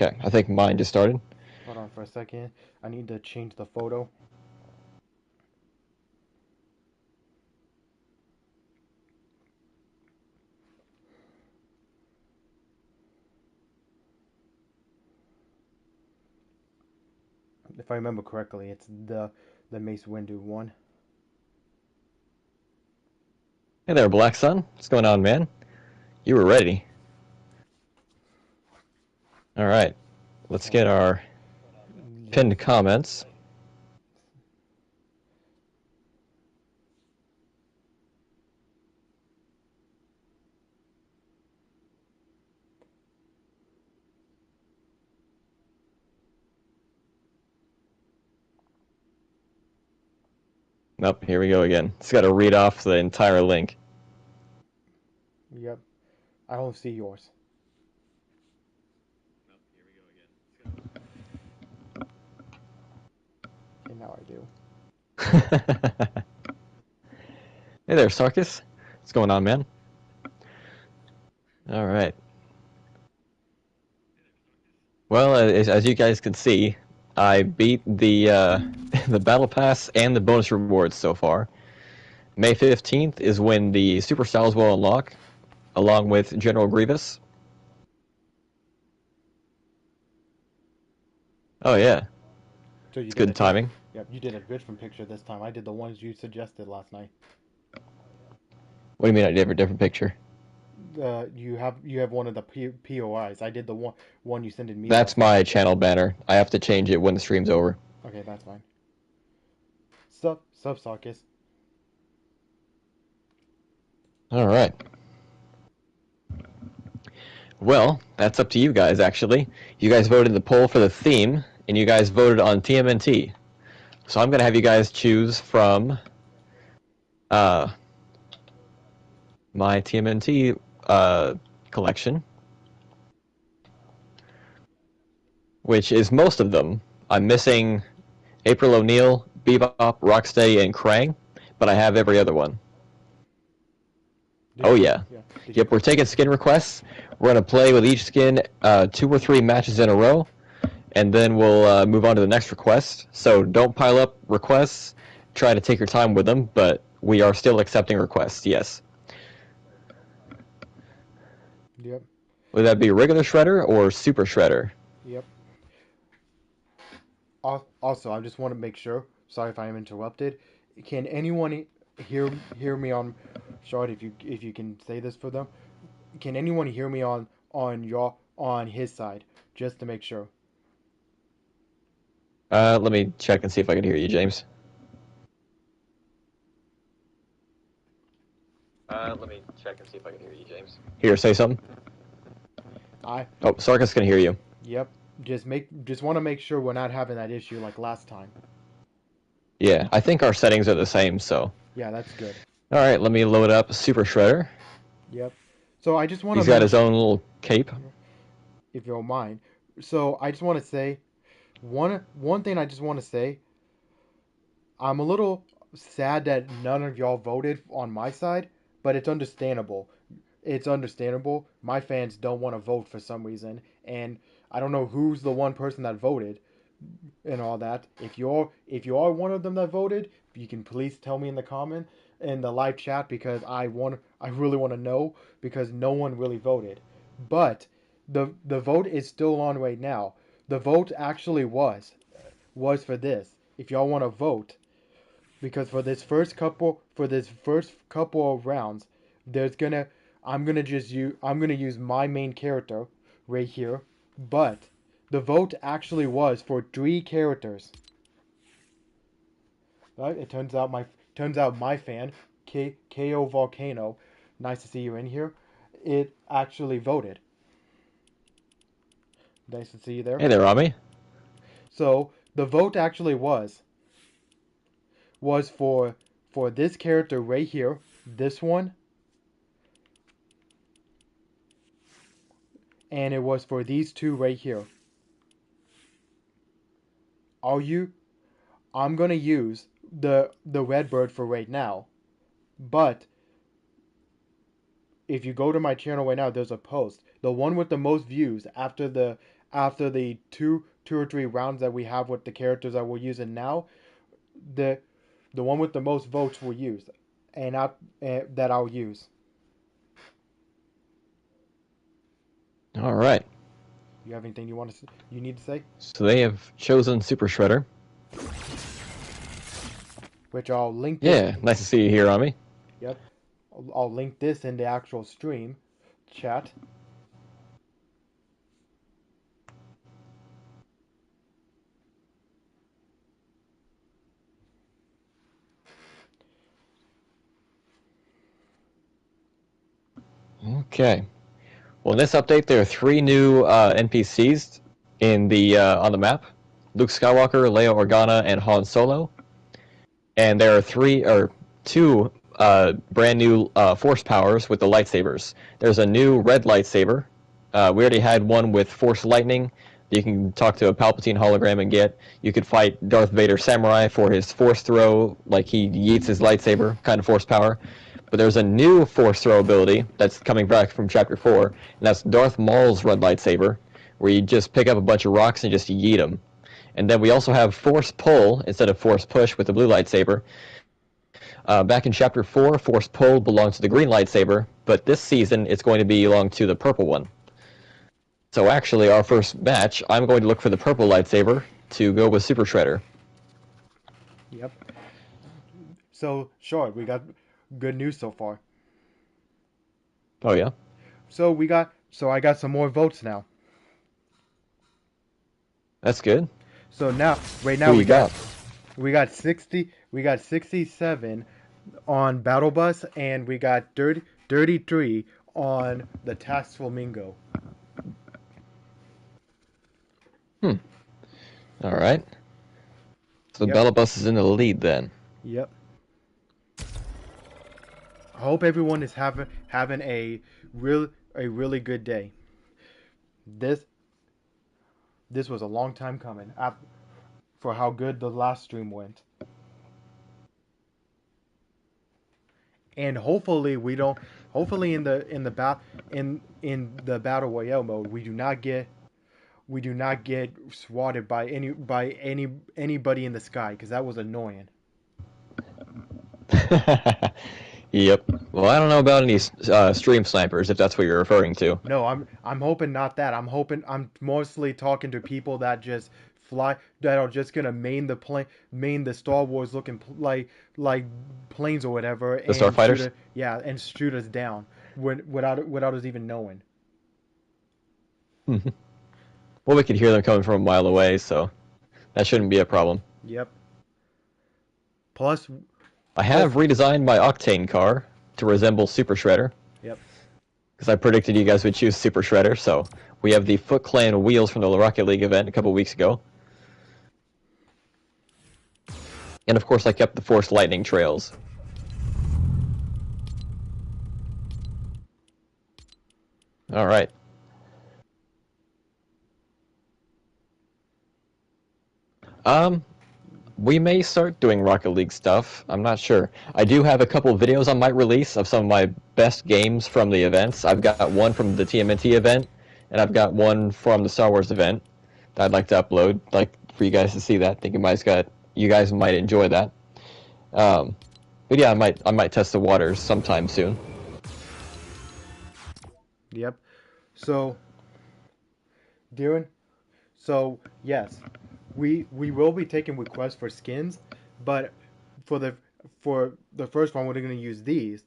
Okay, I think mine just started. Hold on for a second. I need to change the photo. If I remember correctly, it's the Mace Windu one. Hey there, Black Sun. What's going on, man? You were ready. All right, let's So get our let's. pinned comments. Nope, here we go again. It's got to read off the entire link. Yep. I don't see yours. Okay, now I do. Hey there, Sarkis. What's going on, man? All right. Well, as you guys can see, I beat the the battle pass and the bonus rewards so far. May 15th is when the super styles will unlock, along with General Grievous. Oh yeah, So you it's did good a different. timing. Yep, you did a different picture this time. I did the ones you suggested last night. What do you mean I did a different picture? You have one of the POIs. I did the one you sent in me That's last night. my channel banner. I have to change it when the stream's over. Okay, that's fine. Sub Sarkis. All right. Well, that's up to you guys, actually. You guys voted in the poll for the theme, and you guys voted on TMNT. So I'm going to have you guys choose from uh, my TMNT collection, which is most of them. I'm missing April O'Neil, Bebop, Rocksteady, and Krang, but I have every other one. Did Oh you yeah. yeah? Did you Yep, we're put taking skin requests. We're going to play with each skin 2 or 3 matches in a row, and then we'll move on to the next request. So don't pile up requests. Try to take your time with them, but we are still accepting requests, yes. Yep. Would that be regular Shredder or Super Shredder? Yep. Also, I just want to make sure. Sorry if I am interrupted. Can anyone hear me on? Shard, if you can say this for them. Can anyone hear me on his side? Just to make sure. Let me check and see if I can hear you, James. Let me check and see if I can hear you, James. Here, say something. I Oh, Sarkis can hear you. Yep. Just want to make sure we're not having that issue like last time. Yeah, I think our settings are the same, so. Yeah, that's good. All right, let me load up Super Shredder. Yep. So I just want to He's got his mention, own little cape. if you don't mind. So I just want to say one thing. I just want to say I'm a little sad that none of y'all voted on my side, but it's understandable. It's understandable. My fans don't want to vote for some reason, and I don't know who's the one person that voted and all that. If you're one of them that voted, you can please tell me in the comment in the live chat because I really want to know because no one really voted. But the vote is still on right now. The vote actually was for this. If y'all want to vote, because for this first couple of rounds, there's gonna I'm gonna use my main character right here, but the vote actually was for 3 characters. Right? It turns out my fan Ko Volcano, nice to see you in here. It actually voted. Nice to see you there. Hey there, Rami. So the vote actually was for this character right here, this one, and it was for these two right here. Are you? I'm gonna use the red bird for right now, but if you go to my channel right now, there's a post. The one with the most views after after the two or three rounds that we have with the characters that we're using now, the the one with the most votes will use, that I'll use. All right. You have anything you need to say? So they have chosen Super Shredder. Which I'll link this. Yeah, nice to see you here on me. Yep, I'll link this in the actual stream chat. Okay. Well, in this update, there are 3 new NPCs in the on the map: Luke Skywalker, Leia Organa, and Han Solo. And there are 2 brand new Force powers with the lightsabers. There's a new red lightsaber. We already had one with Force Lightning. You can talk to a Palpatine hologram and get. You could fight Darth Vader Samurai for his Force throw, like he yeets his lightsaber, kind of Force power. But there's a new Force throw ability that's coming back from Chapter 4, and that's Darth Maul's red lightsaber, where you just pick up a bunch of rocks and just yeet them. And then we also have Force Pull instead of Force Push with the blue lightsaber. Back in Chapter 4, Force Pull belonged to the green lightsaber, but this season it's going to belong to the purple one. So actually, our first match, I'm going to look for the purple lightsaber to go with Super Shredder. Yep. So, sure, we got good news so far. Oh yeah? So I got some more votes now. That's good. So now, right now Who you got? we got 67 on Battle Bus, and we got 33 on the Tax Flamingo. All right. So Yep. Battle Bus is in the lead then. Yep. I hope everyone is having a really good day. This this was a long time coming for how good the last stream went. And hopefully we don't hopefully in the battle royale mode we do not get swatted by anybody in the sky, because that was annoying. Yep. Well, I don't know about any stream snipers, if that's what you're referring to. No, I'm hoping not that. I'm mostly talking to people that just fly, that are just gonna main the Star Wars looking like planes or whatever, The and Starfighters? and shoot us down without us even knowing. Well, we could hear them coming from a mile away, so that shouldn't be a problem. Yep. Plus, I have plus, redesigned my Octane car to resemble Super Shredder, yep. because I predicted you guys would choose Super Shredder, so we have the Foot Clan wheels from the Rocket League event a couple weeks ago. And of course I kept the Force Lightning trails. Alright. We may start doing Rocket League stuff. I'm not sure. I do have a couple of videos I might release of some of my best games from the events. I've got one from the TMNT event, and I've got one from the Star Wars event that I'd like to upload, like for you guys to see that. I think you guys might enjoy that. But yeah, I might test the waters sometime soon. Yep. So, Darren, so yes, we will be taking requests for skins, but for the first one we're going to use these.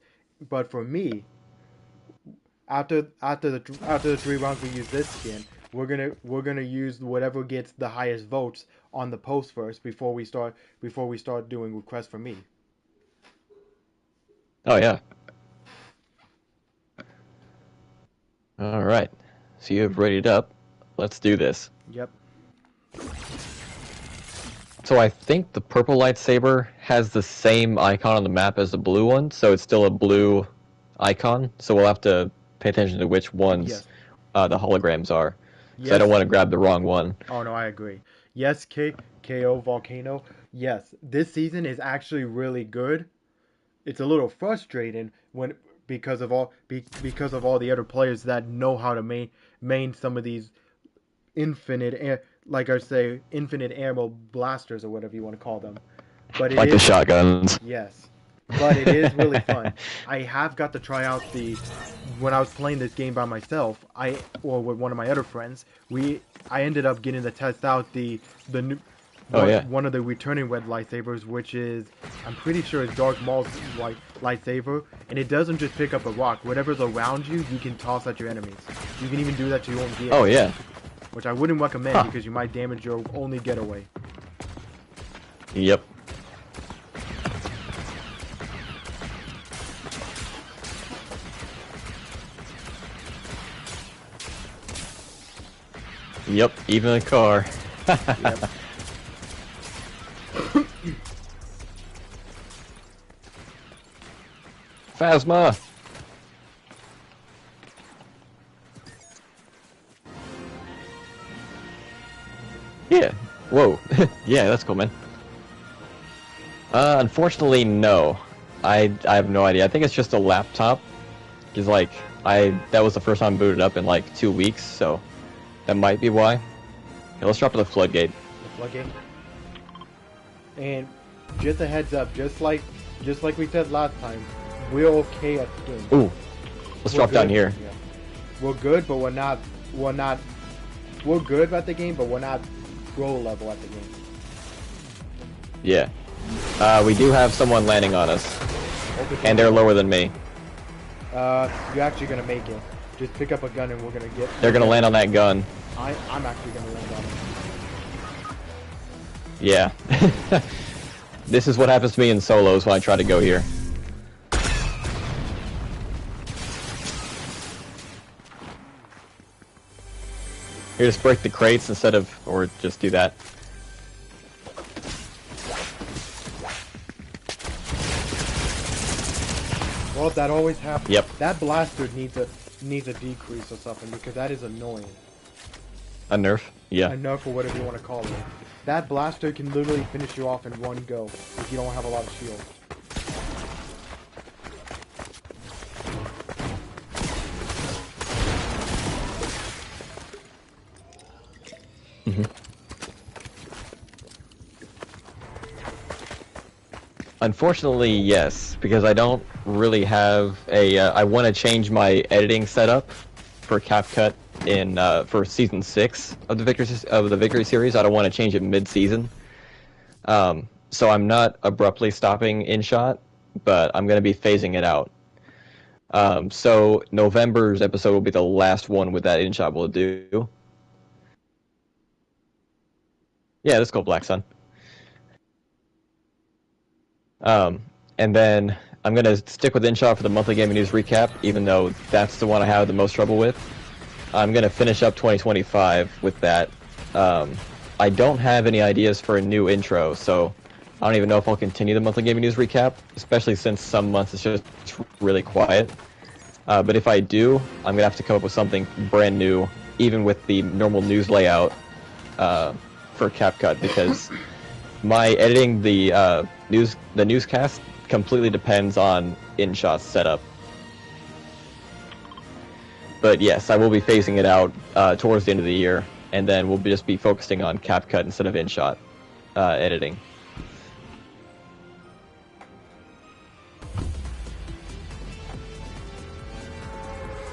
But for me, after the 3 rounds we use this skin, we're gonna use whatever gets the highest votes on the post first before we start doing requests for me. Oh yeah. Alright. So you have readied up. Let's do this. Yep. So I think the purple lightsaber has the same icon on the map as the blue one, so it's still a blue icon. So we'll have to pay attention to which ones Yes. the holograms are, because I Yes. don't want to grab the wrong one. Oh no, I agree. Yes, KO Volcano. Yes, this season is actually really good. It's a little frustrating because of all the other players that know how to main some of these like I say, infinite ammo blasters or whatever you want to call them. But it Like the is shotguns. yes, but it is really fun. I have got to try out the when I was playing this game by myself. Or with one of my other friends. I ended up getting to test out the new Oh yeah. one of the returning red lightsabers, which is I'm pretty sure is Darth Maul's lightsaber, and it doesn't just pick up a rock. Whatever's around you, you can toss at your enemies. You can even do that to your own vehicle. Oh yeah. Which I wouldn't recommend because you might damage your only getaway. Yep. Yep, even a car. Yep. Phasma! Yeah. Whoa. Yeah, that's cool, man. Unfortunately, no. I have no idea. I think it's just a laptop. Cause like that was the first time I booted up in like 2 weeks, so that might be why. Okay, let's drop to the floodgate. The floodgate. And just a heads up, just like we said last time, we're okay at the game. Ooh. Let's drop down here. Yeah. We're good, but we're not. We're good at the game, but we're not pro level at the game. Yeah. We do have someone landing on us, and they're lower than me. You're actually gonna make it. Just pick up a gun and we're gonna get. They're gonna land on that gun. I'm actually gonna land on it. Yeah. This is what happens to me in solos when I try to go here. Here, just break the crates instead of, or just do that. Well, that always happens. Yep. That blaster needs a decrease or something because that is annoying. A nerf? Yeah. A nerf or whatever you want to call it. That blaster can literally finish you off in one go if you don't have a lot of shield. Unfortunately, yes, because I don't really have a. I want to change my editing setup for CapCut in for season 6 of the Victory series. I don't want to change it mid-season, so I'm not abruptly stopping InShot, but I'm going to be phasing it out. So November's episode will be the last one with that InShot will do. Yeah, let's go Black Sun. And then I'm going to stick with InShot for the monthly gaming news recap, even though that's the one I have the most trouble with. I'm going to finish up 2025 with that. I don't have any ideas for a new intro, so I don't even know if I'll continue the monthly gaming news recap, especially since some months it's just really quiet. But if I do, I'm going to have to come up with something brand new, even with the normal news layout for CapCut, because my editing the newscast completely depends on InShot's setup. But yes, I will be phasing it out towards the end of the year, and then we'll just be focusing on CapCut instead of InShot editing.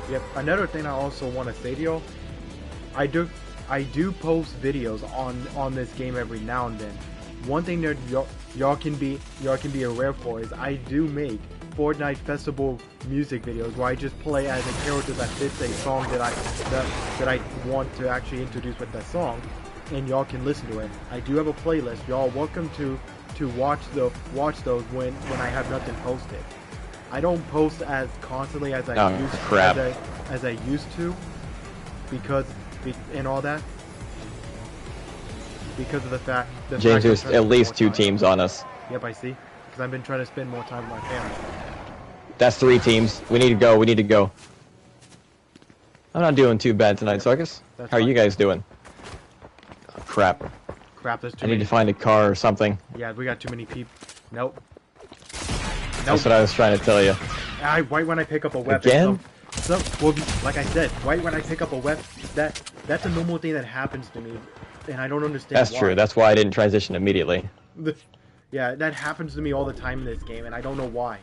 Yep. Another thing I also want to say to y'all, I do post videos on this game every now and then. One thing that y'all can be aware for is I do make Fortnite Festival music videos where I just play as a character that fits a song that I want to actually introduce with that song, and y'all can listen to it. I do have a playlist. Y'all are welcome to watch those when I have nothing posted. I don't post as constantly as I used to because and all that. Because of the fact that James, there's at least 2 teams on us. Yep, I see. Because I've been trying to spend more time with my family. That's 3 teams. We need to go. We need to go. I'm not doing too bad tonight, Sarkis. How are you guys doing? Oh, crap. Crap, there's too I many. need to find a car or something. Yeah, we got too many people. Nope. That's what I was trying to tell you. Right when I pick up a weapon. Again? Well, like I said, right when I pick up a weapon, That's a normal thing that happens to me, and I don't understand That's why. true. That's why I didn't transition immediately. Yeah, that happens to me all the time in this game, and I don't know why.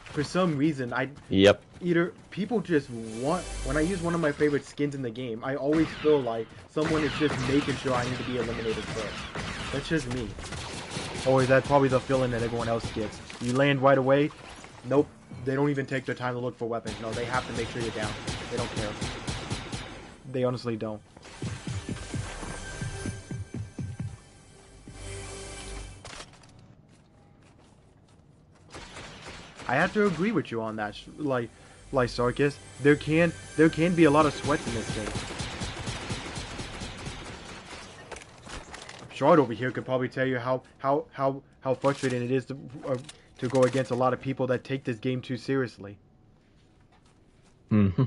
For some reason, Yep. either people just want, when I use one of my favorite skins in the game, I always feel like someone is just making sure I need to be eliminated first. That's just me. Or is that probably the feeling that everyone else gets? You land right away, nope, they don't even take their time to look for weapons. No, they have to make sure you're down. They don't care. They honestly don't. I have to agree with you on that, like Sarkis. There can be a lot of sweats in this game. Shard over here could probably tell you how frustrating it is to go against a lot of people that take this game too seriously. Mm-hmm.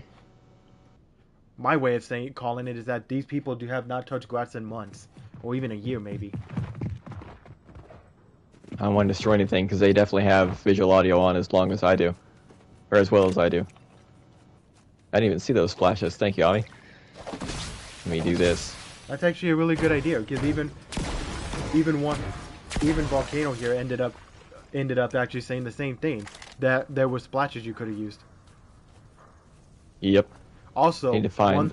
My way of calling it is that these people have not touched grass in months, or even a year maybe. I don't want to destroy anything because they definitely have visual audio on as long as I do, or as well as I do. I didn't even see those flashes. Thank you, Avi. Let me do this. That's actually a really good idea, because even Volcano here ended up actually saying the same thing, that there were splashes you could have used. Yep. Also, need to find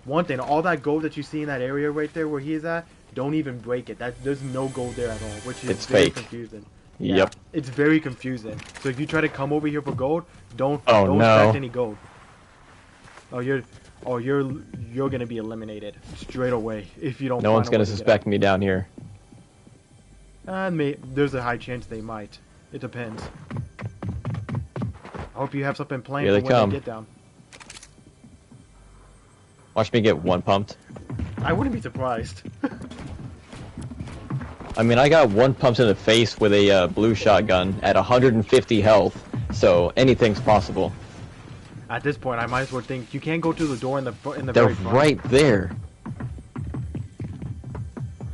one thing, all that gold that you see in that area right there where he is at, don't even break it. There's no gold there at all, which is It's very fake. confusing. Yep. Yeah, it's very confusing. So if you try to come over here for gold, don't no. expect any gold. You're gonna be eliminated straight away if you don't. No one's gonna suspect me down here. There's a high chance they might. It depends. I hope you have something planned Here for they when come. they get down. Watch me get one pumped. I wouldn't be surprised. I mean, I got one pumped in the face with a blue shotgun at 150 health, so anything's possible. At this point, I might as well think you can't go to the door in the They're very front. right there.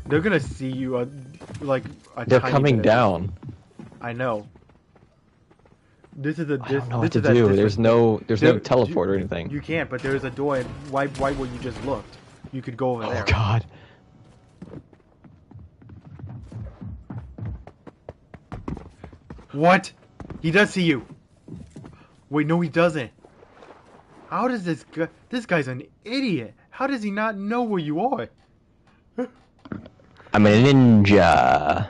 They're gonna see you like a They're tiny coming bit of- down. I know. This is a. I don't know what this to is a do. dis- There's no There- teleport or anything. You can't, but there's a door right where you just looked. You could go over Oh there. God. What? He does see you. Wait, no, he doesn't. How does this guy? This guy's an idiot. How does he not know where you are? I'm a ninja.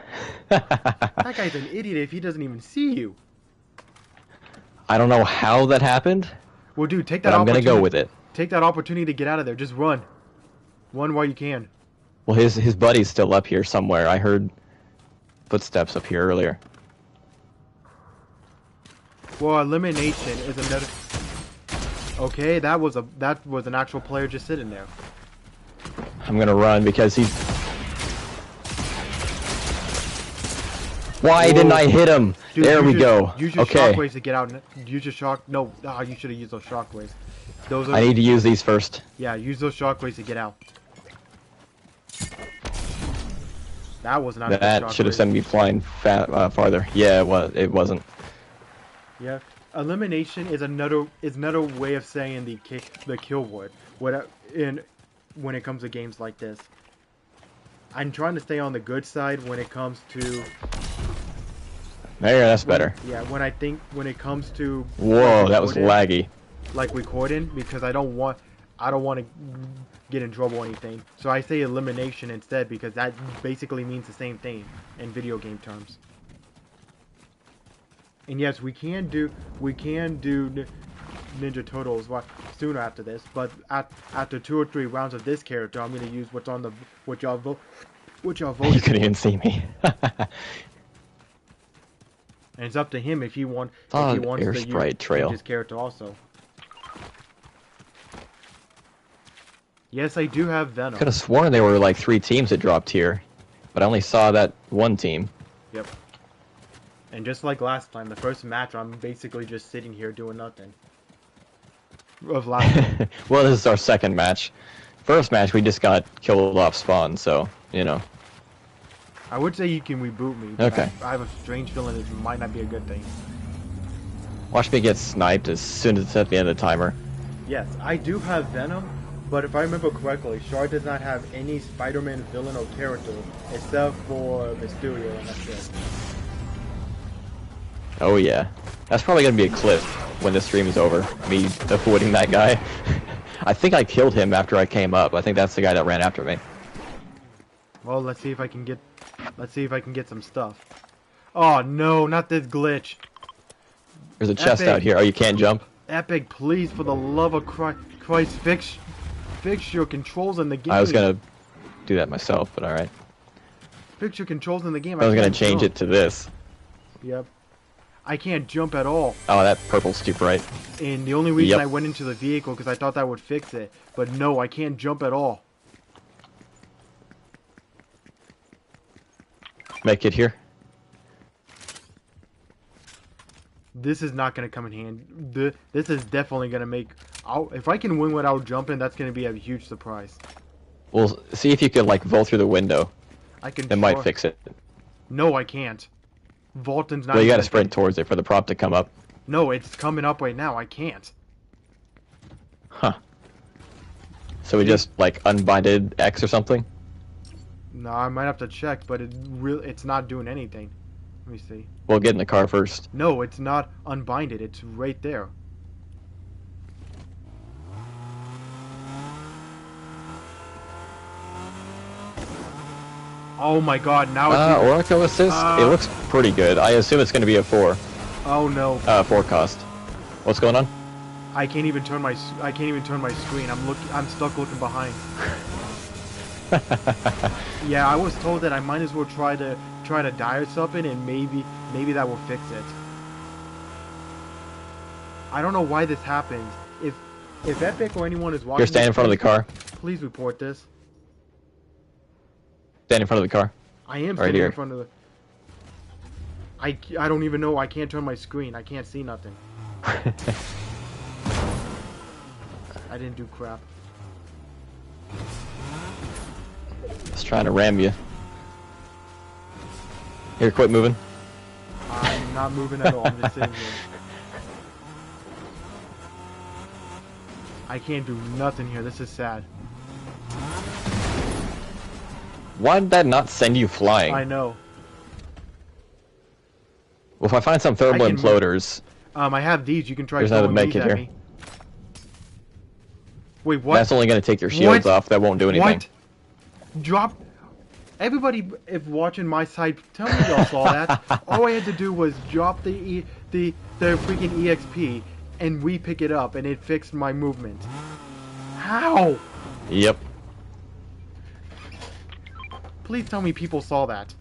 That guy's an idiot if he doesn't even see you. I don't know how that happened, Well, dude, take that but I'm gonna opportunity. go with it. Take that opportunity to get out of there. Just run. Run while you can. Well, his buddy's still up here somewhere. I heard footsteps up here earlier. Well, elimination is another. Okay, that was an actual player just sitting there. I'm gonna run because he's. Why didn't I hit him? Dude, there we go. Use your Okay. shockwaves to get out. Use your shock. No, you should have used those shockwaves. Those are. I need to use these first. Yeah, use those shockwaves to get out. That was not. That should have sent me flying farther. Yeah, it wasn't. Yeah, elimination is another way of saying the kill word. When it comes to games like this, I'm trying to stay on the good side when it comes to. There, that's better. Yeah, when it comes to. Whoa, that was laggy. Like recording, because I don't want to get in trouble or anything. So I say elimination instead, because that basically means the same thing in video game terms. And yes, we can do Ninja Turtles sooner after this, but after 2 or 3 rounds of this character, I'm gonna use what y'all voted. You couldn't even see me. And it's up to him if he wants Air to sprite trail. use his character also. Yes, I do have Venom. Could have sworn there were like 3 teams that dropped here, but I only saw that one team. Yep. And just like last time, the first match, I'm basically just sitting here doing nothing. Of last time. Well, this is our second match. First match, we just got killed off spawn, so, you know. I would say you can reboot me. But Okay. I have a strange feeling it might not be a good thing. Watch me get sniped as soon as it's at the end of the timer. Yes, I do have Venom, But if I remember correctly, Shard does not have any Spider-Man villain or character except for Mysterio, and that's it. Oh yeah. That's probably gonna be a clip when the stream is over. Me avoiding that guy. I think I killed him after I came up. I think that's the guy that ran after me. Well, let's see if I can get some stuff. Oh no, not this glitch. There's a chest out here. Oh, you can't jump? Epic, please, for the love of Christ, fix your controls in the game. I was gonna do that myself, but alright. Fix your controls in the game. I was gonna change it to this. Yep. I can't jump at all. Oh, that purple's too bright. And the only reason I went into the vehicle because I thought that would fix it. But no, I can't jump at all. Make it here. This is not going to come in handy. This is definitely going to make... if I can win without jumping, that's going to be a huge surprise. Well, see if you could, like, vault through the window. I can. It might fix it. No, I can't. Vaulting's not... Well, you gotta sprint towards it for the prop to come up. No, it's coming up right now. I can't. Huh. So we just, like, unbinded X or something? No, I might have to check, but it's not doing anything. Let me see. We'll get in the car first. No, it's not unbinded. It's right there. Oh my god, now it's... Oracle Assist? It looks pretty good. I assume it's gonna be a 4. Oh no. 4 cost. What's going on? I can't even turn my screen. I'm stuck looking behind. Yeah, I was told that I might as well try to die or something, and maybe that will fix it. I don't know why this happens. If Epic or anyone is watching, Here, stand in front of the car. Please report this. Stand in front of the car. I am right standing here. in front of the... I don't even know. I can't turn my screen. I can't see nothing. I didn't do crap. Just trying to ram you. Here, quit moving. I'm not moving at all. I'm just sitting here. I can't do nothing here. This is sad. Why did that not send you flying? I know. Well, if I find some thermal imploders... I have these. You can try There's another throwing these medkit at here. me. Wait, what? That's only going to take your shields off. That won't do anything. What? Drop... Everybody, if watching my side, tell me y'all saw that. All I had to do was drop the freaking EXP, and we pick it up, and it fixed my movement. How? Yep. Please tell me people saw that.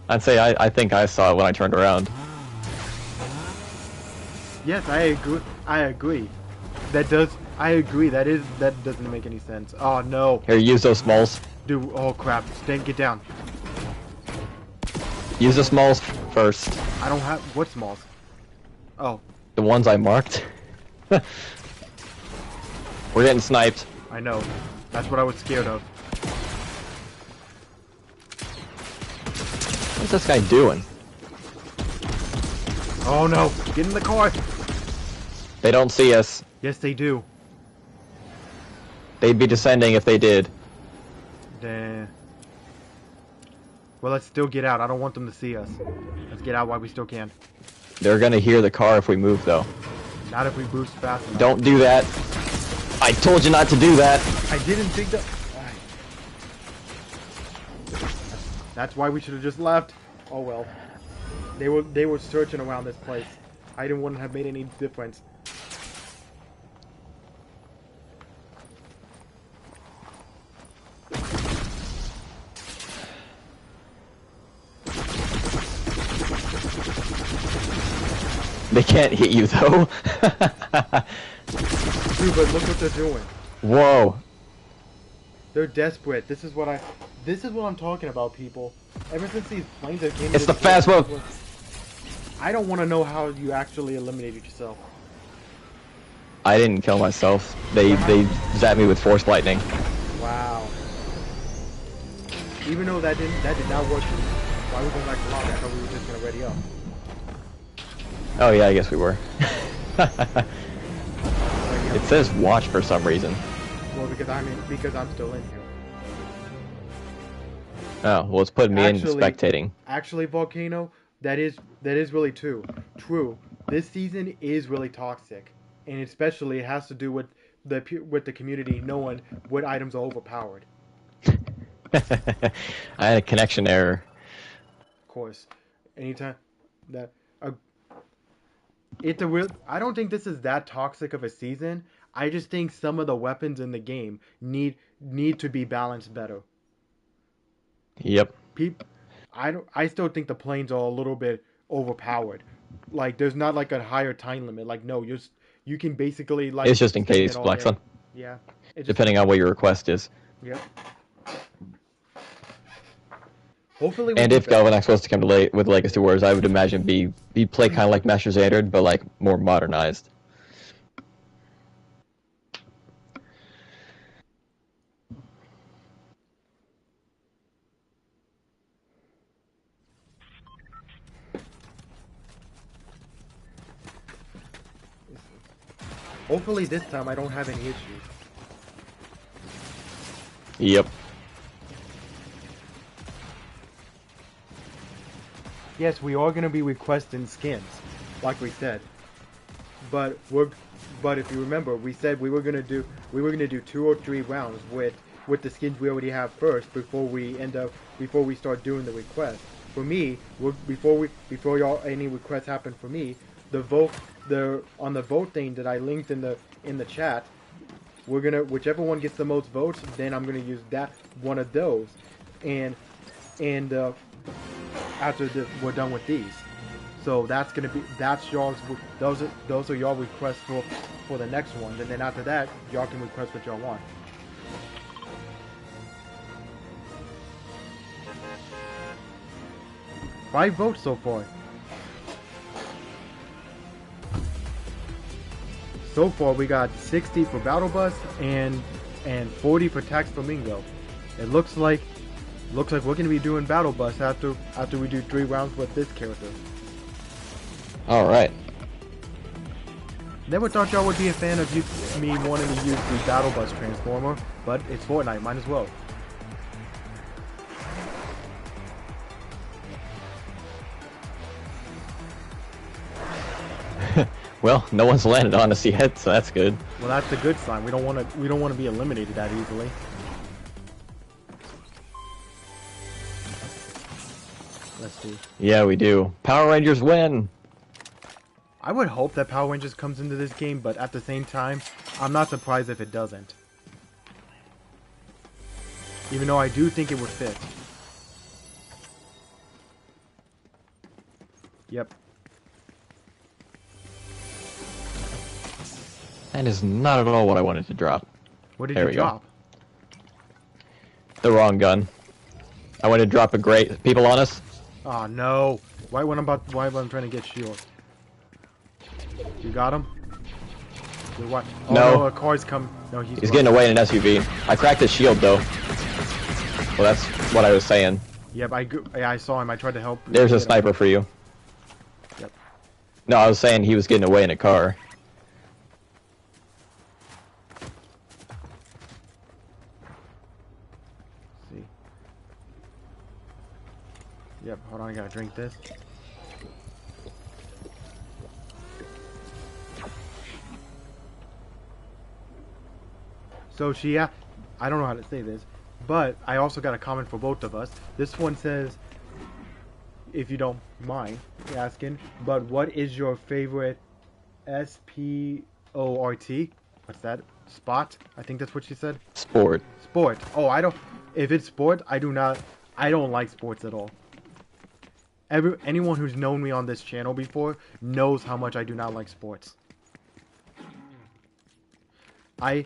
I'd say I think I saw it when I turned around. Yes, I agree. I agree. I agree. That doesn't make any sense. Oh no. Here, use those smalls. Dude, oh crap. Stand, get down. Use the smalls first. I don't have... What smalls? Oh. The ones I marked. We're getting sniped. I know. That's what I was scared of. What's this guy doing? Oh no. Get in the car. They don't see us. Yes, they do. They'd be descending if they did. Well, let's still get out. I don't want them to see us. Let's get out while we still can. They're gonna hear the car if we move, though. Not if we boost fast enough. Don't do that. I told you not to do that. I didn't think that... That's why we should have just left. Oh well. They were searching around this place. I wouldn't have made any difference. They can't hit you, though. Dude, but look what they're doing. Whoa. They're desperate. This is what I'm talking about, people. Ever since these planes have came... It's the fast move. I don't want to know how you actually eliminated yourself. I didn't kill myself. They zapped me with force lightning. Wow. Even though that did not work, why are we going back to lobby? I thought we were just gonna ready up. Oh yeah, I guess we were. But It says watch for some reason. Well, because I'm still in here. Oh, well, it's putting me into Actually, spectating. actually, Volcano, that is really true. True. This season is really toxic, and especially it has to do with the community knowing what items are overpowered. I had a connection error. Of course, anytime that uh, it's a real. I don't think this is that toxic of a season. I just think some of the weapons in the game need to be balanced better. Yep. Peop, I don't. I still think the planes are a little bit overpowered. Like there's not like a higher time limit. Like no, you can basically like It's just in spam case, it all day. Flexon, Yeah. It just depending on what your request is. yeah. Hopefully we And can if Galvanax was to come to with Legacy Wars, I would imagine be play kind of like Master Standard, but like more modernized. hopefully this time I don't have any issues. Yep. Yes, we are gonna be requesting skins, like we said. But if you remember, we said we were gonna do 2 or 3 rounds with the skins we already have first before we start doing the request. For me, before y'all any requests happen for me, on the vote thing that I linked in the chat, we're gonna whichever one gets the most votes, then I'm gonna use that one of those, and after we're done with these. So that's y'all's. Those are y'all requests for the next ones, and then after that, y'all can request what y'all want. Five votes so far. So far, we got 60 for Battle Bus and 40 for Tax Flamingo. It looks like we're gonna be doing Battle Bus after we do 3 rounds with this character. All right. Never thought y'all would be a fan of me wanting to use the Battle Bus Transformer, but it's Fortnite, might as well. Well, no one's landed on us yet, so that's good. Well, that's a good sign. We don't want to be eliminated that easily. Let's see. Yeah, we do. Power Rangers win. I would hope that Power Rangers comes into this game, but at the same time, I'm not surprised if it doesn't. Even though I do think it would fit. Yep. That is not at all what I wanted to drop. What did There you we go. drop? The wrong gun. I wanted to drop a great people on us. Oh no! Why when I'm trying to get shield? You got him? What? Oh, No. a car's come. No, he's Getting away in an SUV. I cracked his shield though. Well, that's what I was saying. Yep, I saw him. I tried to help. There's a get him. sniper for you. Yep. No, I was saying he was getting away in a car. See. Yep. Hold on, I gotta drink this. So I don't know how to say this, but I also got a comment for both of us. This one says, if you don't mind asking, but what is your favorite SPORT? What's that? Spot? I think that's what she said. Sport. Sport. Oh, I don't. If it's sport, I don't like sports at all. Anyone who's known me on this channel before knows how much I do not like sports. I've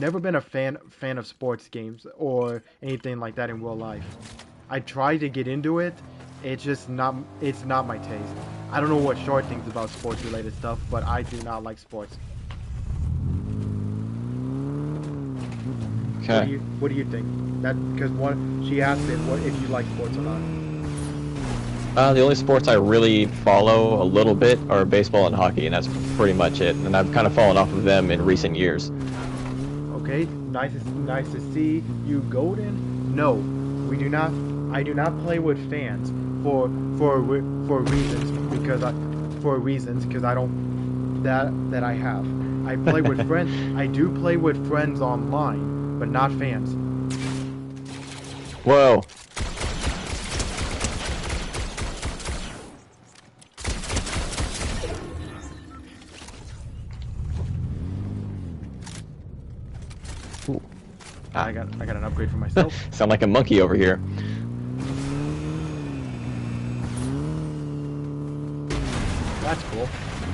never been a fan of sports games or anything like that in real life. I tried to get into it. It's not my taste. I don't know what Short thinks about sports related stuff, but I do not like sports. Okay. What do you think? That because she asked it what if you like sports or not. The only sports I really follow a little bit are baseball and hockey, and that's pretty much it. And I've kind of fallen off of them in recent years. Okay, nice to see you, Golden. No, we do not. I do not play with fans for reasons because I don't that I have. I play with friends. I do play with friends online, but not fans. Whoa. Ooh. Ah. I got an upgrade for myself. Sound like a monkey over here. That's cool.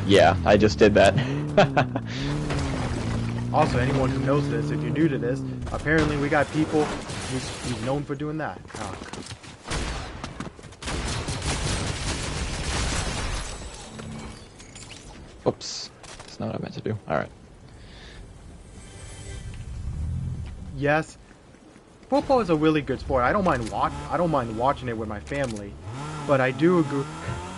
Yeah, I just did that. Also, anyone who knows this, if you're new to this, apparently we got people who's known for doing that. Oh. Oops. That's not what I meant to do. Alright. Yes, football is a really good sport. I don't mind watching it with my family, but I do agree.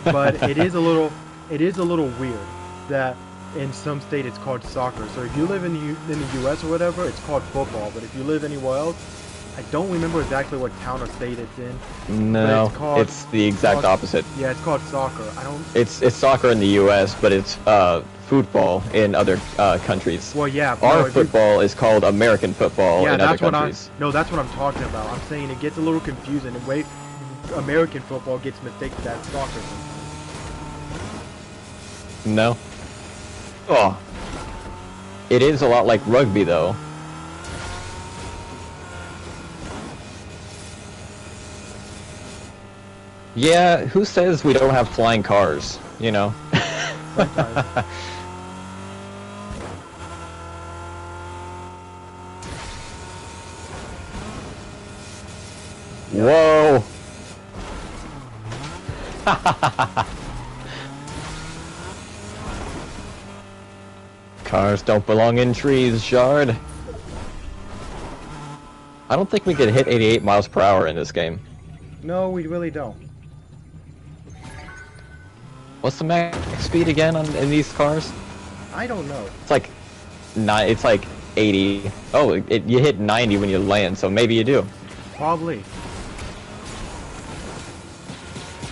But it is a little weird that in some state it's called soccer. So if you live in the U.S. or whatever, it's called football. But if you live anywhere else, I don't remember exactly what town or state it's in. No, it's the exact opposite. Yeah, it's called soccer. I don't. It's soccer in the U.S., but it's football in other countries. Well, yeah. Our football is called American football in other countries. No, that's what I'm talking about. I'm saying it gets a little confusing. The way American football gets mistaken as soccer. No. Oh. It is a lot like rugby, though. Yeah, who says we don't have flying cars, you know? Sometimes. Whoa! Cars don't belong in trees, Shard. I don't think we can hit 88 miles per hour in this game. No, we really don't. What's the max speed again in these cars? I don't know. It's like it's like 80. Oh, you hit 90 when you land, so maybe you do. Probably.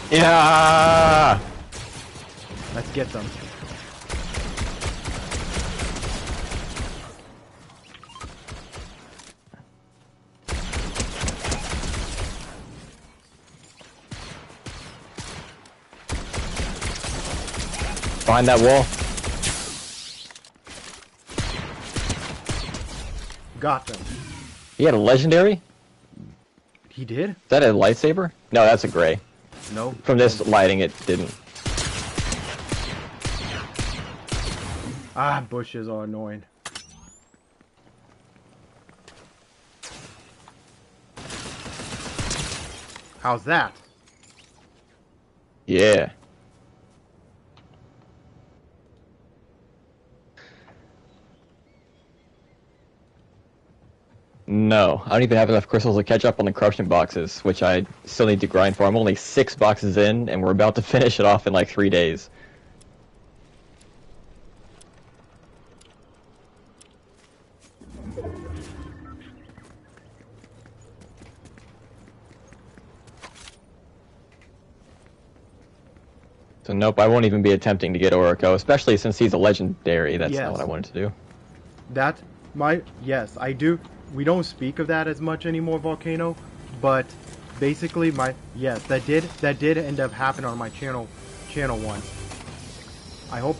Yeah. Let's get them. Behind that wall. Got them. He had a legendary? He did? Is that a lightsaber? No, that's a gray. No. From this lighting, it didn't. Ah, bushes are annoying. How's that? Yeah. No, I don't even have enough crystals to catch up on the corruption boxes, which I still need to grind for. I'm only 6 boxes in, and we're about to finish it off in like 3 days. So nope, I won't even be attempting to get Orico, especially since he's a legendary. That's not what I wanted to do. Yes, I do. We don't speak of that as much anymore, Volcano, but basically that did end up happening on my channel once. I hope,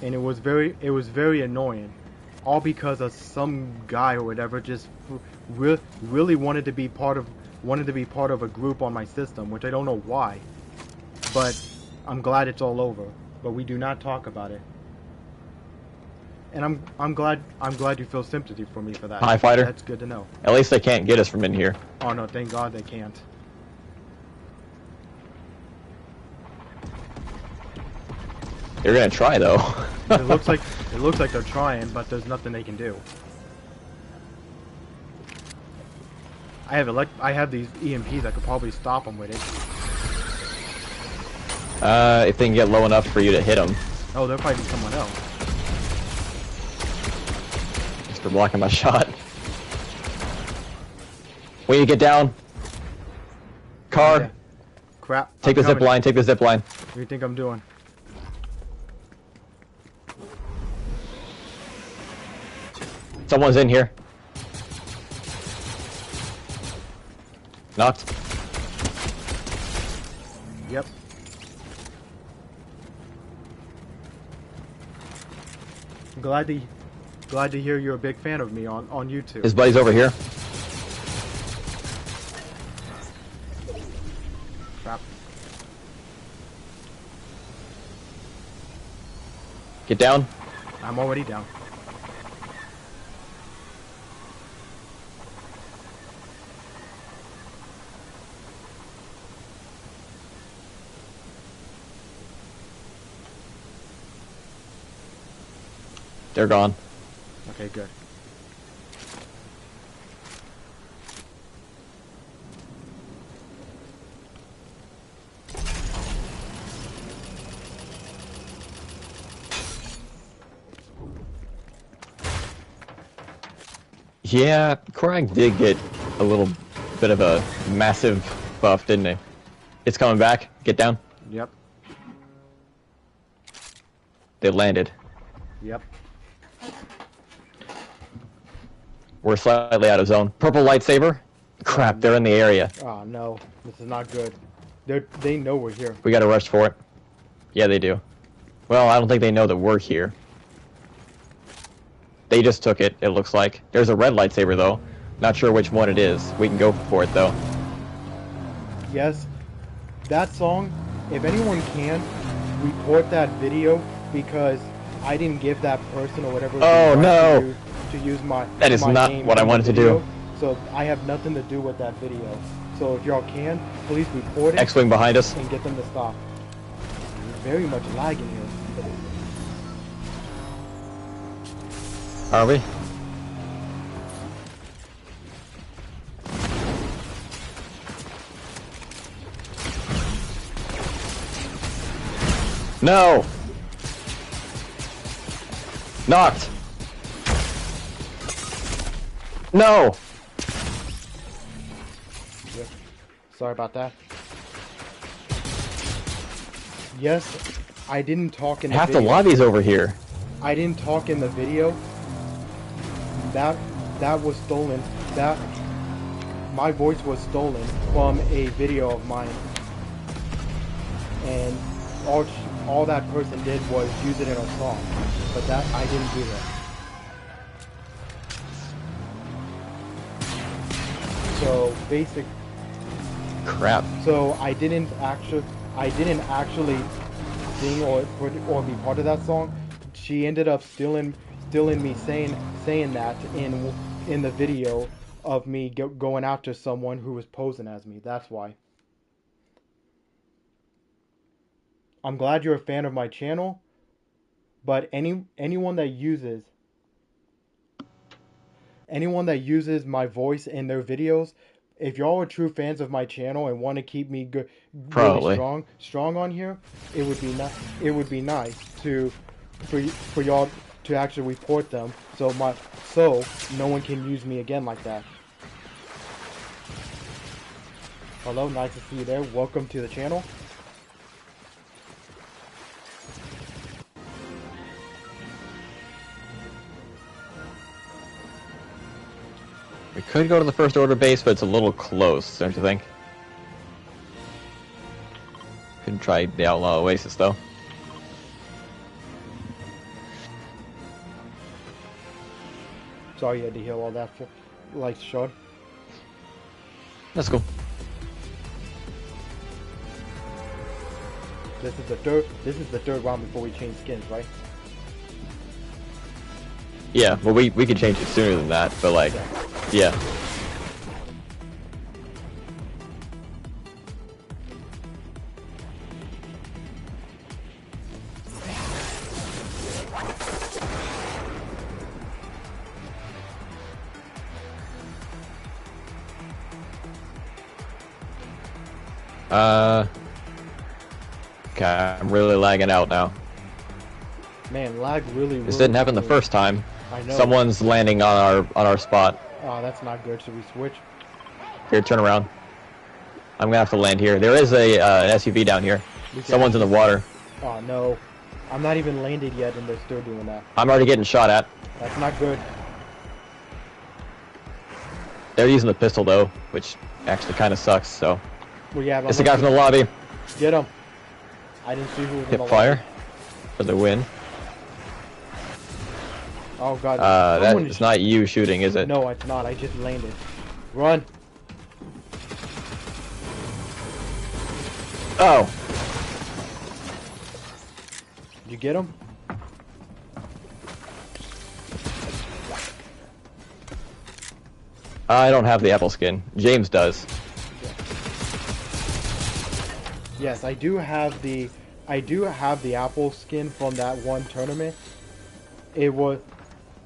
and it was very annoying, all because of some guy or whatever just really wanted to be part of a group on my system, which I don't know why, but I'm glad it's all over. But we do not talk about it. And I'm glad you feel sympathy for me for that. Hi, fighter. That's good to know. At least they can't get us from in here. Oh no, thank God they can't. They're gonna try though. it looks like they're trying, but there's nothing they can do. I have these EMPs that could probably stop them with it. If they can get low enough for you to hit them. Oh, they're fighting someone else. Just for blocking my shot. When you get down. Car. Okay. Crap. Take the zip line, take the zip line. What do you think I'm doing? Someone's in here. Knocked. Yep. I'm glad to hear you're a big fan of me on YouTube. His buddy's over here. Crap. Get down. I'm already down. They're gone. Okay, good. Yeah, Korag did get a little bit of a massive buff, didn't he? It's coming back. Get down. Yep. They landed. Yep. We're slightly out of zone. Purple lightsaber. Crap, they're in the area. Oh no, this is not good. They know we're here. We gotta rush for it. Yeah, they do. Well, I don't think they know that we're here. They just took it, it looks like. There's a red lightsaber, though. Not sure which one it is. We can go for it, though. Yes, that song, if anyone can, report that video because I didn't give that person or whatever Oh, no! to use my That is my not name what I in the wanted to video, do. So I have nothing to do with that video. So if y'all can, please report it X-Wing behind us. and get them to stop. There's very much lag in here. Are we? No! Knocked! No! Yep. Sorry about that. Yes, I didn't talk in the Half the video. lobby's over here. I didn't talk in the video. That was stolen. My voice was stolen from a video of mine, and all that person did was use it in a song. But that I didn't do that. So basic. Crap. So I didn't actually sing or be part of that song. She ended up stealing me saying that in the video of me going after someone who was posing as me. That's why. I'm glad you're a fan of my channel, but anyone that uses my voice in their videos, if y'all are true fans of my channel and want to keep me Probably. really strong on here, it would be nice for y'all to actually report them so no one can use me again like that. Hello, nice to see you there. Welcome to the channel. We could go to the First Order base, but it's a little close, don't you think? Couldn't try the Outlaw Oasis, though. Sorry you had to hear all that like shot. That's cool. This is the third round before we change skins, right? Yeah, well, we could change it sooner than that, but like, yeah. Okay, I'm really lagging out now. Man, lag really. This didn't happen the first time. I know. Someone's landing on our spot. Oh, that's not good. Should we switch? Here, turn around. I'm gonna have to land here. There is a an SUV down here. Someone's in the water. Oh no, I'm not even landed yet, and they're still doing that. I'm already getting shot at. That's not good. They're using the pistol though, which actually kind of sucks. So, Well, yeah, it's the guy from the lobby. Get him. I didn't see who was in the Hip fire lobby. for the win. Oh god. That is not you shooting, is it? No, it's not. I just landed. Run. Oh. Did you get him? I don't have the apple skin. James does. Yes, I do have the apple skin from that one tournament. It was,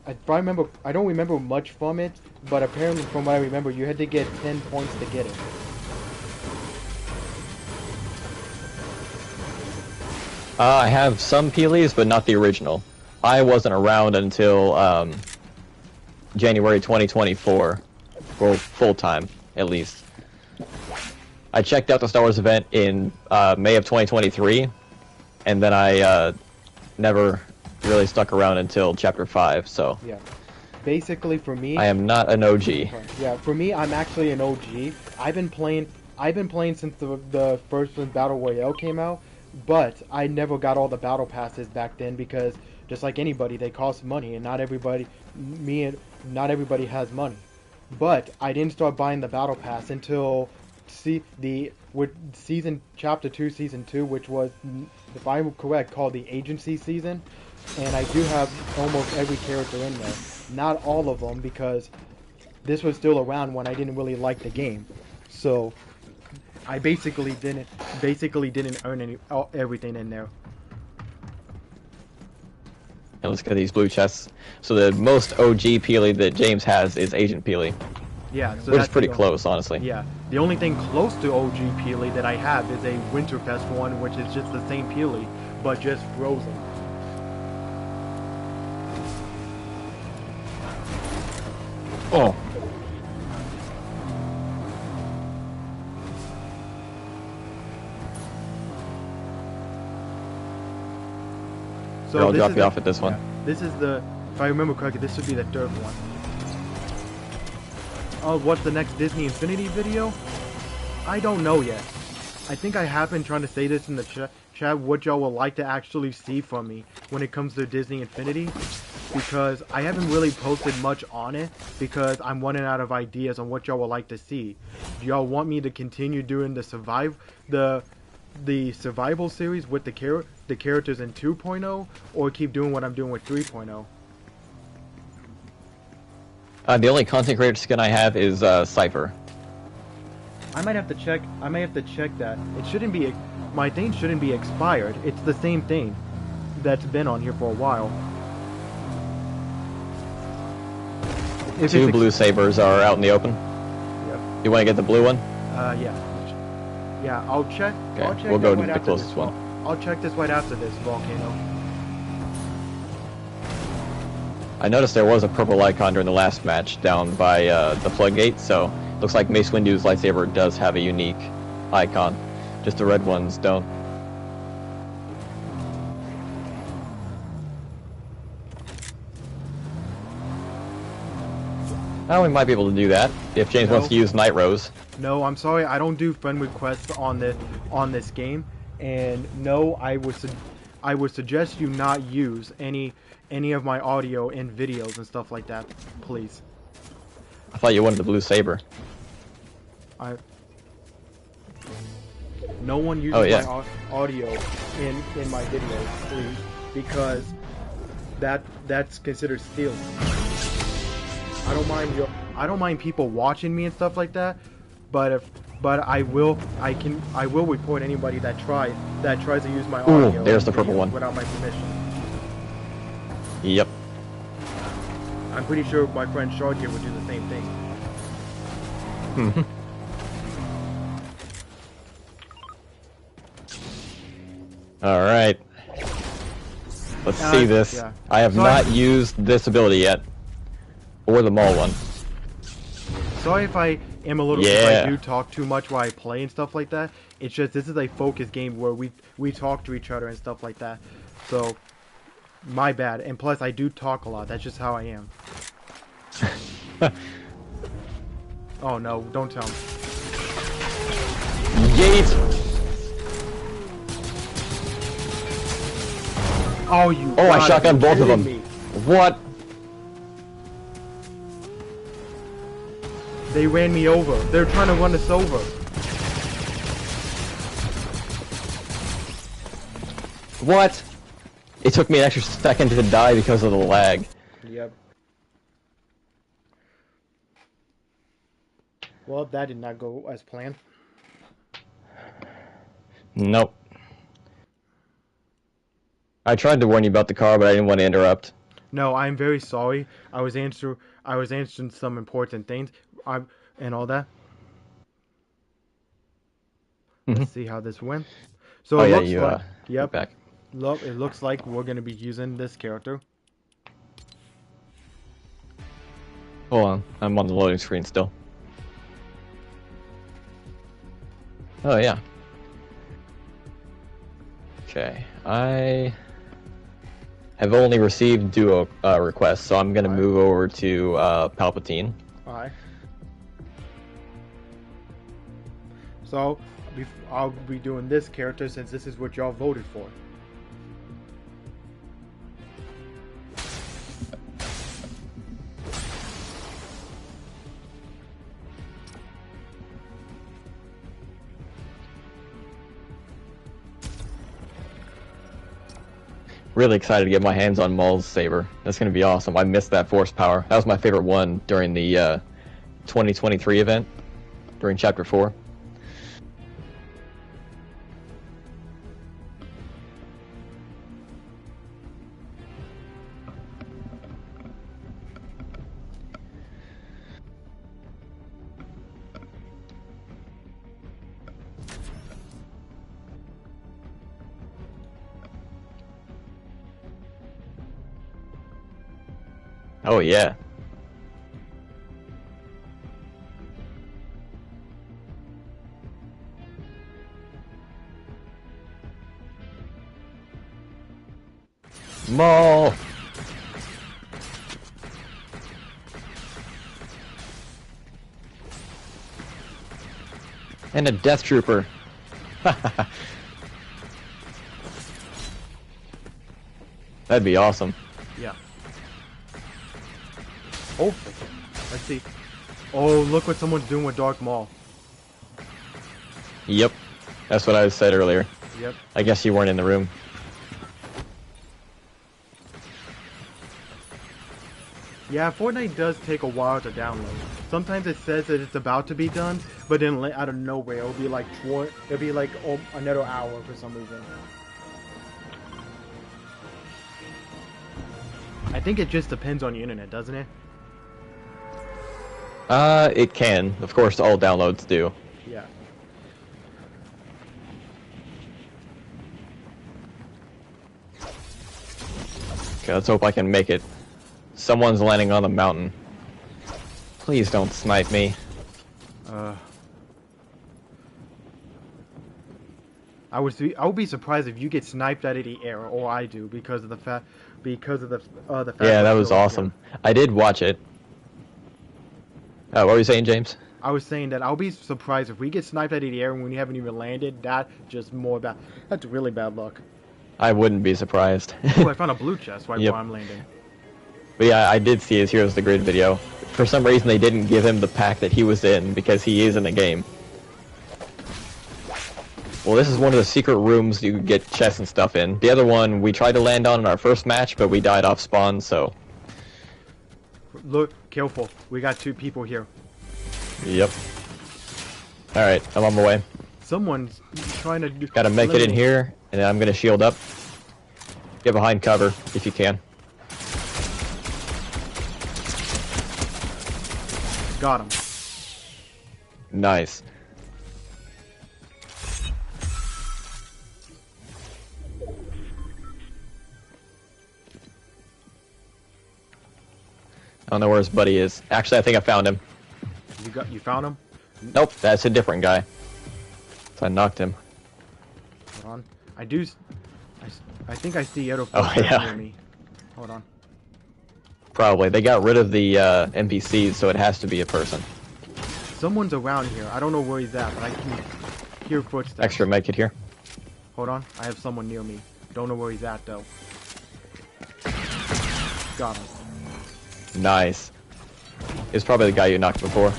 if I remember, I don't remember much from it, but apparently from what I remember, you had to get 10 points to get it. I have some Peelies, but not the original. I wasn't around until January 2024, for full time at least. I checked out the Star Wars event in May of 2023, and then I never really stuck around until Chapter 5. So Yeah. Basically, for me, I am not an OG. yeah, for me, I'm actually an OG. I've been playing since the first one, Battle Royale, came out, but I never got all the battle passes back then because just like anybody, they cost money, and not everybody has money. But I didn't start buying the battle pass until Chapter 2, Season 2, which was, if I'm correct, called the Agency Season, and I do have almost every character in there. Not all of them, because this was still around when I didn't really like the game. So I basically didn't earn everything in there. And let's get these blue chests. So the most OG Peely that James has is Agent Peely. Yeah, so which that's is pretty close, honestly. Yeah, the only thing close to OG Peely that I have is a Winterfest one, which is just the same Peely, but just frozen. Oh. So I'll drop you off at this one. This is the, if I remember correctly, this should be the third one. Oh, what's the next Disney Infinity video? I don't know yet. I think I have been trying to say this in the chat, what y'all would like to actually see from me when it comes to Disney Infinity, because I haven't really posted much on it because I'm running out of ideas on what y'all would like to see. Do y'all want me to continue doing the survival series with the characters in 2.0, or keep doing what I'm doing with 3.0? The only content creator skin I have is Cypher. I might have to check that. It shouldn't be, my thing shouldn't be expired. It's the same thing that's been on here for a while. If Two blue sabers are out in the open. Yep. You want to get the blue one? Yeah. Yeah, I'll check. Okay, I'll check we'll go to right the after closest this. one. I'll check this right after this volcano. I noticed there was a purple icon during the last match down by the floodgate, so looks like Mace Windu's lightsaber does have a unique icon. Just the red ones don't. Oh, we might be able to do that if James wants to use Night Rose. No, I'm sorry, I don't do friend requests on this game, and no, I would suggest you not use any of my audio in videos and stuff like that, please. I thought you wanted the blue saber. No one uses my audio in my videos, please, because that's considered stealing. I don't mind people watching me and stuff like that, but I will report anybody that tries to use my audio. Ooh, there's the purple one. Without my permission. Yep. I'm pretty sure my friend Shard here would do the same thing. Alright. Let's see this. Yeah. I have not used this ability yet. Or the mall one. Sorry if I am a little, if I do talk too much while I play and stuff like that. It's just, this is a focus game where we talk to each other and stuff like that. So, my bad. And plus, I do talk a lot. That's just how I am. Oh no, don't tell me. Yeet! Oh, you. Oh, I shotgunned both of them. Me. What? They ran me over. They're trying to run us over. What? It took me an extra second to die because of the lag. Yep. Well, that did not go as planned. Nope. I tried to warn you about the car, but I didn't want to interrupt. No, I'm very sorry. I was answering some important things. And all that. Let's see how this went. So oh it yeah, looks you like, yep. back. Look, it looks like we're gonna be using this character. Hold on, I'm on the loading screen still. Oh yeah. Okay, I have only received duo requests, so I'm gonna move over to Palpatine. Alright. So, I'll be doing this character since this is what y'all voted for. Really excited to get my hands on Maul's saber. That's gonna be awesome. I missed that force power. That was my favorite one during the 2023 event, during Chapter 4. Oh yeah. Maul! And a Death Trooper. That'd be awesome. Yeah. Oh, let's see. Oh, look what someone's doing with Dark Maul. Yep. That's what I said earlier. Yep. I guess you weren't in the room. Yeah, Fortnite does take a while to download. Sometimes it says that it's about to be done, but then out of nowhere it'll be like another hour for some reason. I think it just depends on the internet, doesn't it? It can. Of course, all downloads do. Yeah. Okay, let's hope I can make it. Someone's landing on the mountain. Please don't snipe me. I would be surprised if you get sniped out of the air, or I do, because of the fact Yeah, that was awesome. I did watch it. What were you saying, James? I was saying that I'll be surprised if we get sniped out of the air when we haven't even landed. That's really bad luck. I wouldn't be surprised. Oh, I found a blue chest right where I'm landing. But yeah, I did see his Heroes of the Grid video. For some reason, they didn't give him the pack that he was in, because he is in the game. Well, this is one of the secret rooms you get chests and stuff in. The other one, we tried to land on in our first match, but we died off spawn, so... Look, careful. We got 2 people here. Yep. Alright, I'm on my way. Someone's trying to... Gotta make it in here, and then I'm gonna shield up. Get behind cover, if you can. Got him. Nice. don't know where his buddy is. Actually, I think I found him. You found him? Nope, that's a different guy. So I knocked him. Hold on. I think I see Edo Oh, yeah. near me. Hold on. Probably. They got rid of the NPCs, so it has to be a person. Someone's around here. I don't know where he's at, but I can hear footsteps. Extra medkit here. Hold on. I have someone near me. Don't know where he's at, though. Got him. Nice. It's probably the guy you knocked before.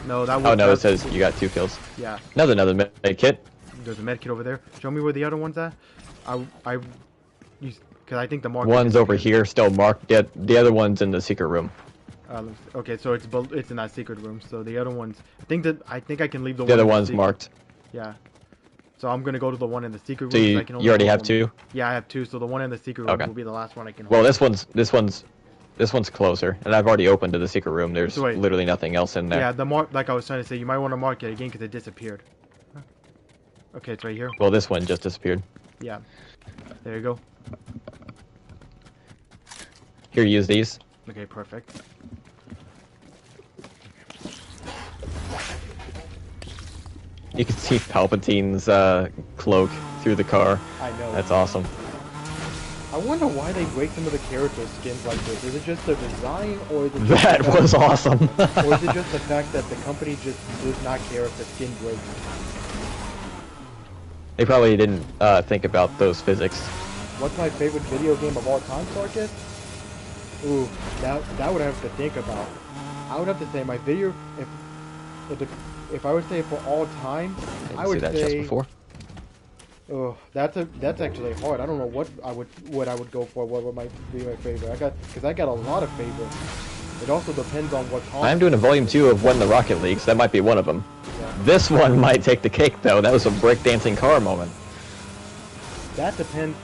No, that was... Oh, no, it says you got 2 kills. Yeah. Another medkit. There's a medkit over there. Show me where the other one's at. Because I think the mark... One's over here, still marked. The other one's in the secret room. Okay, so it's in that secret room. So the other ones... I think I can leave the one... The other one's marked. Yeah. So I'm gonna go to the one in the secret room. So you already have 2? Yeah, I have 2. So the one in the secret room will be the last one I can hold. Well, this one's closer, and I've already opened to the secret room. There's literally nothing else in there. Yeah, the mark, like I was trying to say, you might want to mark it again because it disappeared. Okay, it's right here. Well, this one just disappeared. Yeah. There you go. Here, use these. Okay, perfect. You can see Palpatine's cloak through the car. I know. That's awesome. I wonder why they break some of the character skins like this. Is it just the design, or is it just That was awesome. or is it just the fact that the company just does not care if the skin breaks? They probably didn't think about those physics. What's my favorite video game of all time, Sarkis? Ooh, that would I have to think about. I would have to say my video if I would say for all time, I would see that say. just before. Oh, that's actually hard. I don't know what I would go for. What would be my favorite? Because I got a lot of favorites. It also depends on what console. I'm doing a volume 2 of When the Rocket Leaks. That might be one of them. Yeah. This one might take the cake, though. That was a breakdancing car moment. That depends.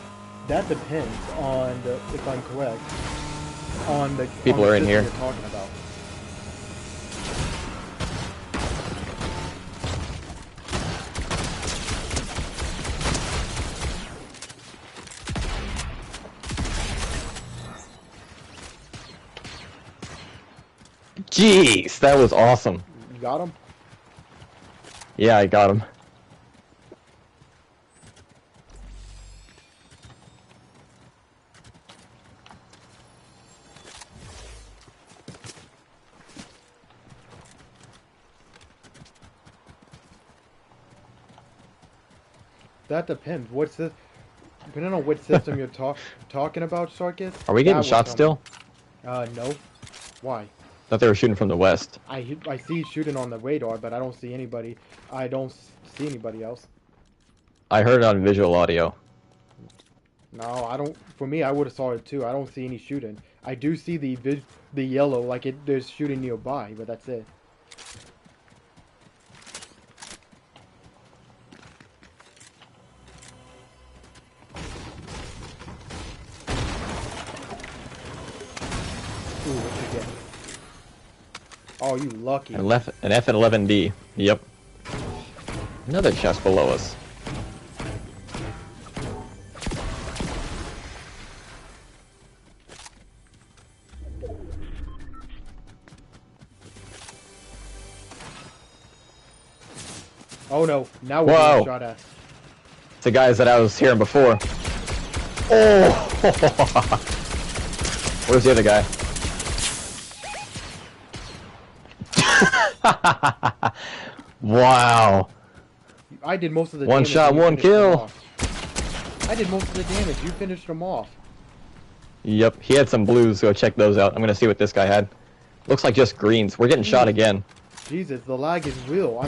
That depends on if I'm correct. On the people on the are in system here. You're talking about. Jeez, that was awesome. You got him? Yeah, I got him. That depends. What's this? Depending on which system you're talking about, Sarkis. Are we getting shot still? No. Why? Thought they were shooting from the west. I see shooting on the radar, but I don't see anybody. I don't see anybody else. I heard it on visual audio. No, I don't. For me, I would have saw it too. I don't see any shooting. I do see the yellow, like there's shooting nearby, but that's it. Ooh, what you get? Oh, you lucky. An F-11D. Yep. Another chest below us. Oh no, now we're Whoa. being shot at. It's the guys that I was hearing before. Oh! Where's the other guy? Wow. I did most of the One damage. shot, You one finished them kill. off. I did most of the damage. You finished them off. Yep, he had some blues. Go check those out. I'm gonna see what this guy had. Looks like just greens. We're getting shot again. Jesus, the lag is real.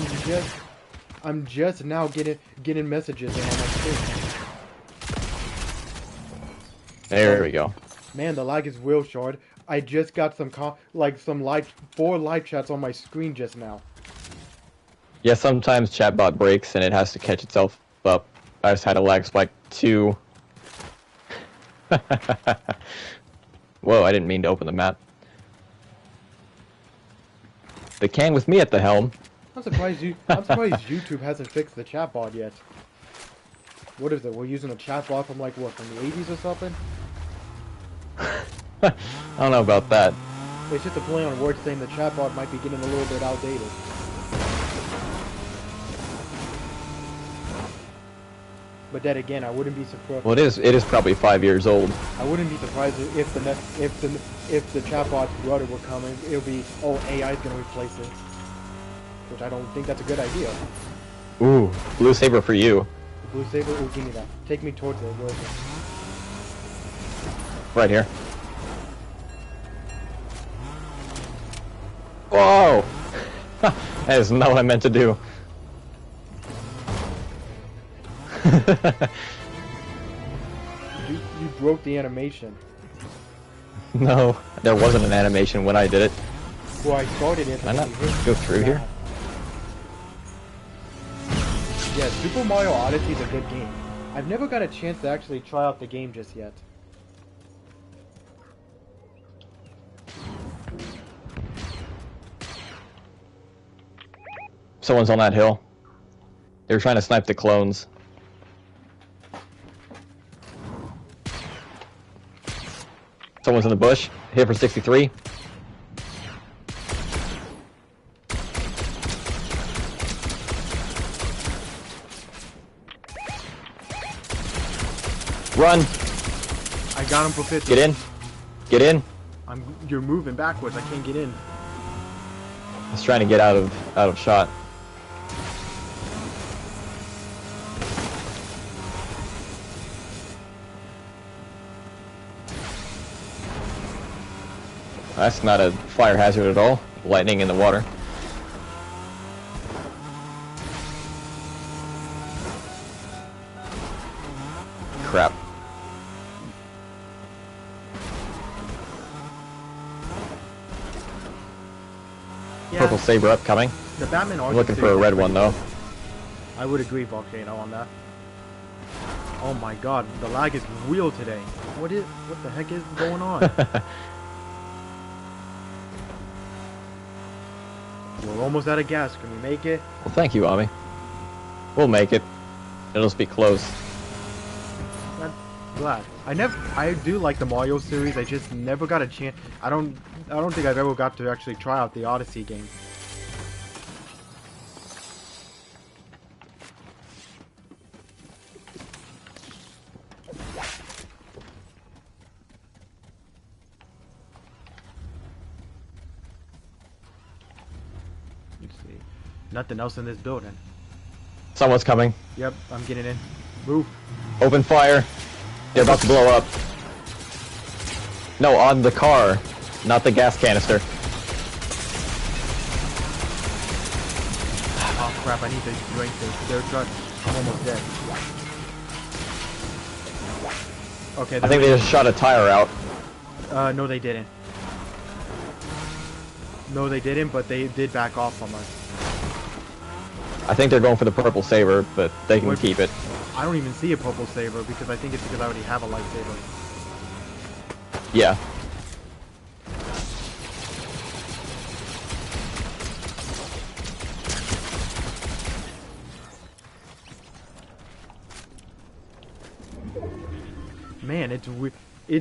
I'm just now getting messages in on my screen. There we go. Man, the lag is real, Shard. I just got some four live chats on my screen just now. Yeah, sometimes chatbot breaks and it has to catch itself up. I just had a lag spike too. Whoa, I didn't mean to open the map. The can with me at the helm. I'm surprised YouTube hasn't fixed the chatbot yet. What is it? We're using a chatbot from like what, from the 80s or something? I don't know about that. It's just a play on words saying the chatbot might be getting a little bit outdated. But then again, I wouldn't be surprised. Well, it is probably 5 years old. I wouldn't be surprised if the chatbot's brother were coming. It'll be, oh, AI is gonna replace it, which I don't think that's a good idea. Ooh, blue saber for you. The blue saber, oh, give me that. Take me towards it. Where is it? Right here. Whoa! That is not what I meant to do. You broke the animation. No, there wasn't an animation when I did it. Well, I started it. Can I not go through here? Yeah, Super Mario Odyssey is a good game. I've never got a chance to actually try out the game just yet. Someone's on that hill. They were trying to snipe the clones. Someone's in the bush. Hit for 63. Run! I got him for 50. Get in. Get in. You're moving backwards. I can't get in. I was trying to get out of shot. That's not a fire hazard at all. Lightning in the water. Crap. Yeah, Purple saber upcoming. the Batman Arkham I'm looking for a series red is one pretty though. I would agree, Volcano, on that. Oh my god, the lag is real today. What the heck is going on? We're almost out of gas. Can we make it? Well, thank you, Ami. We'll make it. It'll just be close. I'm glad. I do like the Mario series. I just never got a chance. I don't think I've ever got to actually try out the Odyssey game. Let's see. Nothing else in this building. Someone's coming. Yep, I'm getting in. Move. Open fire. They're about to blow up. No, on the car, not the gas canister. Oh crap, I need to drink this. They're trying. I'm almost dead. Okay. I think they just shot a tire out. No, they didn't. No, they didn't, but they did back off from us. I think they're going for the purple saber, but they can keep it. I don't even see a purple saber because I think it's because I already have a lightsaber. Yeah. Man, it's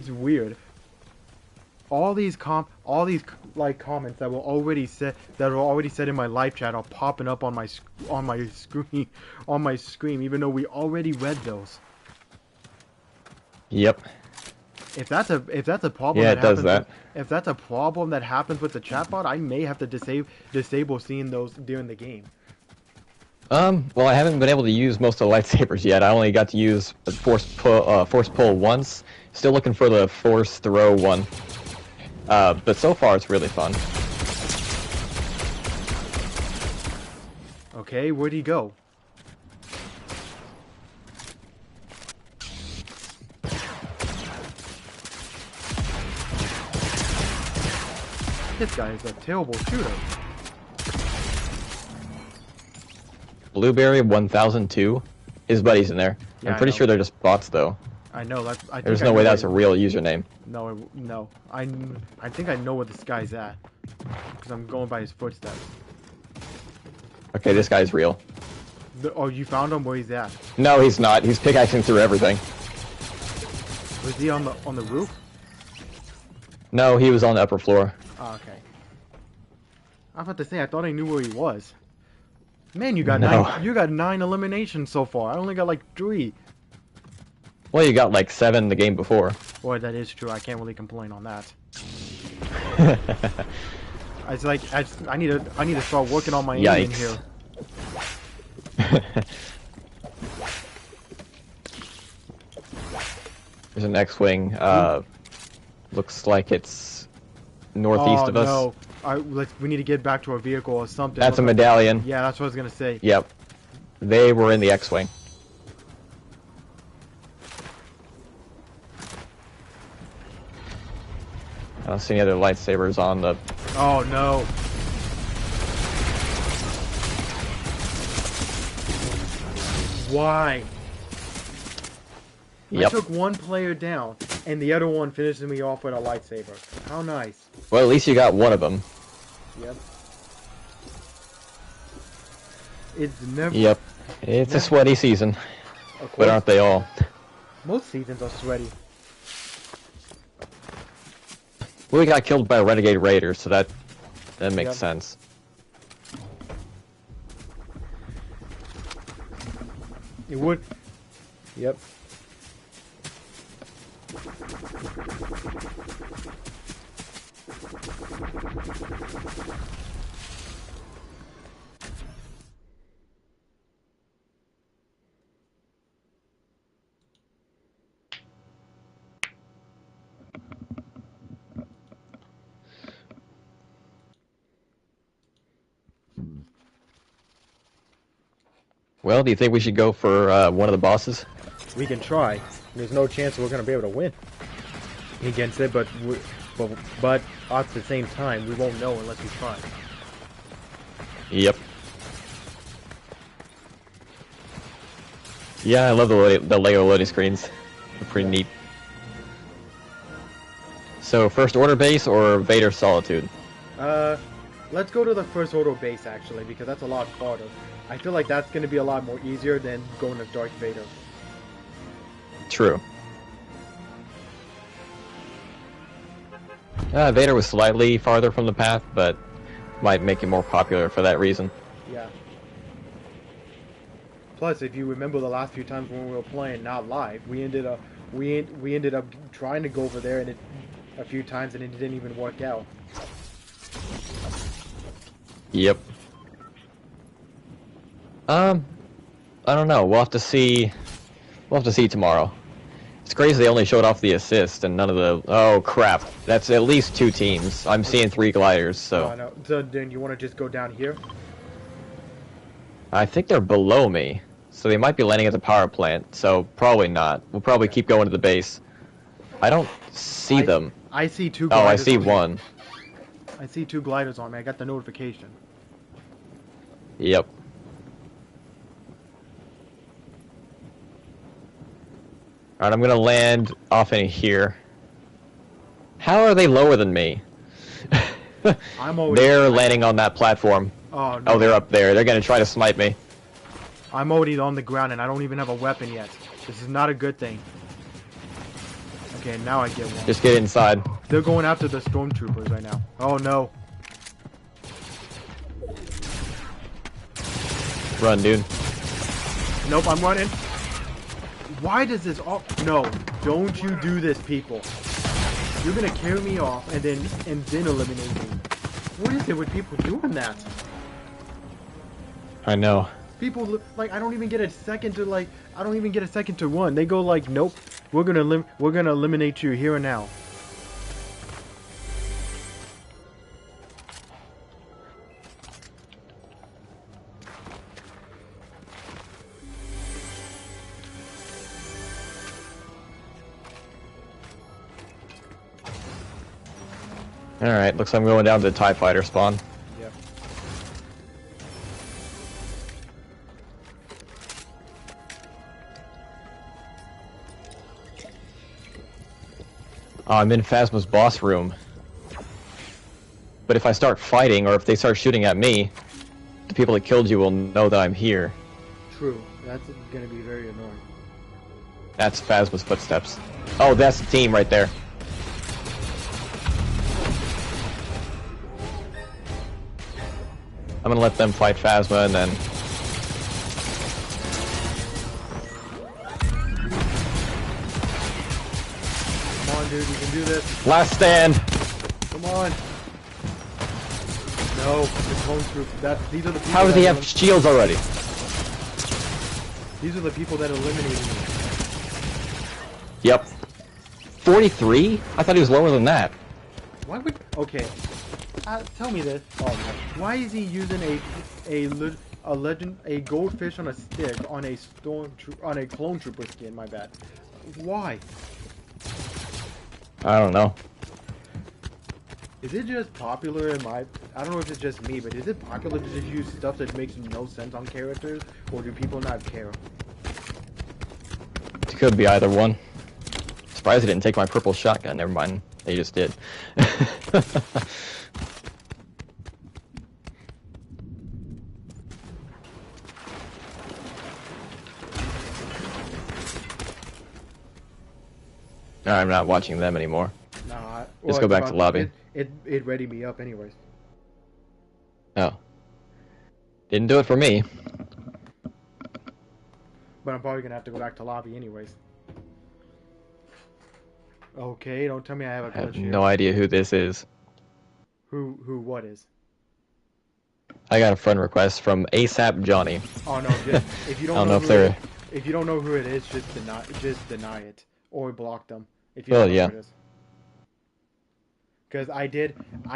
weird. All these comments that were already said in my live chat are popping up on my screen even though we already read those. Yep. If that's a problem, Yeah, it does that. If that's a problem that happens with the chatbot, I may have to disable seeing those during the game. Well, I haven't been able to use most of the lightsabers yet. I only got to use the force pull once. Still looking for the force throw one. But so far it's really fun. Okay, where'd he go? This guy is a terrible shooter. Blueberry 1002. His buddy's in there. Yeah, I'm I pretty know. sure they're just bots though. I know that. There's no way that's a real username. No. I think I know where this guy's at because I'm going by his footsteps. Okay, this guy's real. Oh, you found him? Where he's at? No, he's not. He's pickaxing through everything. Was he on the roof? No, he was on the upper floor. Oh, okay. I was about to say, I thought I knew where he was. Man, you got No. 9. You got 9 eliminations so far. I only got like 3. Well, you got like 7 the game before. Boy, that is true. I can't really complain on that. It's like I need to start working on my aiming here. There's an X-wing. Looks like it's northeast of us. Oh no! We need to get back to our vehicle or something. That's a medallion. Yeah, that's what I was gonna say. Yep. They were in the X-wing. I don't see any other lightsabers on the... Oh no! Why? Yep. I took one player down, and the other one finishes me off with a lightsaber. How nice. Well, at least you got one of them. Yep. It's never... Yep. It's a sweaty season. But aren't they all? Most seasons are sweaty. Well, we got killed by a renegade raider, so that makes sense. It would. Yep. Well, do you think we should go for one of the bosses? We can try. There's no chance we're gonna be able to win against it, but at the same time, we won't know unless we try. Yep. Yeah, I love the Lego loading screens. They're pretty neat. So, First Order base or Vader Solitude? Let's go to the First Order base actually, because that's a lot harder. I feel like that's gonna be a lot more easier than going to Darth Vader. True. Vader was slightly farther from the path, but might make it more popular for that reason. Yeah. Plus, if you remember the last few times when we were playing not live, we ended up trying to go over there and a few times and it didn't even work out. Yep. I don't know. We'll have to see. We'll have to see tomorrow. It's crazy they only showed off the assist and none of the... Oh, crap. That's at least 2 teams. I'm seeing 3 gliders, so... Oh, no. So then you want to just go down here? I think they're below me. So they might be landing at the power plant, so probably not. We'll probably keep going to the base. I don't see them. I see 2 gliders. Oh, I see one. I see 2 gliders on me. I got the notification. Yep. Alright, I'm gonna land off in here. How are they lower than me? They're landing on that platform. Oh, no. Oh, they're up there. They're gonna try to snipe me. I'm already on the ground and I don't even have a weapon yet. This is not a good thing. Okay, now I get one. Just get inside. They're going after the stormtroopers right now. Oh no. Run, dude. Nope, I'm running. Why does this all... No, don't you do this, people. You're gonna carry me off and then eliminate me. What is it with people doing that? I know. People, like, I don't even get a second to, like, I don't even get a second to run. They go like, nope, we're gonna eliminate you here and now. Alright, looks like I'm going down to the TIE fighter spawn. Yep. Oh, I'm in Phasma's boss room. But if I start fighting, or if they start shooting at me, the people that killed you will know that I'm here. True. That's gonna be very annoying. That's Phasma's footsteps. Oh, that's the team right there. I'm gonna let them fight Phasma and then... Come on, dude, you can do this. Last stand! Come on. No, the clone troops. These are the people. How does he have shields already? These are the people that eliminated me. Yep. 43? I thought he was lower than that. Why would? Okay. Tell me this. Oh, no. Why is he using a goldfish on a stick on a clone trooper skin? My bad. Why? I don't know. Is it just popular in my... I don't know if it's just me, but is it popular to just use stuff that makes no sense on characters? Or do people not care? It could be either one. Surprised he didn't take my purple shotgun. Never mind. They just did. I'm not watching them anymore. Nah. Let's go back to lobby. It readied me up anyways. Oh. Didn't do it for me. But I'm probably gonna have to go back to lobby anyways. Okay, don't tell me I have a glitch I have here. no idea who this is. Who what is? I got a friend request from ASAP Johnny. Oh no, just, if you don't I don't know if who they're... if you don't know who it is, just deny it or block them. If you Well, don't know yeah. who it is. Because I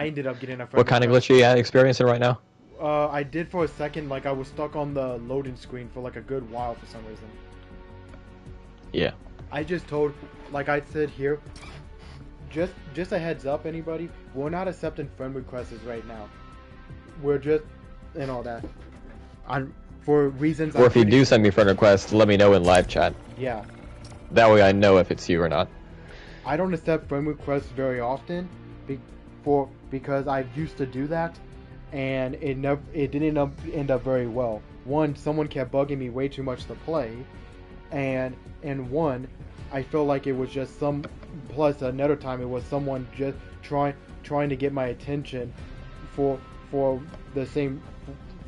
ended up getting a friend What kind of request. glitch are you experiencing right now? I did for a second, like I was stuck on the loading screen for like a good while for some reason. Yeah. I just told, like I said here, just a heads up, anybody, we're not accepting friend requests right now. We're just, and all that. For reasons. Or if you do send me a friend request, let me know in live chat. Yeah. That way I know if it's you or not. I don't accept friend requests very often, because I used to do that, and it didn't end up very well. One, someone kept bugging me way too much to play, and one, I felt like it was just plus another time it was someone just trying to get my attention for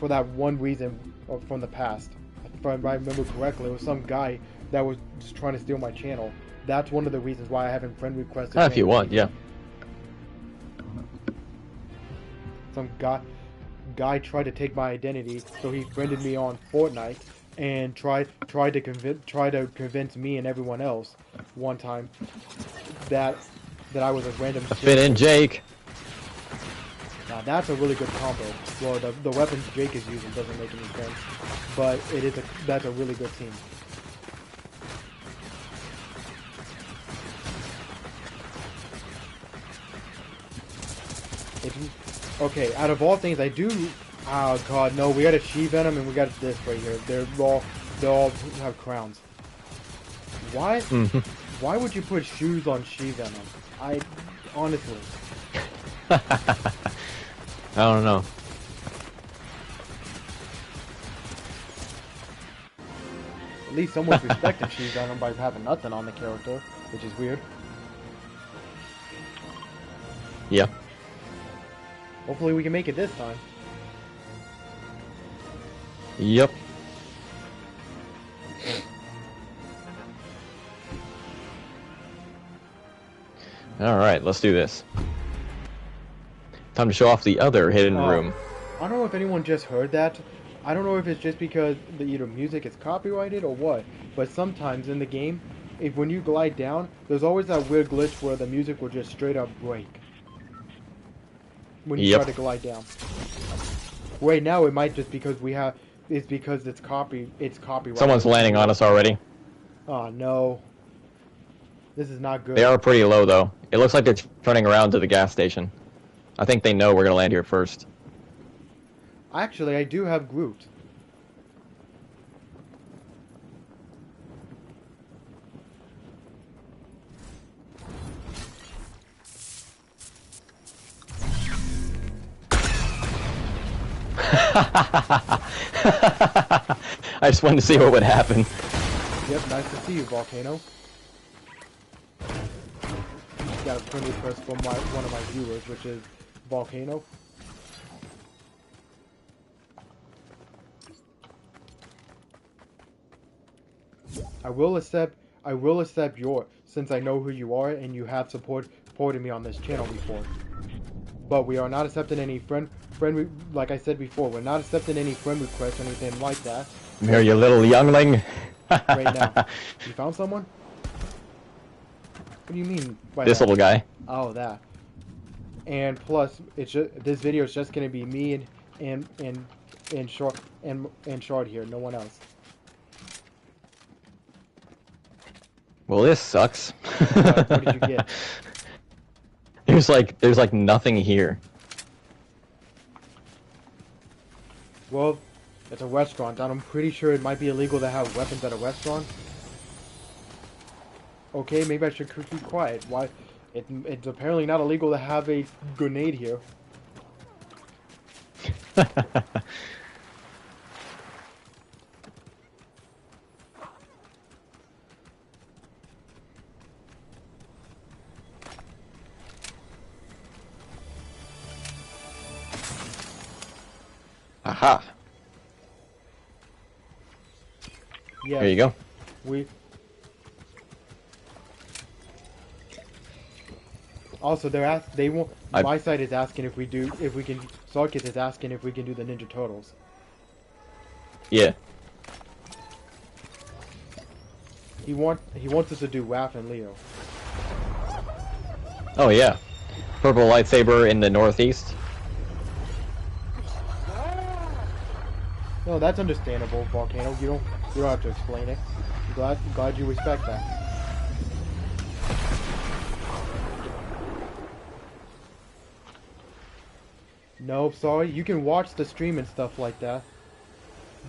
that one reason from the past. If I remember correctly, it was some guy that was just trying to steal my channel. That's one of the reasons why I haven't friend requested. If you want, yeah. Some guy tried to take my identity, so he friended me on Fortnite and tried to convince me and everyone else one time that I was a random. Fit in Jake. Now that's a really good combo. Well, the weapons Jake is using doesn't make any sense, but that's a really good team. Okay, out of all things, I do. Oh god, no! We got a She-Venom and we got this right here. They all have crowns. Why? Why would you put shoes on She-Venom? I honestly. I don't know. At least someone's respecting She-Venom by having nothing on the character, which is weird. Yeah. Hopefully we can make it this time. Yep. Alright, let's do this. Time to show off the other hidden room. I don't know if anyone just heard that. I don't know if it's just because either music is copyrighted or what, but sometimes in the game, when you glide down, there's always that weird glitch where the music will just straight up break when you try to glide down. Right now, it might just because it's because it's copyrighted. Someone's landing on us already. Oh no. This is not good. They are pretty low though. It looks like they're turning around to the gas station. I think they know we're gonna land here first. Actually, I do have Groot. I just wanted to see what would happen. Yep, nice to see you, Volcano. Got a friend request from one of my viewers, which is Volcano. I will accept. I will accept your, since I know who you are and you have supported me on this channel before. But we are not accepting any like I said before, we're not accepting any friend requests or anything like that. Come here, you little youngling. Right now. You found someone? What do you mean by This that? little guy. Oh, that. And plus, this video is just gonna be me and Short here, no one else. Well, this sucks. What did you get? There's like nothing here. Well, it's a restaurant, and I'm pretty sure it might be illegal to have weapons at a restaurant. Okay, maybe I should keep quiet. Why? It's apparently not illegal to have a grenade here. Aha. Yeah. There you go. Also, my side is asking if we can. Sarkis is asking if we can do the Ninja Turtles. Yeah. He wants us to do Raph and Leo. Oh yeah. Purple lightsaber in the northeast. No, that's understandable, Volcano. You don't have to explain it. I'm glad you respect that. No, sorry. You can watch the stream and stuff like that,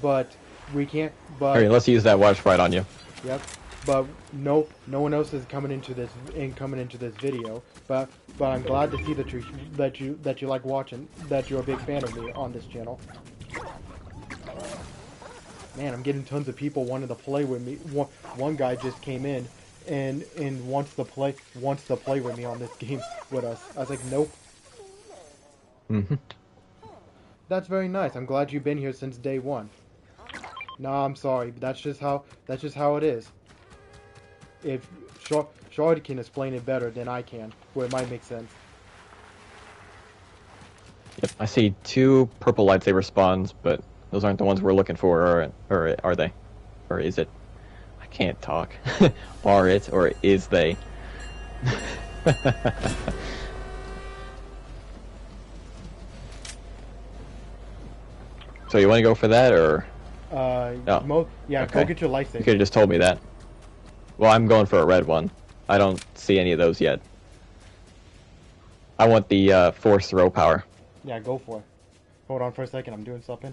but we can't. But Alright, let's use that watch fight on you. Yep. But no one else is coming into this video. But I'm glad to see that you like watching. That you're a big fan of me on this channel. Man, I'm getting tons of people wanting to play with me. One guy just came in and wants to play with me on this game with us. I was like, nope. Mm-hmm. That's very nice. I'm glad you've been here since day one. Nah, I'm sorry. That's just how it is. If Shard can explain it better than I can, where it might make sense. Yep, I see 2 purple lightsaber spawns, but those aren't the ones we're looking for, or are they? Or is it? I can't talk. Are it, or is they? So you want to go for that, or? No. Yeah, Okay. Go get your lightsaber. You could have just told me that. Well, I'm going for a red one. I don't see any of those yet. I want the force throw power. Yeah, go for it. Hold on for a second, I'm doing something.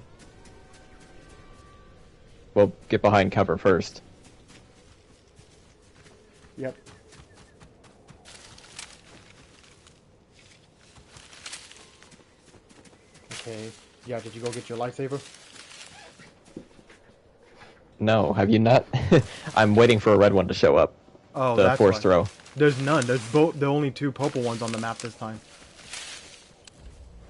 Well, get behind cover first. Yep. Okay. Yeah, did you go get your lightsaber? No, have you not? I'm waiting for a red one to show up. Oh, the that's force why. throw. There's none. There's the only 2 purple ones on the map this time.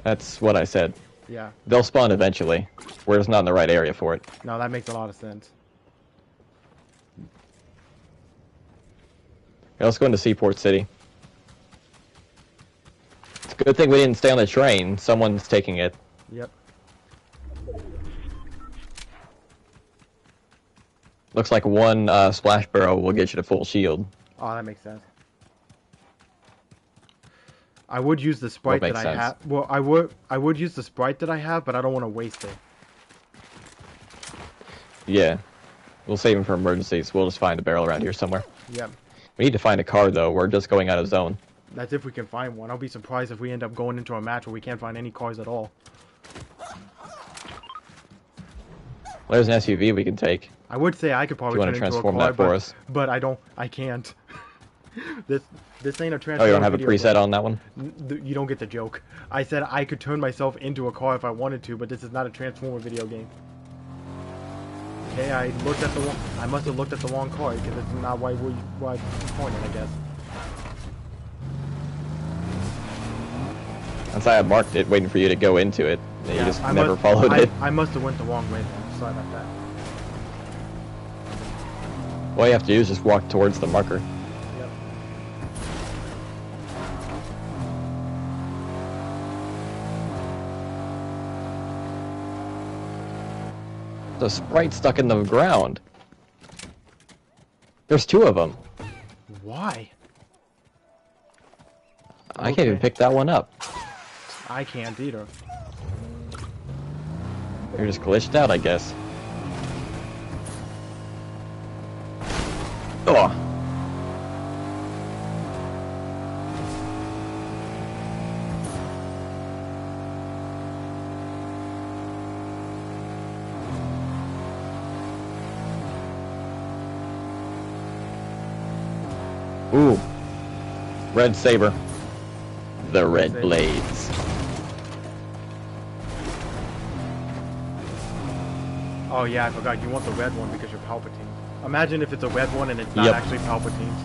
That's what I said. Yeah. They'll spawn eventually. We're just not in the right area for it. No, that makes a lot of sense. Okay, let's go into Seaport City. It's a good thing we didn't stay on the train. Someone's taking it. Yep. Looks like 1 splash barrel will get you to full shield. Oh, that makes sense. I would use the sprite that I have. Well, I would use the sprite that I have, but I don't want to waste it. Yeah. We'll save them for emergencies. We'll just find a barrel around here somewhere. Yep. We need to find a car, though. We're just going out of zone. That's if we can find one. I'll be surprised if we end up going into a match where we can't find any cars at all. Well, there's an SUV we can take. I would say I could probably turn into a transform car, that for us? but I can't. This ain't a transform. Oh, you don't have a video preset game. on that one? You don't get the joke. I said I could turn myself into a car if I wanted to, but this is not a Transformer video game. Okay, I must have looked at the wrong car because it's not why I pointed, I guess. That's why I marked it, waiting for you to go into it. You just never followed it. I must have went the wrong way then. Sorry about that. All you have to do is just walk towards the marker. Yep. The sprite stuck in the ground. There's 2 of them. Why? I can't even pick that one up. I can't either. You're just glitched out, I guess. Oh. Ooh. Red saber. The red Saber. blades. Oh yeah, I forgot. You want the red one because you're Palpatine. Imagine if it's a red one and it's not Yep. actually Palpatine's.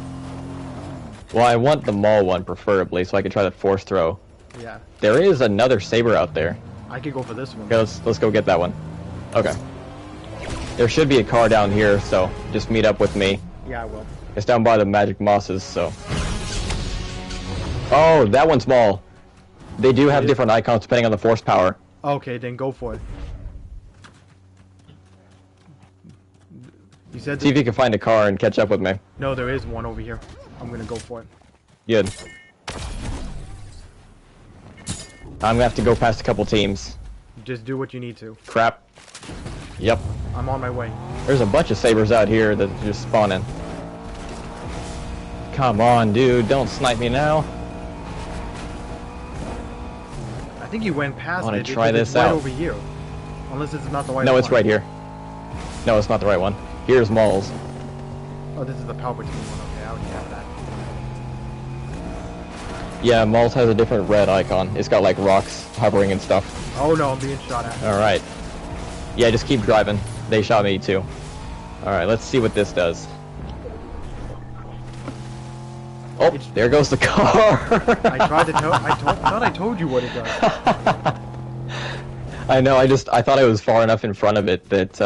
Well, I want the mall one preferably, so I can try the force throw. Yeah. There is another saber out there. I could go for this one. Okay, let's go get that one. Okay. There should be a car down here, so just meet up with me. Yeah, I will. It's down by the magic mosses, so. Oh, that one's small. They do have different icons depending on the force power. Okay, then go for it. You said See if you can find a car and catch up with me. no, there is one over here. I'm gonna go for it. Good. I'm gonna have to go past a couple teams. Just do what you need to. Crap. Yep. I'm on my way. There's a bunch of sabers out here that are just spawning. Come on, dude. Don't snipe me now. I think you went past I wanna it. try because it's this right out. over here. Unless it's not the right No, one. it's right here. No, it's not the right one. Here's malls. Oh, this is the Palpatine one. Okay, I already have that. Yeah, malls has a different red icon. It's got like rocks hovering and stuff. Oh no, I'm being shot at. Alright. Yeah, just keep driving. They shot me too. Alright, let's see what this does. Oh, there goes the car! I tried to tell. Thought I told you what it does. I know, I thought I was far enough in front of it that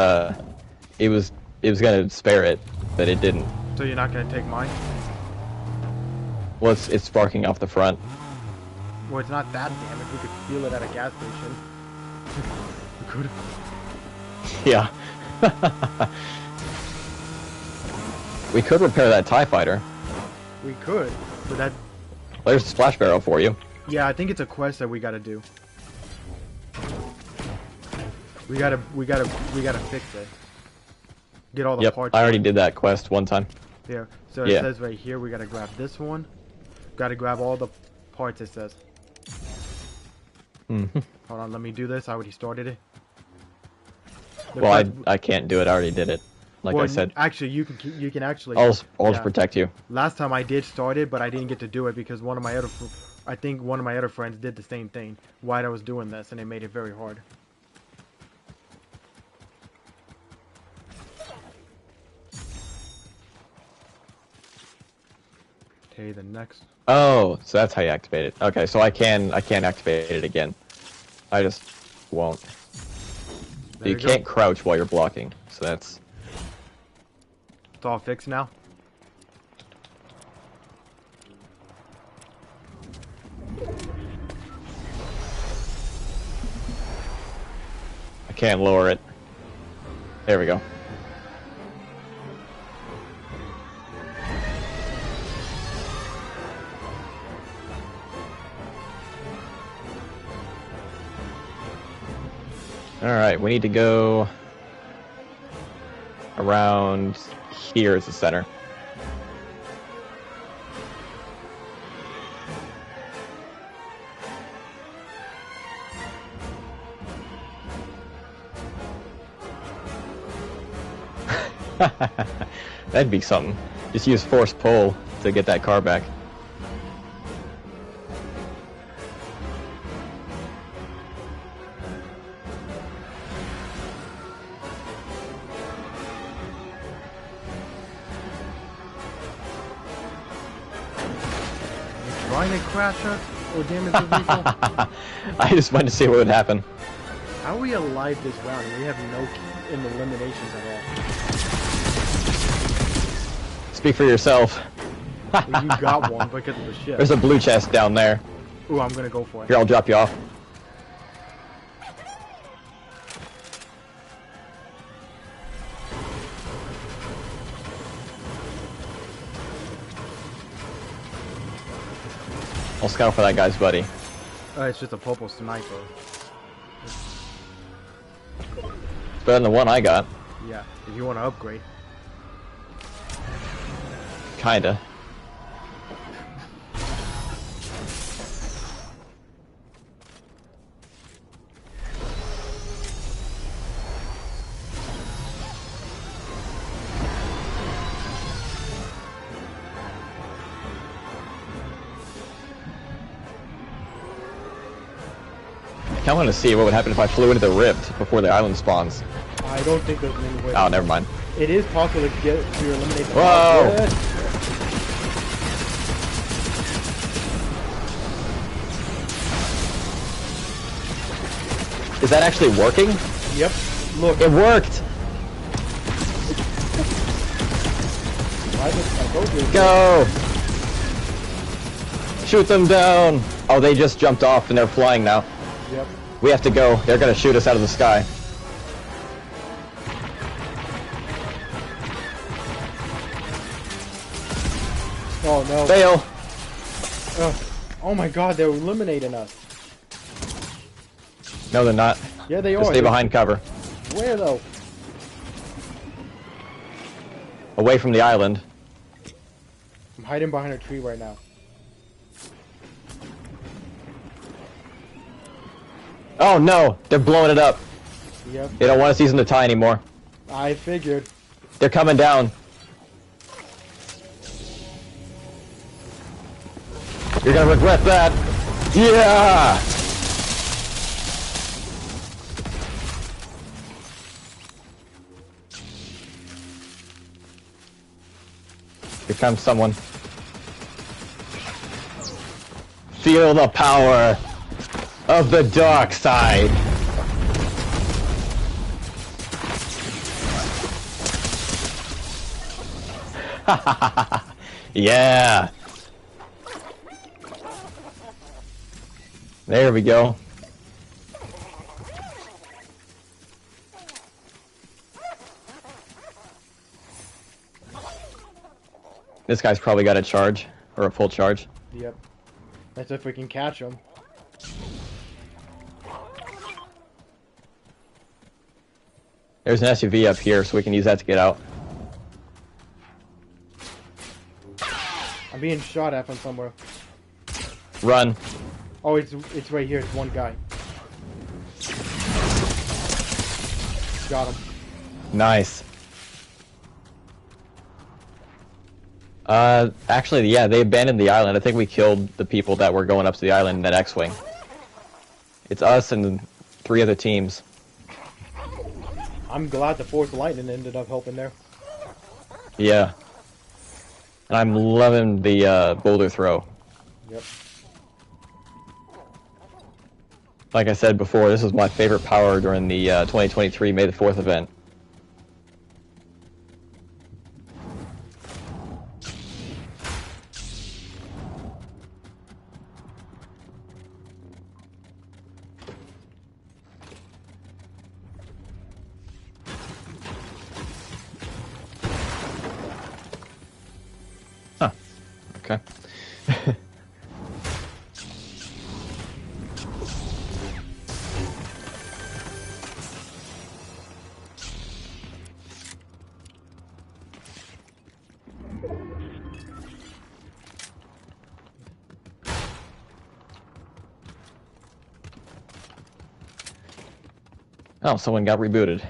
it was gonna spare it, but it didn't. So you're not gonna take mine? Well, it's sparking off the front. Well, it's not that damage. We could feel it at a gas station. We could. Yeah. We could repair that TIE fighter. We could, but that. There's a splash barrel for you. Yeah, I think it's a quest that we gotta do. We gotta fix it. Get all the Yep, parts. I already did that quest one time. Here, so it Yeah. says right here we gotta grab this one. Gotta grab all the parts. It says. Mm-hmm. Hold on, let me do this. I already started it. The Well, quest- I can't do it. I already did it. Like well, I said, actually, you can actually. I'll just yeah. protect you. Last time I did start it, but I didn't get to do it because I think one of my other friends did the same thing while I was doing this, and it made it very hard. Okay, the next. Oh, so that's how you activate it. Okay, so I can activate it again. I just won't. There You we go. can't crouch while you're blocking. So that's It's all fixed now. I can't lower it. There we go. Alright, we need to go around here as the center. That'd be something. Just use force pull to get that car back. Trying to crash us or damage the vehicle? I just wanted to see what would happen. How are we alive this round? We have no eliminations at all. Speak for yourself. Well, you got one because of the ship. There's a blue chest down there. Ooh, I'm gonna go for it. Here, I'll drop you off. I'll scout for that guy's buddy. It's just a purple sniper. It's better than the one I got. Yeah, if you want to upgrade. Kinda. I want to see what would happen if I flew into the rift before the island spawns. I don't think there's any way. Oh, never mind. It is possible to get to eliminate the Whoa! Is that actually working? Yep. Look. It worked! Why did I go here? Go! Shoot them down! Oh, they just jumped off and they're flying now. Yep. We have to go. They're gonna shoot us out of the sky. Oh no. Fail! Oh my god, they're eliminating us. No, they're not. Yeah, they are. Just stay behind cover. Where though? Away from the island. I'm hiding behind a tree right now. Oh no! They're blowing it up. Yep. They don't want us using the tie anymore. I figured. They're coming down. You're gonna regret that. Yeah! Here comes someone. Feel the power of the dark side. Yeah. There we go. This guy's probably got a charge, or a full charge. Yep. That's if we can catch them. There's an SUV up here, so we can use that to get out. I'm being shot at from somewhere. Run. Oh, it's right here. It's one guy. Got him. Nice. Actually, yeah, they abandoned the island. I think we killed the people that were going up to the island in that X-Wing. It's us and 3 other teams. I'm glad the Force Lightning ended up helping there. Yeah. And I'm loving the boulder throw. Yep. Like I said before, this is my favorite power during the 2023 May the 4th event. Huh. Okay. Oh, someone got rebooted.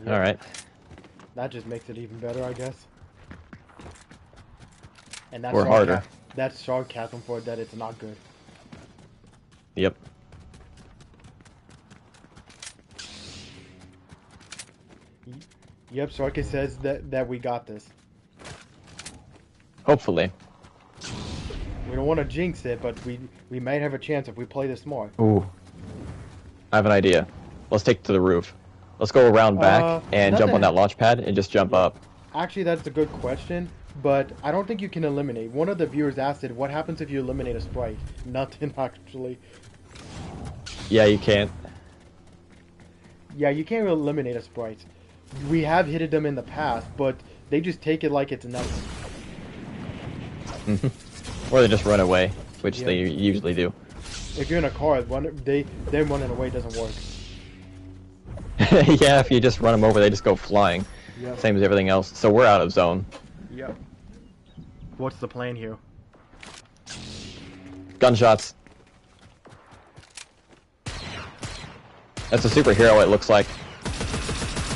Yep. Alright. That just makes it even better, I guess. And that's Or harder. That's sarcasm for that it's not good. Yep. Yep, Sarkis says that we got this. Hopefully. We don't want to jinx it, but we might have a chance if we play this smart. Ooh. I have an idea. Let's take it to the roof. Let's go around back and jump on that launch pad and just jump up. Actually, that's a good question. but I don't think you can eliminate. One of the viewers asked it, what happens if you eliminate a sprite? Nothing, actually. Yeah, you can't. Yeah, you can't eliminate a sprite. We have hit them in the past, but they just take it like it's nothing. Or they just run away, which Yeah. they usually do. If you're in a car, them running away doesn't work. Yeah, if you just run them over, they just go flying. Yep. Same as everything else. So we're out of zone. Yep. What's the plan here? Gunshots. That's a superhero, it looks like.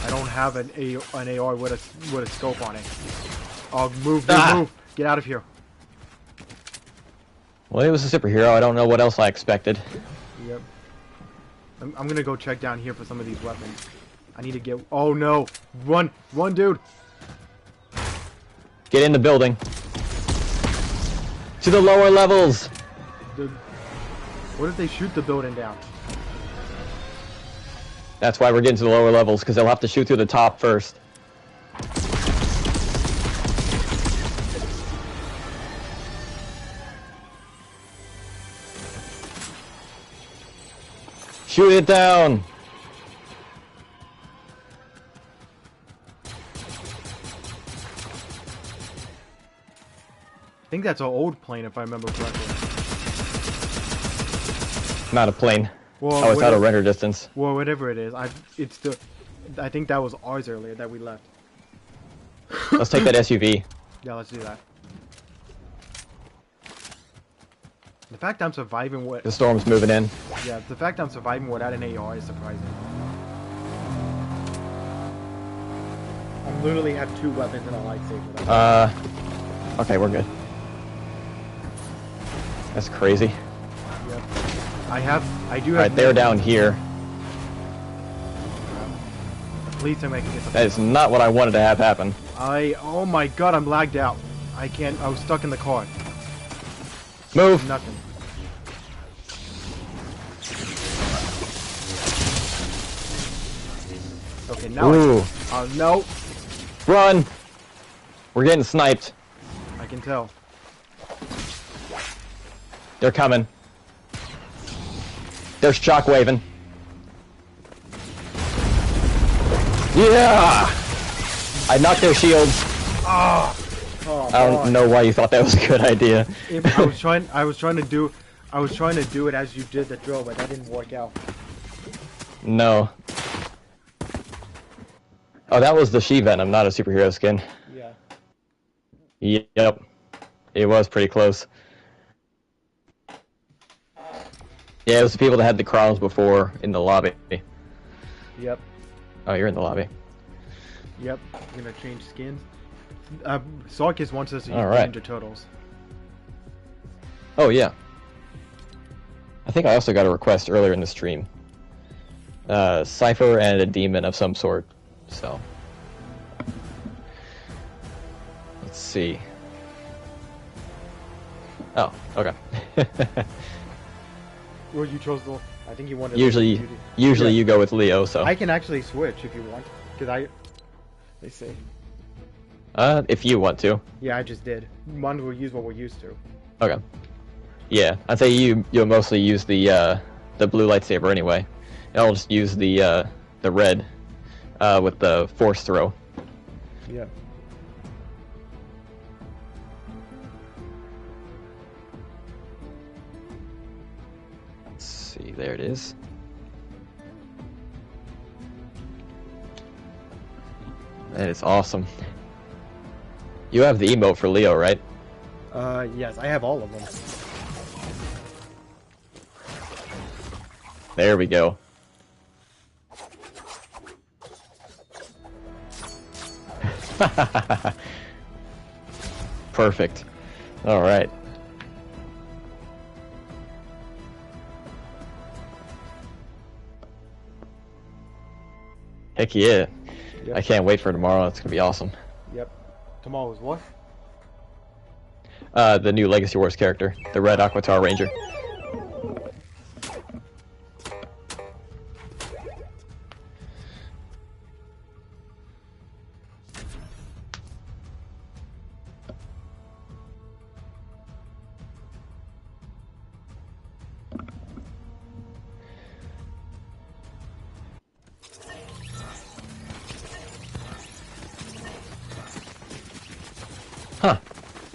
I don't have an AR with a scope on it. Oh, move, Ah! move! Get out of here. Well, it was a superhero. I don't know what else I expected. Yep. I'm gonna go check down here for some of these weapons. I need to get. Oh no! Run, dude! Get in the building. To the lower levels. What if they shoot the building down? That's why we're getting to the lower levels, because they'll have to shoot through the top first. Shoot it down! I think that's an old plane, if I remember correctly. Not a plane. Well, Oh, it's out of render distance. Well, whatever it is, I think that was ours earlier that we left. Let's take that SUV. Yeah, let's do that. The fact I'm surviving what... The storm's moving in. Yeah, the fact I'm surviving without an AR is surprising. I literally have 2 weapons and a lightsaber. Okay, we're good. That's crazy. Yep. I do have... Alright, they're down here. Please tell me I can get the... That is not what I wanted to have happen. Oh my god, I'm lagged out. I was stuck in the car. Move! Nothing. Okay, now Ooh. Oh, no. Run! We're getting sniped. I can tell. They're coming. They're shockwaving. Yeah! I knocked their shields. Oh, I don't know why you thought that was a good idea. I was trying to do it as you did the drill, but that didn't work out. No. Oh, that was the She-Venom, not a superhero skin. Yeah. Yep. It was pretty close. Yeah, it was the people that had the crowns before in the lobby. Yep. Oh, you're in the lobby. Yep. I'm gonna change skins. Sarkis wants us to use Alright. Ninja Turtles. Oh, yeah. I think I also got a request earlier in the stream. Cypher and a demon of some sort. So. Let's see. Oh, okay. Well, you chose the... I think you wanted... usually Yeah. you go with Leo, so. I can actually switch if you want. Because They say. If you want to. Yeah, I just did. One will use what we're used to. Okay. Yeah, I'd say you'll mostly use the blue lightsaber anyway. And I'll just use the red with the force throw. Yeah. Let's see, there it is. That is awesome. You have the emote for Leo, right? Yes, I have all of them. There we go. Perfect. All right. Heck yeah. Yep. I can't wait for tomorrow. It's gonna be awesome. Yep. Tomorrow's what? The new Legacy Wars character, the Red Aquatar Ranger.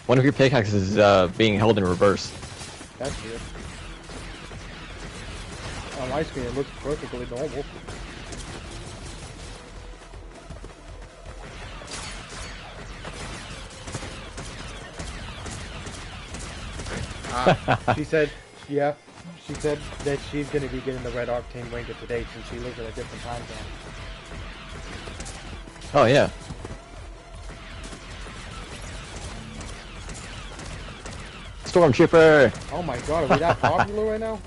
One of your pickaxes is being held in reverse. That's weird. On my screen, it looks perfectly normal. She said, yeah, she said that she's going to be getting the Red Octane Ranger today since she lives in a different time zone. Oh, yeah. Stormtrooper! Oh my god, are we that popular right now?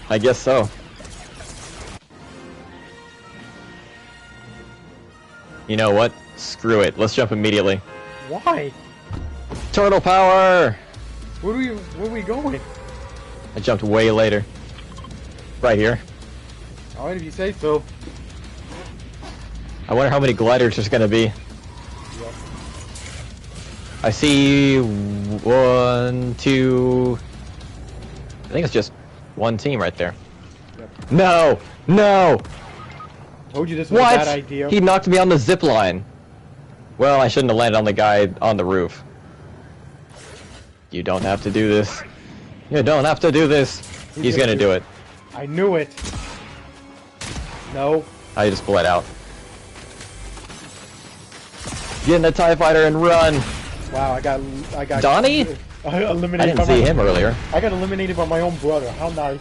I guess so. You know what? Screw it. Let's jump immediately. Why? Turtle power! Where are we going? I jumped way later. Right here. Alright, if you say so. I wonder how many gliders there's gonna be. Yep. I see 1, 2... I think it's just one team right there. Yep. No! No! Told you this was What? a bad idea. He knocked me on the zip line. Well, I shouldn't have landed on the guy on the roof. You don't have to do this. You don't have to do this. He's gonna do it. I knew it. No. I just bled out. Get in the TIE fighter and run! Wow, I got Donnie? eliminated. I didn't by see my, him earlier. I got eliminated by my own brother. How nice.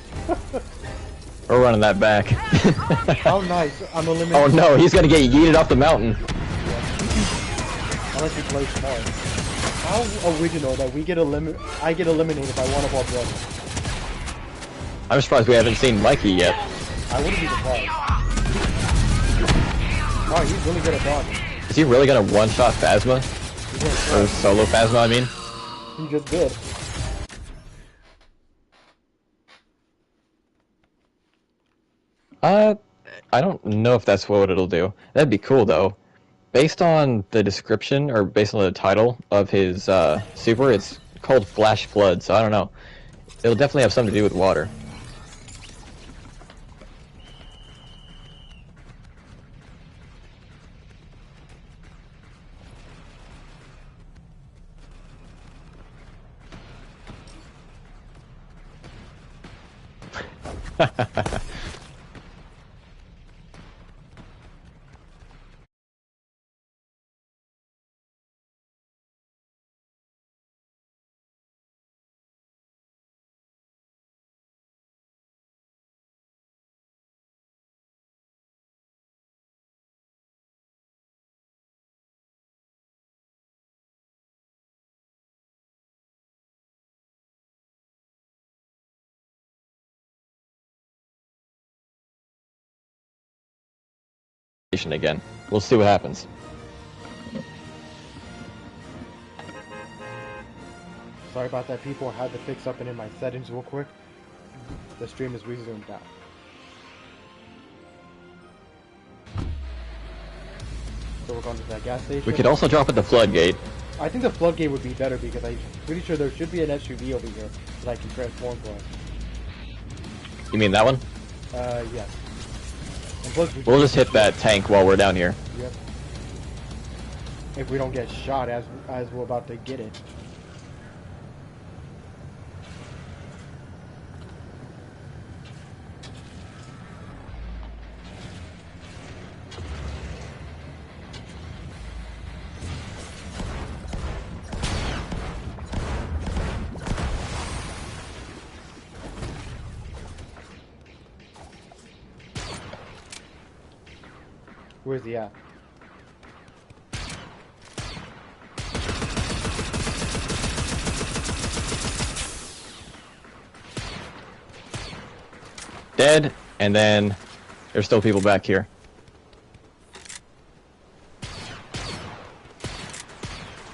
We're running that back. How nice. I'm eliminated. Oh no, he's gonna get yeeted off the mountain. Unless you play smart. How original that I get eliminated by one of our brothers. I'm surprised we haven't seen Mikey yet. I wouldn't be surprised. Oh, he's really good at dodging. Is he really gonna one-shot Phasma? Or solo Phasma, I mean? He just did. I don't know if that's what it'll do. That'd be cool, though. Based on the description, or based on the title of his super, it's called Flash Flood, so I don't know. It'll definitely have something to do with water. Again. We'll see what happens. Sorry about that, people. I had to fix something in my settings real quick. The stream is resumed now. So we're going to that gas station. We could also drop at the floodgate. I think the floodgate would be better because I'm pretty sure there should be an SUV over here that I can transform for. You mean that one? Yes. And plus We'll just hit that tank while we're down here. Yep. If we don't get shot as we're about to get it. Where's he at? Dead, and then there's still people back here.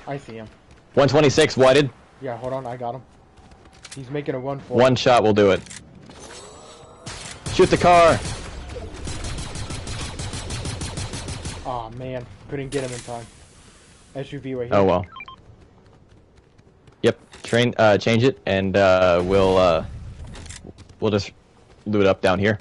I see him. 126 whited. Yeah, hold on, I got him. He's making a run for One shot will do it. Shoot the car. Aw, man. Couldn't get him in time. SUV right here. Oh well. Yep. Change it, and we'll just loot up down here.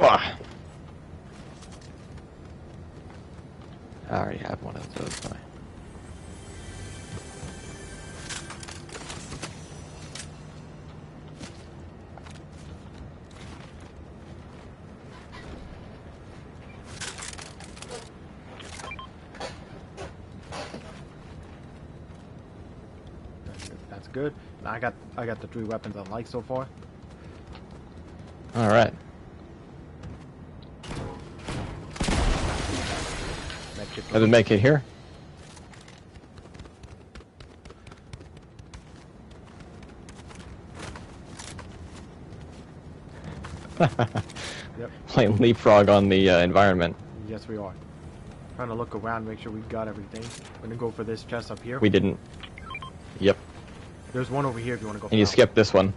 Ah. I already have one of those. Fine. That's good. I got the 3 weapons I like so far. All right. Have the med kit here? Yep. Playing leapfrog on the environment. Yes, we are. Trying to look around, make sure we got everything. We're gonna go for this chest up here. We didn't. Yep. There's one over here if you want to go. And you skipped this one.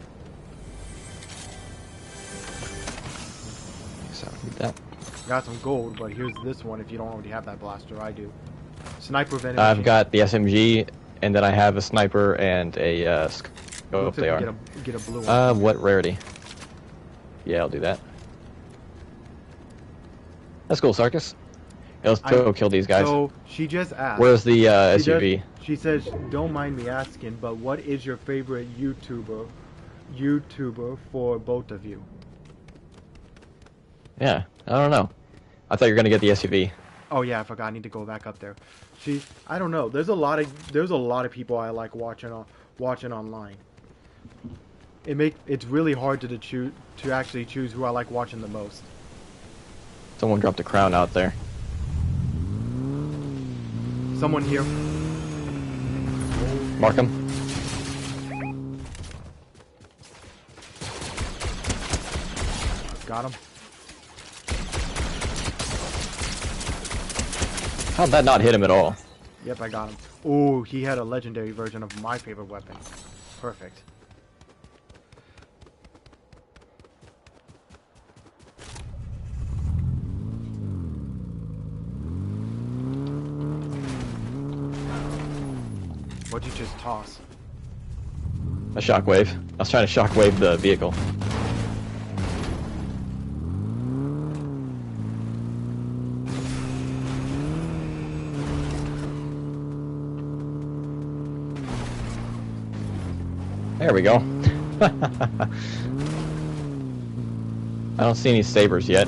So need that. Got some gold, but here's this one if you don't already have that blaster. I do. Sniper vending I've machine. got the SMG, and then I have a sniper and a scope. Looks like They we are. get a blue one. What rarity? Yeah, I'll do that. That's cool, Sarkis. Yeah, let's go kill these guys. So she just asked. Where's the SUV? She says, "Don't mind me asking, but what is your favorite YouTuber for both of you?" Yeah, I don't know. I thought you were gonna get the SUV. Oh yeah, I forgot. I need to go back up there. I don't know. There's a lot of people I like watching online. It's really hard to actually choose who I like watching the most. Someone dropped a crown out there. Someone here. Mark him. Got him. How'd that not hit him at all? Yep, I got him. Ooh, he had a legendary version of my favorite weapon. Perfect. What'd you just toss? A shockwave. I was trying to shockwave the vehicle. There we go. I don't see any sabers yet.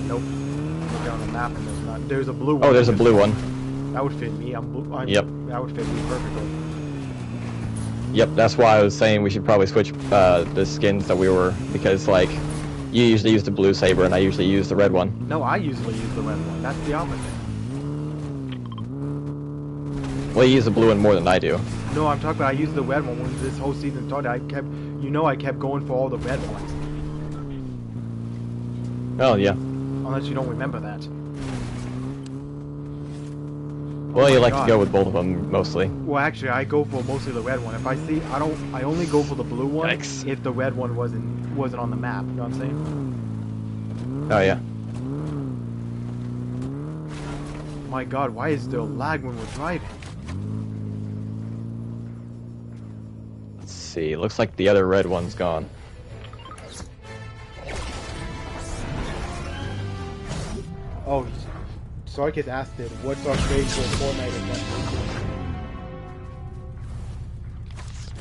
Nope. Look on the map and there's not. There's a blue one. Oh, there's a blue one. That would fit me. Yep. That would fit me perfectly. Yep, that's why I was saying we should probably switch the skins that we were, because like you usually use the blue saber and I usually use the red one. No, I usually use the red one. That's the opposite. Well, you use the blue one more than I do. No, I'm talking about I used the red one when this whole season started. I kept going for all the red ones. Oh yeah. Unless you don't remember that. Well, you like God. to go with both of them mostly. Well, actually, I go for mostly the red one. If I see, I only go for the blue one Yikes. if the red one wasn't on the map. You know what I'm saying? Oh yeah. My God, why is there lag when we're driving? Let's see. Looks like the other red one's gone. Oh, Sarkis asked it. What's our favorite Fortnite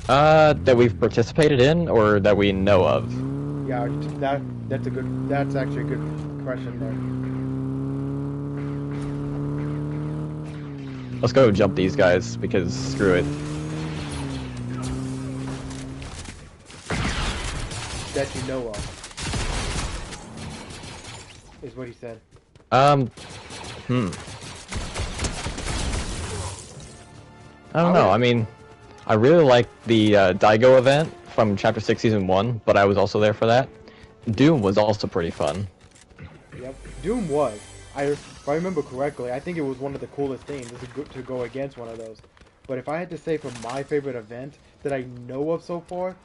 event? That we've participated in or that we know of? Yeah, that's actually a good question there. Let's go jump these guys because screw it. That you know of. Is what he said. I don't know. I mean, I really like the Daigo event from Chapter 6 Season 1, but I was also there for that. Doom was also pretty fun. Yep, Doom was. If I remember correctly, I think it was one of the coolest things to go against one of those. But if I had to say for my favorite event that I know of so far,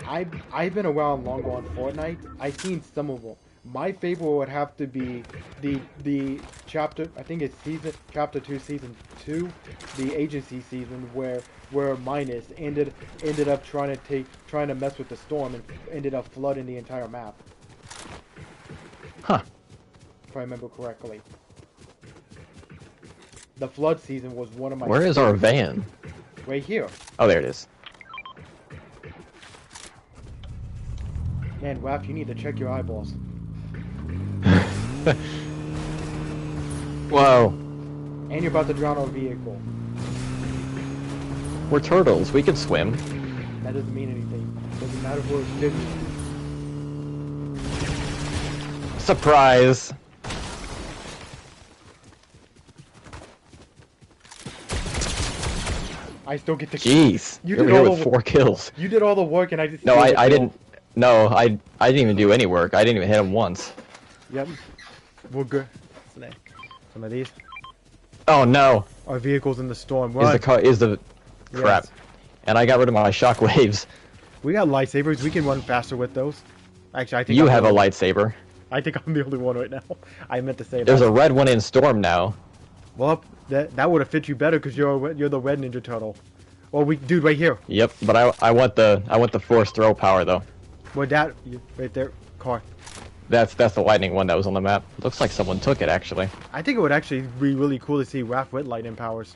I've been around longer on Fortnite. I've seen some of them. My favorite would have to be the chapter. I think it's chapter 2, season 2, the agency season where Minus ended up trying to mess with the storm and ended up flooding the entire map. Huh. If I remember correctly. The flood season was one of my. Where is our van? Right here. Oh, there it is. Man, Raph, you need to check your eyeballs. Whoa. And you're about to drown our vehicle. We're turtles. We can swim. That doesn't mean anything. Doesn't matter if we're amphibians. Surprise. I still get the. Jeez. You You're did here all with the 4 kills. You did all the work, and I just. No, I didn't. No, I didn't even do any work. I didn't even hit him once. Yep. We're good. Some of these. Oh no. Our vehicle's in the storm. Is the car? Is the crap? Yes. And I got rid of my shockwaves. We got lightsabers. We can run faster with those. Actually, I think You I'm have the a only- lightsaber. I think I'm the only one right now. I meant to say There's that. a red one in Storm now. Well, that would have fit you better because you're the red Ninja Turtle. Well, dude, right here. Yep, but I want the force throw power though. Where that right there, car. That's the lightning one that was on the map. Looks like someone took it actually. I think it would actually be really cool to see Raph with lightning powers.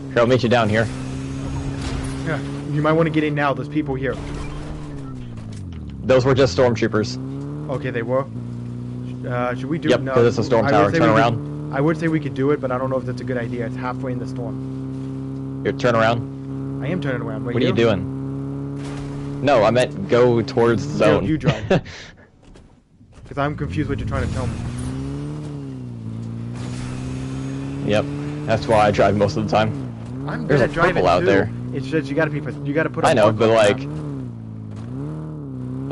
Here, I'll meet you down here. Yeah, you might want to get in now. There's people here. Those were just stormtroopers. Okay, they were. Should we do? Yep, No, 'cause it's a storm I would tower. say Turn we around. I would say we could do it, but I don't know if that's a good idea. It's halfway in the storm. Here, turn around. I am turning around. Right What are you here. doing? No, I meant go towards zone. You drive. Because I'm confused what you're trying to tell me. Yep, that's why I drive most of the time. I'm There's good a at driving purple out too. there. It's just you gotta put. I know, mark but on like, that.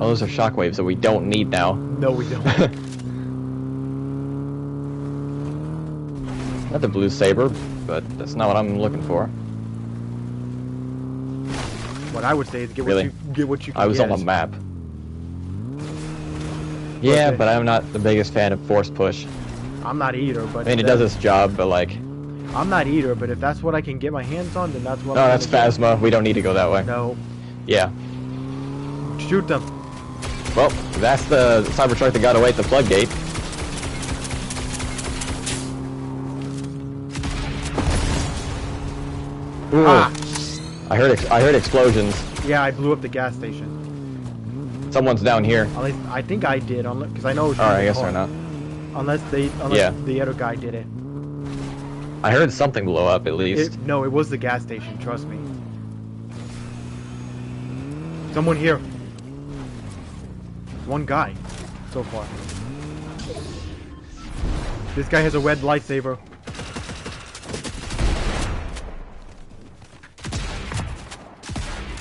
oh, those are shockwaves that we don't need now. No, we don't. Not the blue saber, but that's not what I'm looking for. What I would say is get Really? what you can I was get. on the map. Yeah, Okay. but I'm not the biggest fan of force push. I'm not either, but I mean, it does its job, but like, I'm not either, but if that's what I can get my hands on, then that's what. no, I'm that's gonna Phasma. We don't need to go that way. do. No, Yeah. shoot them. Well, that's the Cybertruck that got away at the floodgate. Ooh. Ah! I heard explosions. Yeah, I blew up the gas station. Someone's down here. At least I think I did, because I know. All right, I guess they're not. Unless Yeah. the other guy did it. I heard something blow up at least. No, it was the gas station. Trust me. Someone here. One guy, so far. This guy has a red lightsaber.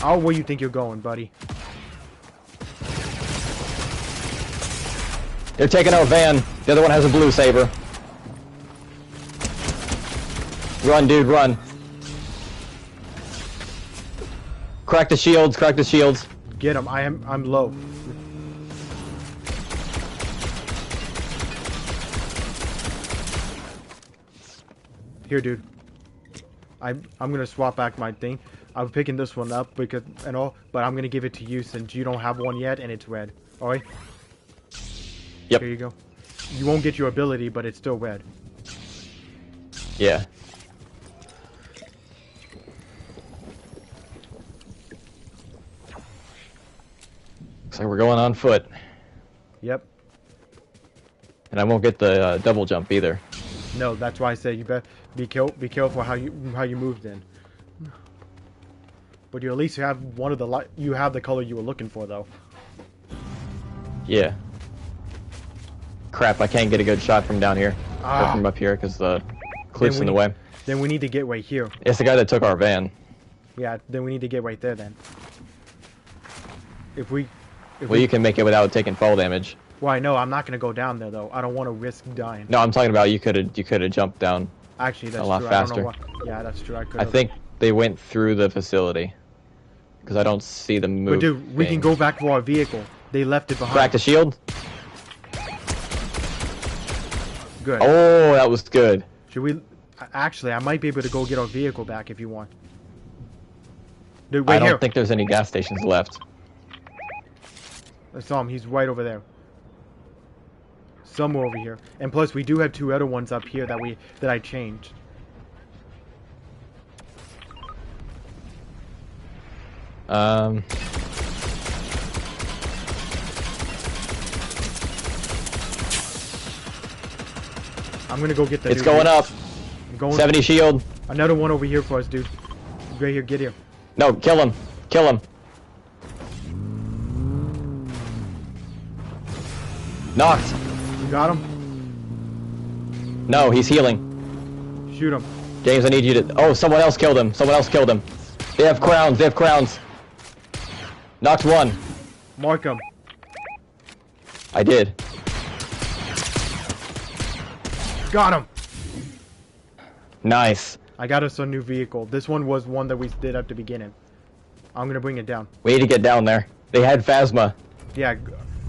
Oh, where you think you're going, buddy? They're taking our van. The other one has a blue saber. Run, dude, run. Crack the shields, crack the shields. Get him. I'm low. Here, dude. I'm gonna swap back my thing. I'm picking this one up but I'm gonna give it to you since you don't have one yet and it's red. Alright? Yep. Here you go. You won't get your ability, but it's still red. Yeah. Looks like we're going on foot. Yep. And I won't get the double jump either. No, that's why I said you better be careful how you moved in. But you at least have one of the you have the color you were looking for though. Yeah. Crap, I can't get a good shot from down here. Or from up here because the cliff's in the way. Then we need to get right here. It's the guy that took our van. Yeah, then we need to get right there then. If we Well, you can make it without taking fall damage. Well, I know I'm not gonna go down there though. I don't want to risk dying. No, I'm talking about you could have jumped down. Actually, that's a lot true. faster. I don't know why. Yeah, that's true. I could. I think they went through the facility because I don't see them move. But dude, we can go back to our vehicle. They left it behind. Crack the shield. Good. Oh, that was good. Should we? Actually, I might be able to go get our vehicle back if you want. Dude, I wait don't here. think there's any gas stations left. I saw him. He's right over there. Somewhere over here. And plus, we do have 2 other ones up here that I changed. Um, I'm gonna go get the. it's going up. I'm going. 70 shield. Another one over here for us, dude. Right here. Get here. No, kill him. Kill him. Knocked. You got him. No, he's healing. Shoot him. James, I need you to... Oh, someone else killed him. Someone else killed him. They have crowns. They have crowns. Knocked one. Mark him. I did. Got him. Nice. I got us a new vehicle. This one was one that we did at the beginning. I'm gonna bring it down. We need to get down there. They had Phasma. Yeah,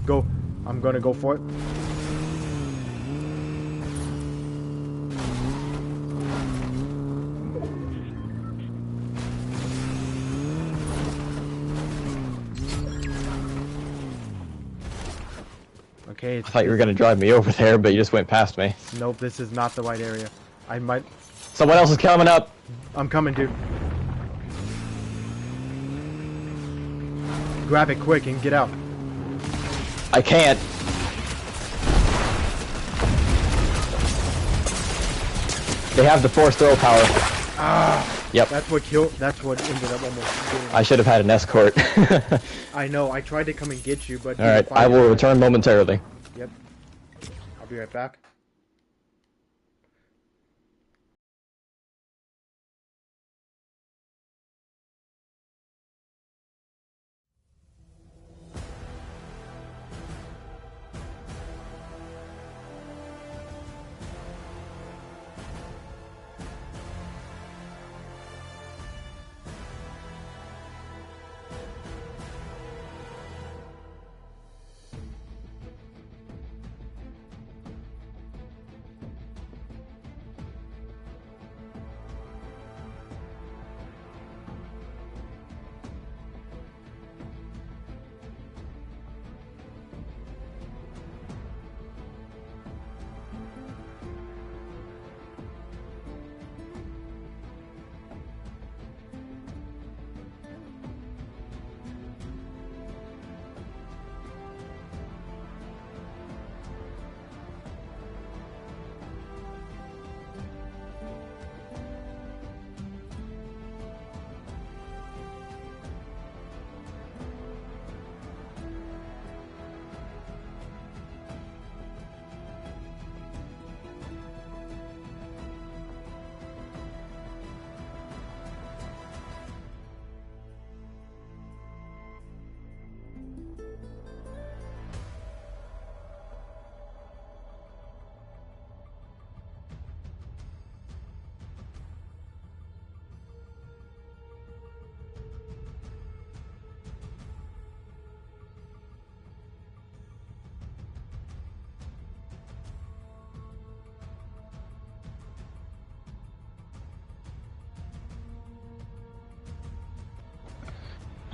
go. I'm gonna go for it. Okay, I thought you were going to drive me over there, but you just went past me. Nope, this is not the right area. I might... Someone else is coming up. I'm coming, dude. Grab it quick and get out. I can't. They have the force throw power. Ah! Yep. That's what ended up almost getting me. I should have had an escort. I know, I tried to come and get you, but... Alright, I will return momentarily. Yep. I'll be right back.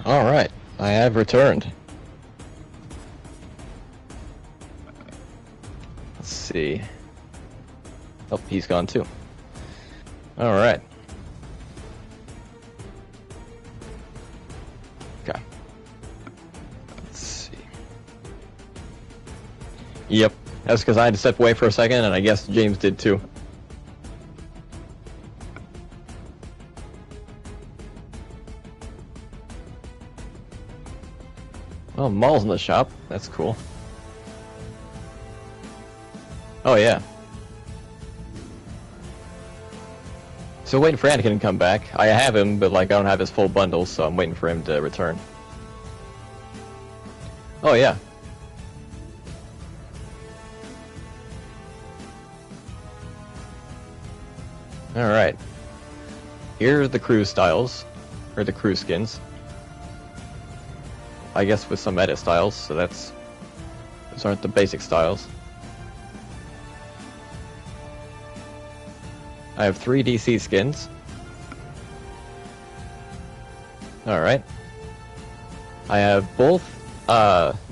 Alright, I have returned. Let's see. Oh, he's gone too. Alright. Okay. Let's see. Yep, that's because I had to step away for a second, and I guess James did too. Oh, Maul's in the shop. That's cool. Oh, yeah. So waiting for Anakin to come back. I have him, but like I don't have his full bundle, so I'm waiting for him to return. Oh, yeah. Alright. Here are the crew styles. Or the crew skins. I guess with some edit styles, so those aren't the basic styles. I have 3 DC skins. All right. I have both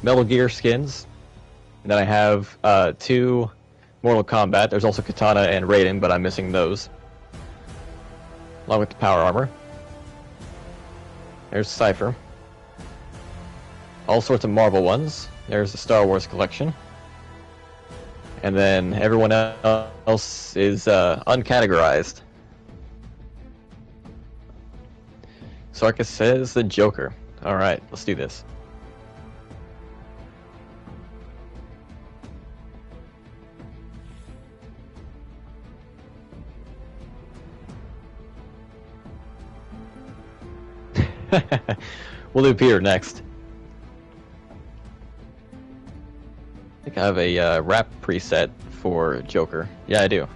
Metal Gear skins, and then I have 2 Mortal Kombat. There's also Katana and Raiden, but I'm missing those, along with the power armor. There's Cypher. All sorts of Marvel ones. There's the Star Wars collection. And then everyone else is uncategorized. Sarkis says the Joker. Alright, let's do this. We'll do Peter next. I think I have a rap preset for Joker. Yeah, I do.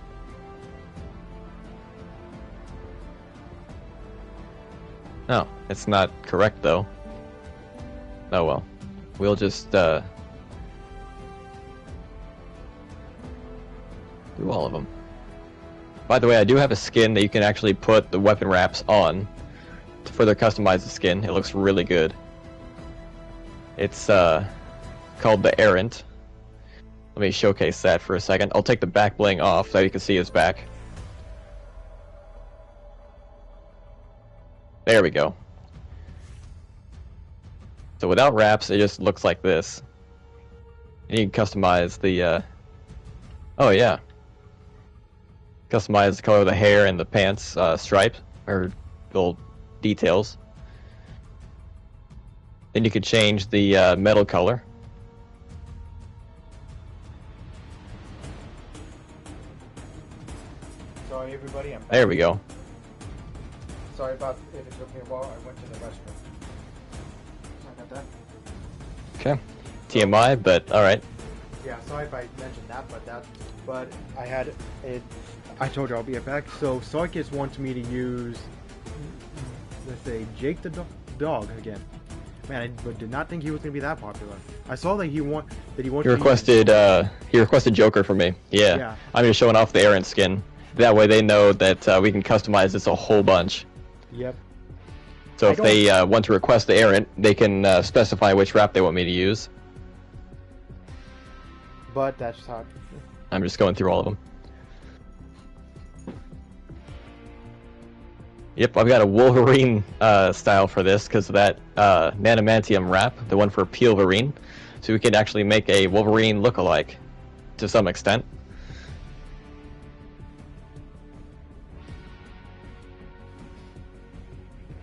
No, it's not correct though. Oh well. We'll just do all of them. By the way, I do have a skin that you can actually put the weapon wraps on to further customize the skin. It looks really good. It's called the Errant. Let me showcase that for a second. I'll take the back bling off so you can see his back. There we go. So without wraps, it just looks like this. And you can customize the oh yeah. Customize the color of the hair and the pants stripe, or little details. Then you could change the metal color. Sorry, everybody. I'm back. There we go. Sorry about if it took me a while. I went to the restroom. Sorry about that. Okay. TMI, but alright. Yeah, sorry if I mentioned that, but I had it. I told you I'll be right back. So Sarkis wants me to use, let's say, Jake the dog again. Man, I did not think he was gonna be that popular. I saw that he wants. He requested Joker for me. Yeah. I'm just showing off the Errant skin. That way they know that we can customize this a whole bunch. Yep. So if they want to request the Errant, they can specify which wrap they want me to use. But that's how. I'm just going through all of them. Yep, I've got a Wolverine style for this because of that Nanomantium wrap, the one for Peelverine. So we could actually make a Wolverine look-alike to some extent.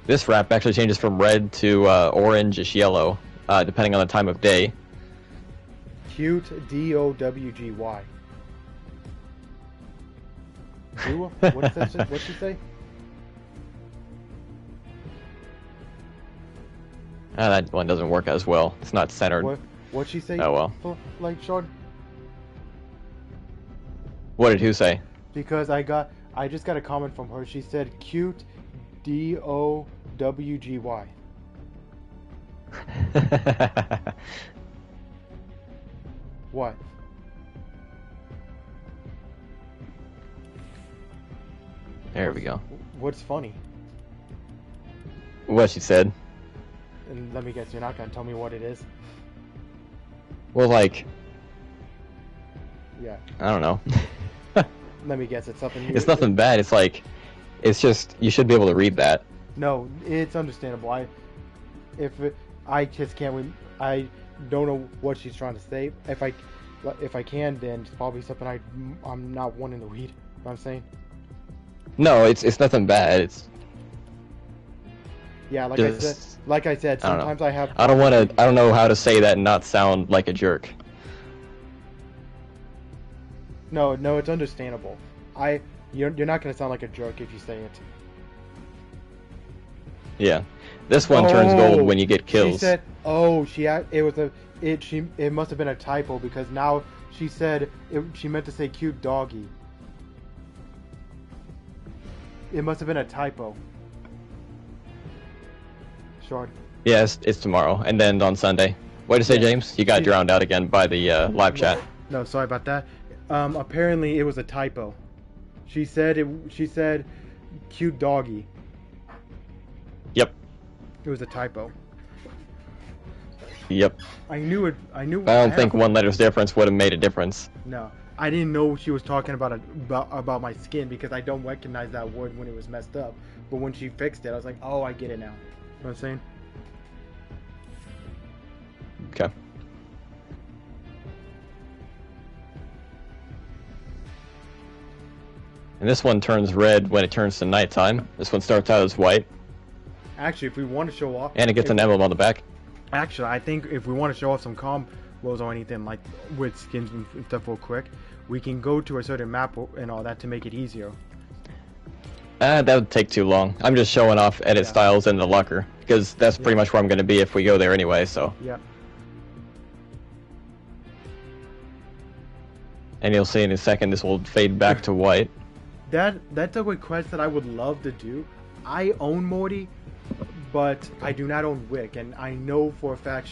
This wrap actually changes from red to orange-ish yellow, depending on the time of day. Cute D-O-W-G-Y. What'd she say? That one doesn't work as well. It's not centered. What'd she say? Oh well. Like, Sean? What did who say? Because I just got a comment from her. She said cute D-O-W-G-Y. What? There we go. What's funny? What she said. And let me guess, you're not gonna tell me what it is? Well, like, yeah. I don't know. Let me guess, it's something. It's nothing bad. It's like, it's just you should be able to read that. No, it's understandable. I just can't. I don't know what she's trying to say. If I can, then it's probably something I'm not wanting to read. You know what I'm saying? No, it's nothing bad. It's yeah, just, like I said, sometimes I have. I don't know how to say that and not sound like a jerk. No, it's understandable. You're not gonna sound like a jerk if you say it. Yeah, this one turns gold when you get kills. She said, it must have been a typo because now she said she meant to say cute doggy. It must have been a typo. Short. Yeah, it's tomorrow, and then on Sunday. What did you say, James? You got drowned out again by the live chat. No, sorry about that. Apparently it was a typo. She said cute doggy. Yep. It was a typo. Yep. I knew it. I knew. I I don't had a think one letter's difference would have made a difference. No, I didn't know she was talking about my skin because I don't recognize that word when it was messed up. But when she fixed it, I was like, oh, I get it now. You know what I'm saying? Okay. And this one turns red when it turns to nighttime. This one starts out as white. Actually, if we want to show off, And it gets an emblem on the back. Actually, I think if we want to show off some combos or anything like with skins and stuff real quick, we can go to a certain map and all that to make it easier. That would take too long. I'm just showing off edit styles in the locker, because that's pretty much where I'm going to be if we go there anyway, so. Yeah. And you'll see in a second this will fade back to white. That's a request that I would love to do. I own Morty, but I do not own Wick, and I know for a fact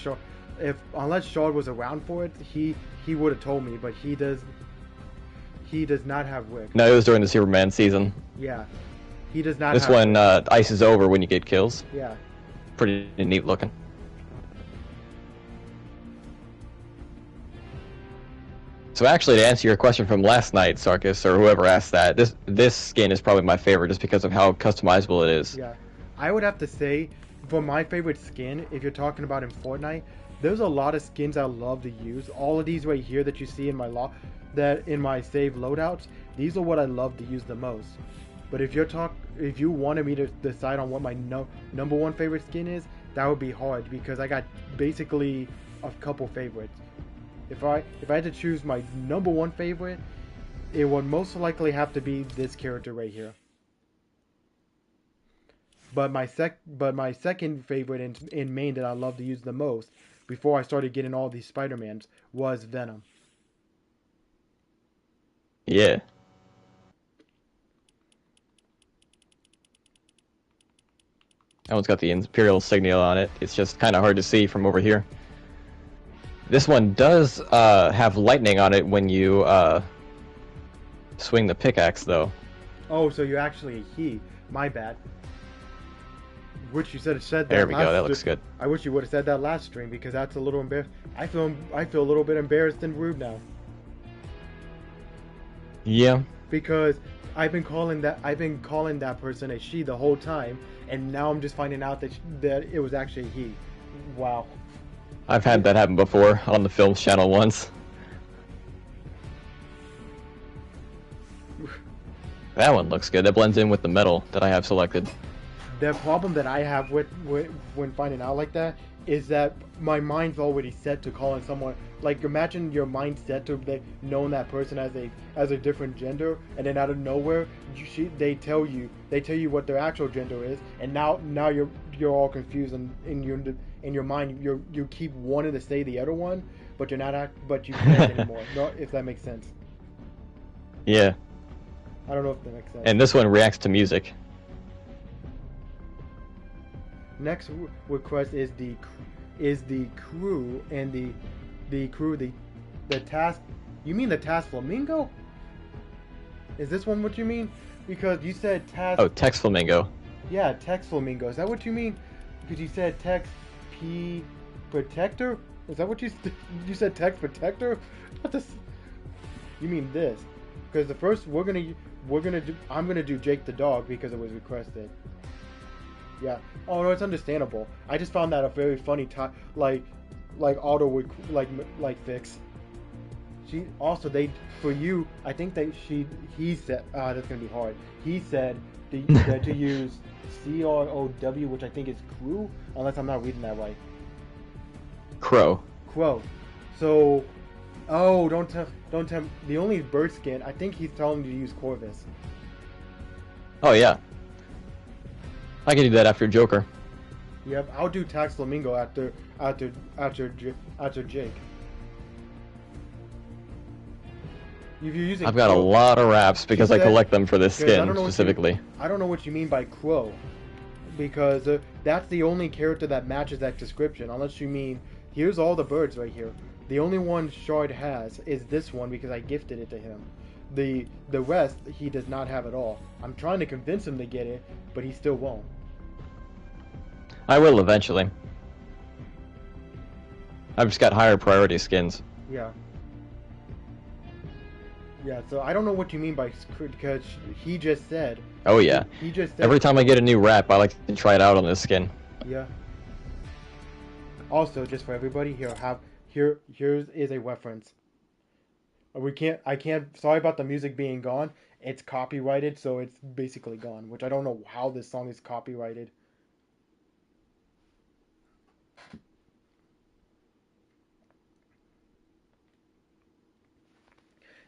unless Shard was around for it, he would have told me, but he does not have Wick. No, it was during the Superman season. Yeah. He does not This have one ices over when you get kills. Yeah. Pretty neat looking. So actually, to answer your question from last night, Sarkis, or whoever asked that, this skin is probably my favorite just because of how customizable it is. Yeah. I would have to say, for my favorite skin, if you're talking about in Fortnite, there's a lot of skins I love to use. All of these right here that you see in my in my save loadouts, these are what I love to use the most. But if you wanted me to decide on what my number one favorite skin is, that would be hard because I got basically a couple favorites. If I had to choose my number one favorite, it would most likely have to be this character right here. But my second favorite in main that I love to use the most before I started getting all these Spider-Mans was Venom. Yeah. That one's got the Imperial signal on it. It's just kind of hard to see from over here. This one does have lightning on it when you swing the pickaxe, though. Oh, so you're actually a he. My bad. Which you said that. There we go. That looks good. I wish you would have said that last stream because that's a little embarrassing. I feel a little bit embarrassed and rude now. Yeah. Because I've been calling that person a she the whole time, and now I'm just finding out that it was actually he. Wow. I've had that happen before on the Films channel once. That one looks good. That blends in with the metal that I have selected. The problem that I have with when finding out like that is that my mind's already set to calling someone, like, imagine your mind set to knowing that person as a different gender, and then out of nowhere they tell you what their actual gender is, and now you're all confused, and in your mind you keep wanting to say the other one, but but you can't anymore. No, if that makes sense. Yeah. I don't know if that makes sense. And this one reacts to music. Next request is the crew and the task. You mean the task flamingo? Is this one what you mean? Because you said task. Oh, text flamingo. Yeah, text flamingo. Is that what you mean? Because you said text P protector. Is that what you said? Text protector. What this? You mean this? Because the first I'm gonna do Jake the dog because it was requested. Yeah. Oh no, it's understandable. I just found that a very funny like auto would like fix. She also for you. I think he said that's gonna be hard. He said that to use CROW, which I think is crew, unless I'm not reading that right. Crow. So, oh, don't tell. The only bird skin. I think he's telling me to use Corvus. Oh yeah. I can do that after Joker. Yep, I'll do Tax Flamingo after Jake. If you're using I've got a lot of wraps because I collect them for this skin specifically. I don't know what you mean by Crow, because that's the only character that matches that description. Unless you mean here's all the birds right here. The only one Shard has is this one because I gifted it to him. The rest he does not have at all. I'm trying to convince him to get it, but he still won't. I will eventually. I've just got higher priority skins. Yeah. Yeah, so I don't know what you mean by because he just said. Oh yeah. He just said. Every time I get a new wrap, I like to try it out on this skin. Yeah. Also, just for everybody, here is a reference. I can't. Sorry about the music being gone. It's copyrighted, so it's basically gone. Which I don't know how this song is copyrighted.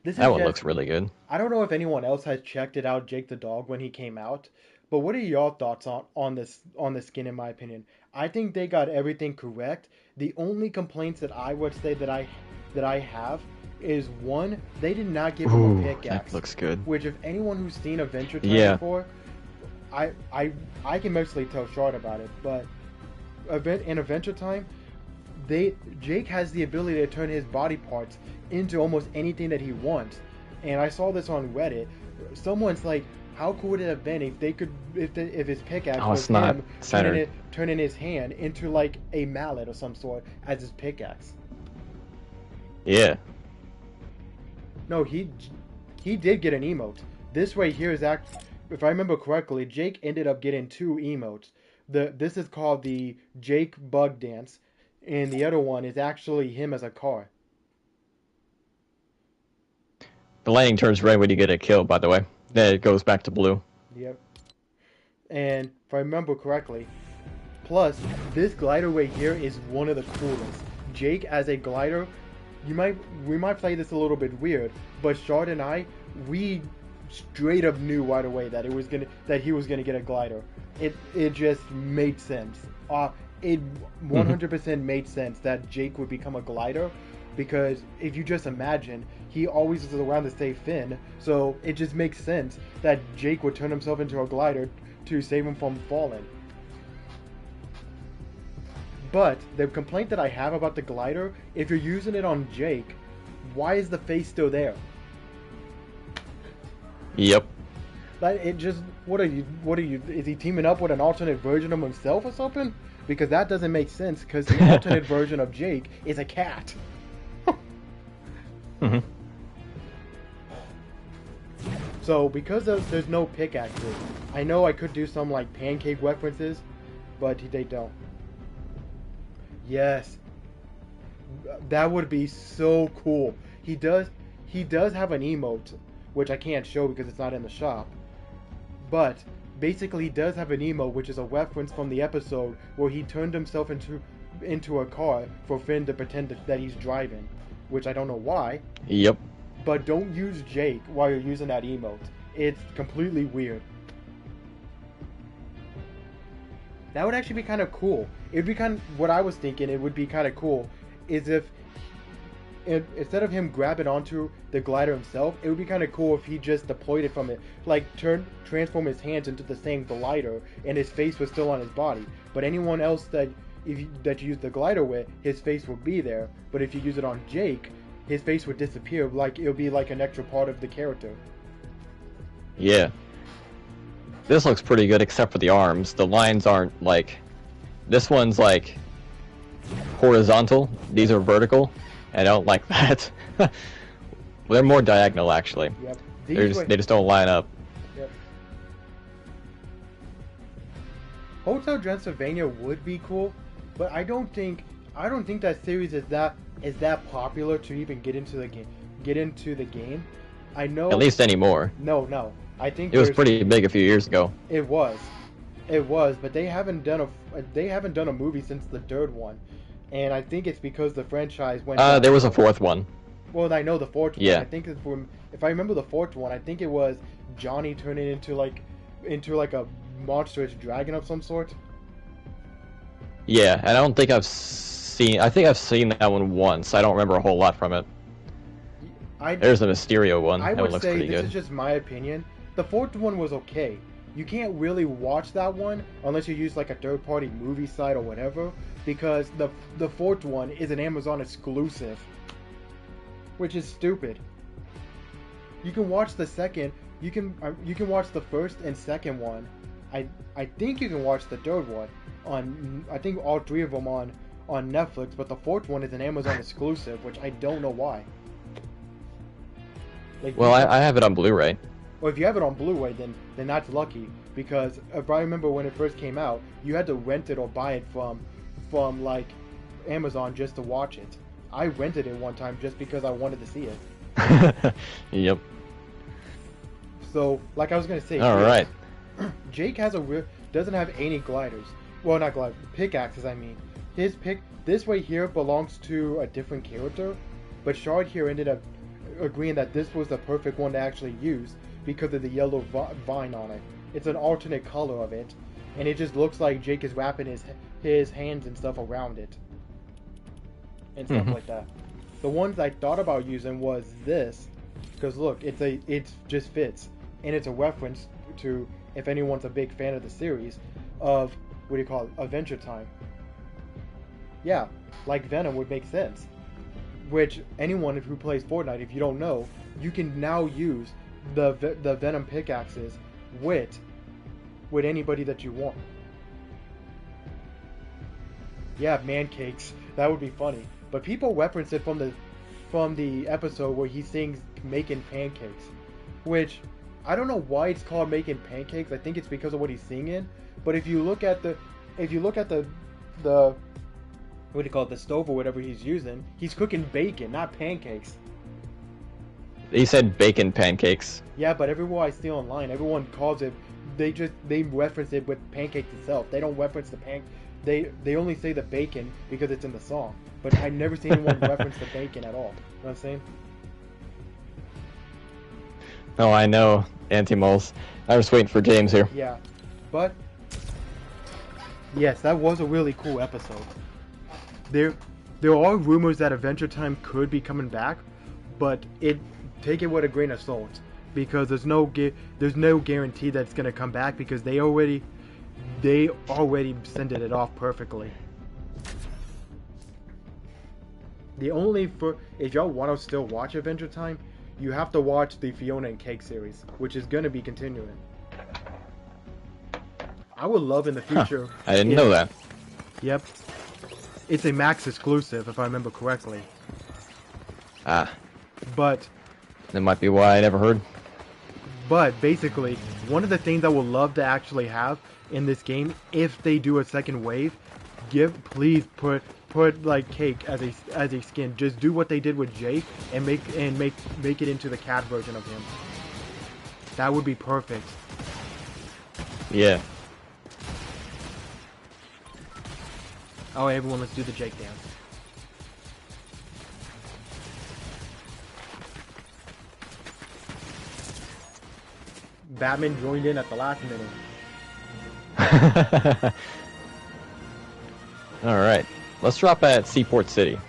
This is That one just. looks really good. I don't know if anyone else has checked it out, Jake the Dog, when he came out. But what are your thoughts on this skin? In my opinion, I think they got everything correct. The only complaints that I would say that I have is one, they did not give him Ooh, a pickaxe. that looks good. Which, if anyone who's seen Adventure Time Yeah. before, I can mostly tell short about it. But in Adventure Time, Jake has the ability to turn his body parts into almost anything that he wants. And I saw this on Reddit. Someone's like, how cool would it have been if they could if his pickaxe Oh, was it's not him centered. turning his hand into like a mallet of some sort as his pickaxe. Yeah. No, he did get an emote. This right here is if I remember correctly, Jake ended up getting two emotes. This is called the Jake Bug Dance, and the other one is actually him as a car. The lightning turns red when you get a kill, by the way. Then it goes back to blue. Yep. And if I remember correctly, plus this glider right here is one of the coolest. Jake as a glider, we might play this a little bit weird, but Shard and we straight up knew right away that he was gonna get a glider. It just made sense. It 100% made sense that Jake would become a glider, because if you just imagine, he always is around to save Finn, so it just makes sense that Jake would turn himself into a glider to save him from falling. But the complaint that I have about the glider, if you're using it on Jake, why is the face still there? Yep. Like, it just, what are you, is he teaming up with an alternate version of himself or something? Because that doesn't make sense, because the alternate version of Jake is a cat. Mhm. So, because there's no pickaxes, I know I could do some, like, pancake references, but they don't. Yes. That would be so cool. He does have an emote, which I can't show because it's not in the shop. But basically he does have an emote, which is a reference from the episode where he turned himself into a car for Finn to pretend that he's driving, which I don't know why. Yep. But don't use Jake while you're using that emote. It's completely weird. That would actually be kind of cool. It'd be what I was thinking, it would be kind of cool, is if instead of him grabbing onto the glider himself, it would be kind of cool if he just deployed it from it, like transform his hands into the same glider, and his face was still on his body. But anyone else that you use the glider with, his face would be there. But if you use it on Jake, his face would disappear, like it would be like an extra part of the character. Yeah. This looks pretty good except for the arms. The lines aren't like... This one's like horizontal. These are vertical. I don't like that. They're more diagonal, actually. Yep. They just don't line up. Yep. Hotel Transylvania would be cool, but I don't think that series is that popular to even get into the game. I know. At least anymore. No. I think it was pretty big a few years ago. It was, but they haven't done a movie since the third one, and I think it's because the franchise went. There was a fourth one. Well, I know the fourth one. I think it's if I remember the fourth one, I think it was Johnny turning into like a monstrous dragon of some sort. Yeah, and I don't think I've seen. I think I've seen that one once. I don't remember a whole lot from it. There's a Mysterio one. I that would one looks say pretty this good. is just my opinion. The fourth one was okay. You can't really watch that one unless you use like a third-party movie site or whatever, because the fourth one is an Amazon exclusive, which is stupid. You can watch the second. You can watch the first and second one I think you can watch the third one on. I think all three of them on Netflix, but the fourth one is an Amazon exclusive, which I don't know why. Like, Well, I have it on Blu-ray. well, if you have it on Blu-ray, then that's lucky because if I remember when it first came out, you had to rent it or buy it from like Amazon just to watch it. I rented it one time just because I wanted to see it. Yep. So, like I was gonna say, All right. Jake has doesn't have any gliders. Well, not gliders, pickaxes. I mean, this right here belongs to a different character, but Shard here ended up agreeing that this was the perfect one to actually use because of the yellow vine on it. It's an alternate color of it, and it just looks like Jake is wrapping his hands and stuff around it, and stuff like that. The ones I thought about using was this, because look, it just fits, and it's a reference to, if anyone's a big fan of the series, of what do you call it, Adventure Time. Yeah, like Venom would make sense. Which anyone who plays Fortnite, if you don't know, you can now use the Venom pickaxes with anybody that you want. Yeah, man cakes. That would be funny. But people reference it from the episode where he sings "Making Pancakes," which I don't know why it's called "Making Pancakes." I think it's because of what he's singing. But if you look at the what do you call it, the stove or whatever he's using, he's cooking bacon, not pancakes. He said bacon pancakes. Yeah, but everywhere I see online, everyone calls it, they reference it with pancakes itself. They don't reference the they only say the bacon because it's in the song. But I've never seen anyone reference the bacon at all. You know what I'm saying? Oh, I know, Anti-Moles. I was waiting for James here. Yeah, but yes, that was a really cool episode. There are rumors that Adventure Time could be coming back, but take it with a grain of salt because there's no guarantee that it's gonna come back because they already sended it off perfectly. If y'all want to still watch Adventure Time, you have to watch the Fiona and Cake series, which is gonna be continuing. I would love in the future. I didn't know that. Yep. It's a Max exclusive, if I remember correctly. Ah. But That might be why I never heard. But basically, one of the things I would love to actually have in this game, if they do a second wave, please put like Cake as a skin. Just do what they did with Jake and make it into the cat version of him. That would be perfect. Yeah. Oh, everyone, let's do the Jake dance. Batman joined in at the last minute. Alright. Let's drop at Seaport City.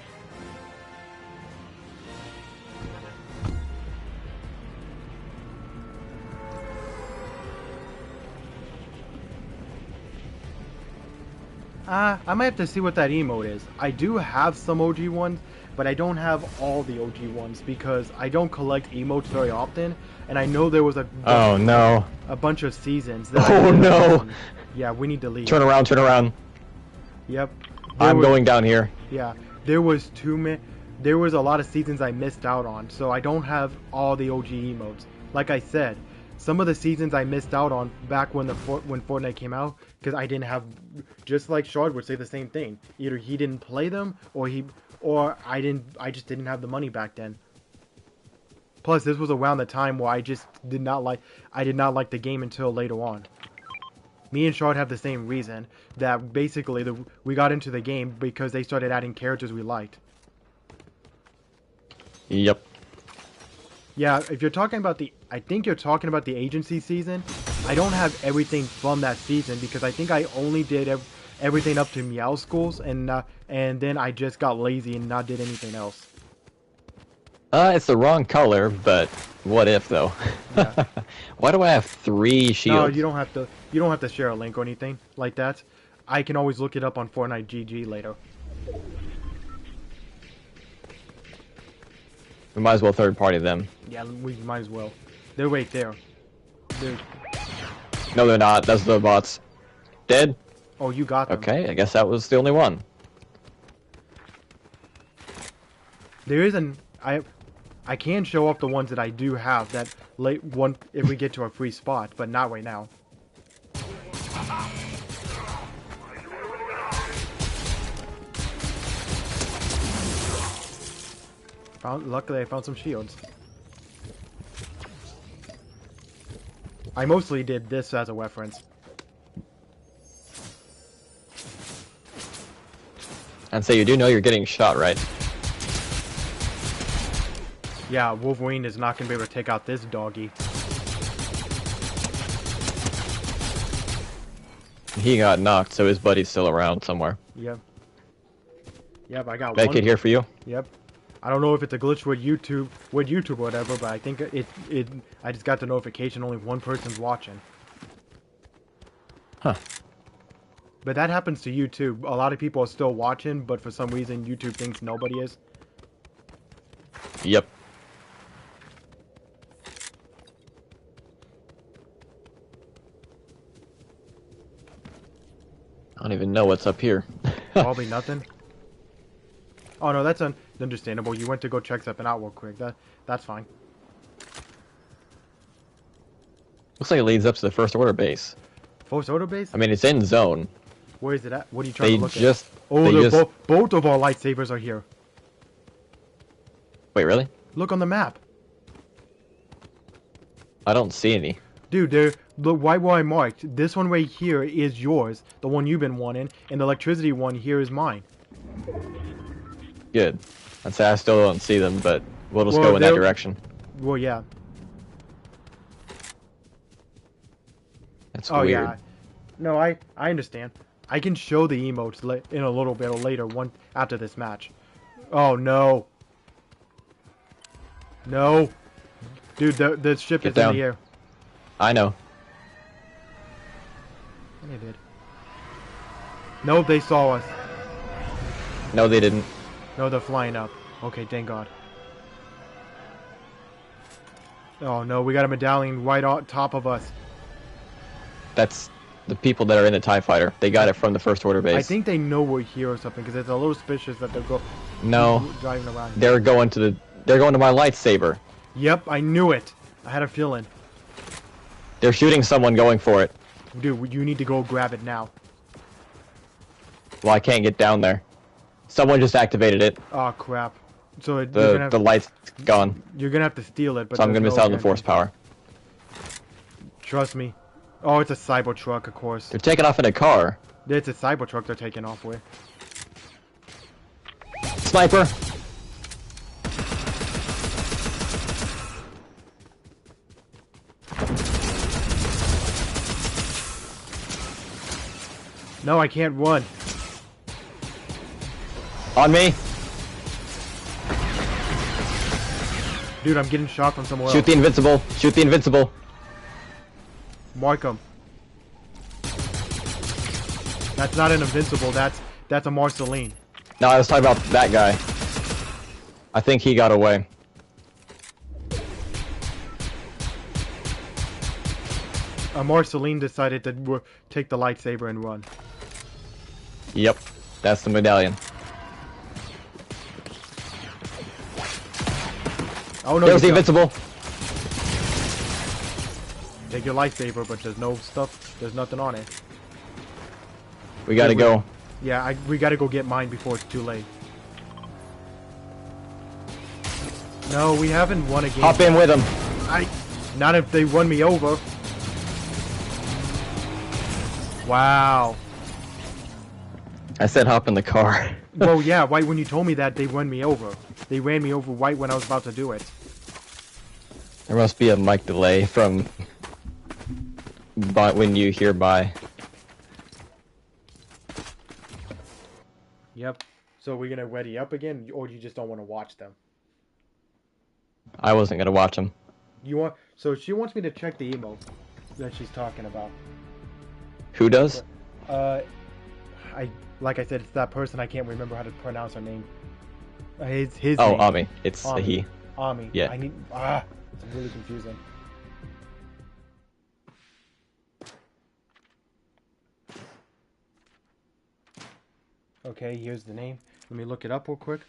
I might have to see what that emote is. I do have some OG ones, but I don't have all the OG ones because I don't collect emotes very often, and I know there was a bunch of seasons. That Yeah, we need to leave. Turn around, turn around. Yep. I'm going down here. Yeah, there was a lot of seasons I missed out on, so I don't have all the OG emotes. Like I said, some of the seasons I missed out on back when Fortnite came out because I didn't have, just like Shard would say the same thing. Either he didn't play them or I just didn't have the money back then. Plus, this was around the time where I did not like the game until later on. Me and Shard have the same reason, that basically we got into the game because they started adding characters we liked. Yep. Yeah, if you're talking about I think you're talking about the agency season. I don't have everything from that season because I think I only did everything up to Meow Schools, and then I just got lazy and not did anything else. It's the wrong color, but what if though? Yeah. Why do I have 3 shields? No, you don't have to. You don't have to share a link or anything like that. I can always look it up on Fortnite GG later. We might as well third party them. Yeah, we might as well. They're right there. No, they're not. That's the bots. Dead? Oh, you got them. Okay, I guess that was the only one. There is I can show off the ones that I do have that late one if we get to a free spot, but not right now. Luckily I found some shields. I mostly did this as a reference. And so you do know you're getting shot, right? Yeah, Wolverine is not going to be able to take out this doggy. He got knocked, so his buddy's still around somewhere. Yep. Yep, I got Make one. it here for you. Yep. I don't know if it's a glitch with YouTube or whatever, but I think I just got the notification only one person's watching. Huh. But that happens to YouTube. A lot of people are still watching, but for some reason YouTube thinks nobody is. Yep. I don't even know what's up here. Probably nothing. Oh no, that's understandable. You went to go check something out real quick. That's fine. Looks like it leads up to the First Order base. First Order base? I mean, it's in zone. Where is it at? What are you trying to look at? Oh, both of our lightsabers are here. Wait, really? Look on the map. I don't see any. Dude, the white where I marked, this one right here is yours, the one you've been wanting, and the electricity one here is mine. Good. I'd say I still don't see them, but we'll just go in that direction. Well, yeah. That's oh, weird. Yeah. No, I understand. I can show the emotes in a little bit later, after this match. Oh, no. No. Dude, the ship is in the air. I know. They did. No, they saw us. No, they didn't. No, they're flying up. Okay, thank God. Oh no, we got a medallion right on top of us. That's the people that are in the TIE fighter. They got it from the First Order base. I think they know we're here or something, because it's a little suspicious that they'll go driving around. They're going to my lightsaber. Yep, I knew it. I had a feeling. They're shooting someone going for it. Dude, you need to go grab it now. Well, I can't get down there. Someone just activated it. Oh crap. So the light's gone. You're gonna have to steal it, but so I'm gonna miss out on the force power. Trust me. Oh, it's a Cybertruck, of course. They're taking off in a car. It's a Cybertruck they're taking off with. Sniper! No, I can't run. On me! Dude, I'm getting shot from somewhere Shoot else. the invincible! Shoot the invincible! Mark him. That's not an invincible, that's a Marceline. No, I was talking about that guy. I think he got away. Marceline decided to take the lightsaber and run. Yep, that's the medallion. Oh no, there's the invincible! Take your lightsaber, but there's no stuff, there's nothing on it. We gotta go. Yeah, we gotta go get mine before it's too late. No, we haven't won a game. Hop in with them. Not if they won me over. Wow. I said hop in the car. Well, yeah, right when you told me that, they won me over. They ran me over right when I was about to do it. There must be a mic delay from when you hear bye. Yep. So we're gonna ready up again, or you just don't want to watch them? I wasn't gonna watch them. So she wants me to check the emote that she's talking about. Who does? Like I said, it's that person. I can't remember how to pronounce her name. His Oh, name. Ami. It's a he. Ami. Yeah. It's really confusing. Okay, here's the name. Let me look it up real quick.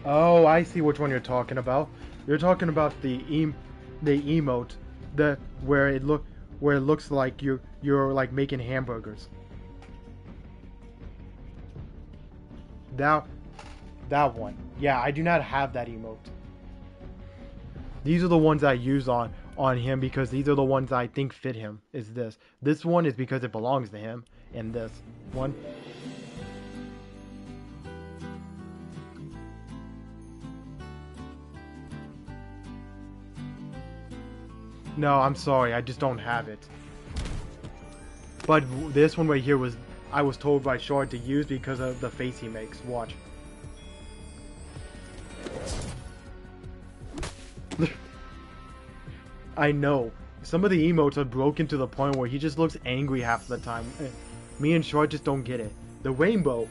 Oh, I see which one you're talking about. You're talking about the emote, the where it looks like you're like making hamburgers. That that one. Yeah, I do not have that emote. These are the ones I use on him because these are the ones I think fit him. Is this. This one is because it belongs to him, and this one. No, I'm sorry, I just don't have it. But this one right here was I was told by Shard to use because of the face he makes. Watch. I know. Some of the emotes are broken to the point where he just looks angry half the time. Me and Shard just don't get it. The rainbow,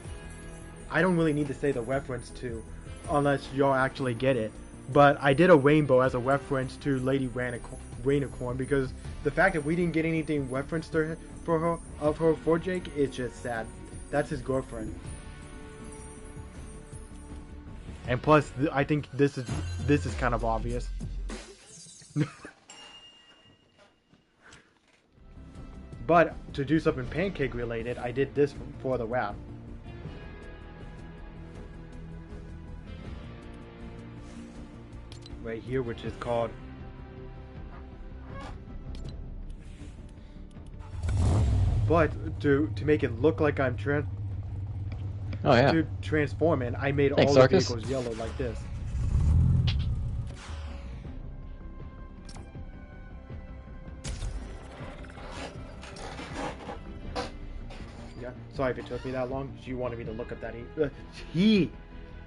I don't really need to say the reference to, unless y'all actually get it. But I did a rainbow as a reference to Lady Rainicorn because the fact that we didn't get anything referenced to her for Jake is just sad. That's his girlfriend. And plus, I think this is kind of obvious. But to do something pancake related, I did this for the wrap. Right here, which is called but to make it look like I'm to transform it, I made all the vehicles yellow like this. Yeah, sorry if it took me that long. She wanted me to look up that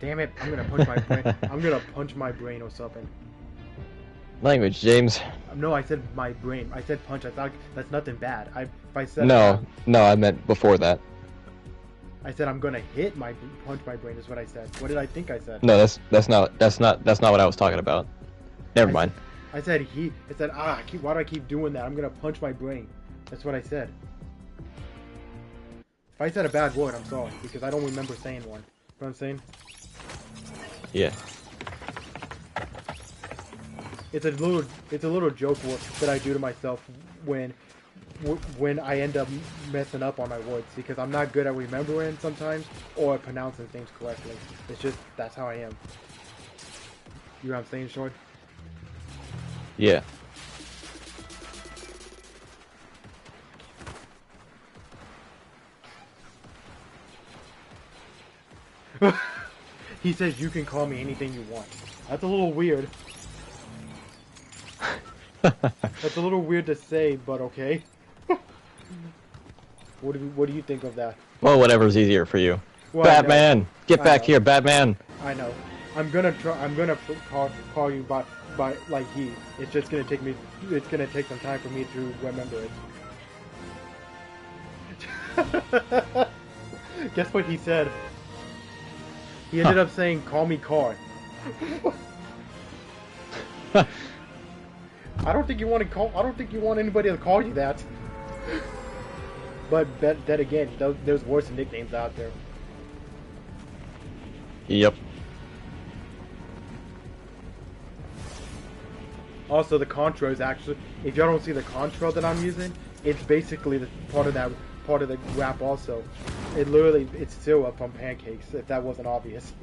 damn it! I'm gonna punch my brain. I'm gonna punch my brain or something. Language, James. No, I said my brain. I said punch. I thought that's nothing bad. If I said no, I meant before that. I said I'm gonna punch my brain. Is what I said. What did I think I said? No, that's not what I was talking about. Never mind. I said why do I keep doing that? I'm gonna punch my brain. That's what I said. If I said a bad word, I'm sorry because I don't remember saying one. You know what I'm saying? Yeah. It's a little joke that I do to myself when I end up messing up on my words because I'm not good at remembering sometimes or pronouncing things correctly. It's just that's how I am. You know what I'm saying, Short? Yeah. He says you can call me anything you want. That's a little weird. That's a little weird to say, but okay. What do you think of that? Well, whatever's easier for you. Well, Batman, get back here, Batman. I know. I'm gonna call you by like he. It's just gonna take me. It's gonna take some time for me to remember it. Guess what he said? He ended up saying, "Call me Car." I don't think you want anybody to call you that. But then again, there's worse nicknames out there. Yep. Also, the Contra is actually, if y'all don't see the Contra that I'm using, it's basically the part of the wrap also. It's syrup from pancakes, if that wasn't obvious.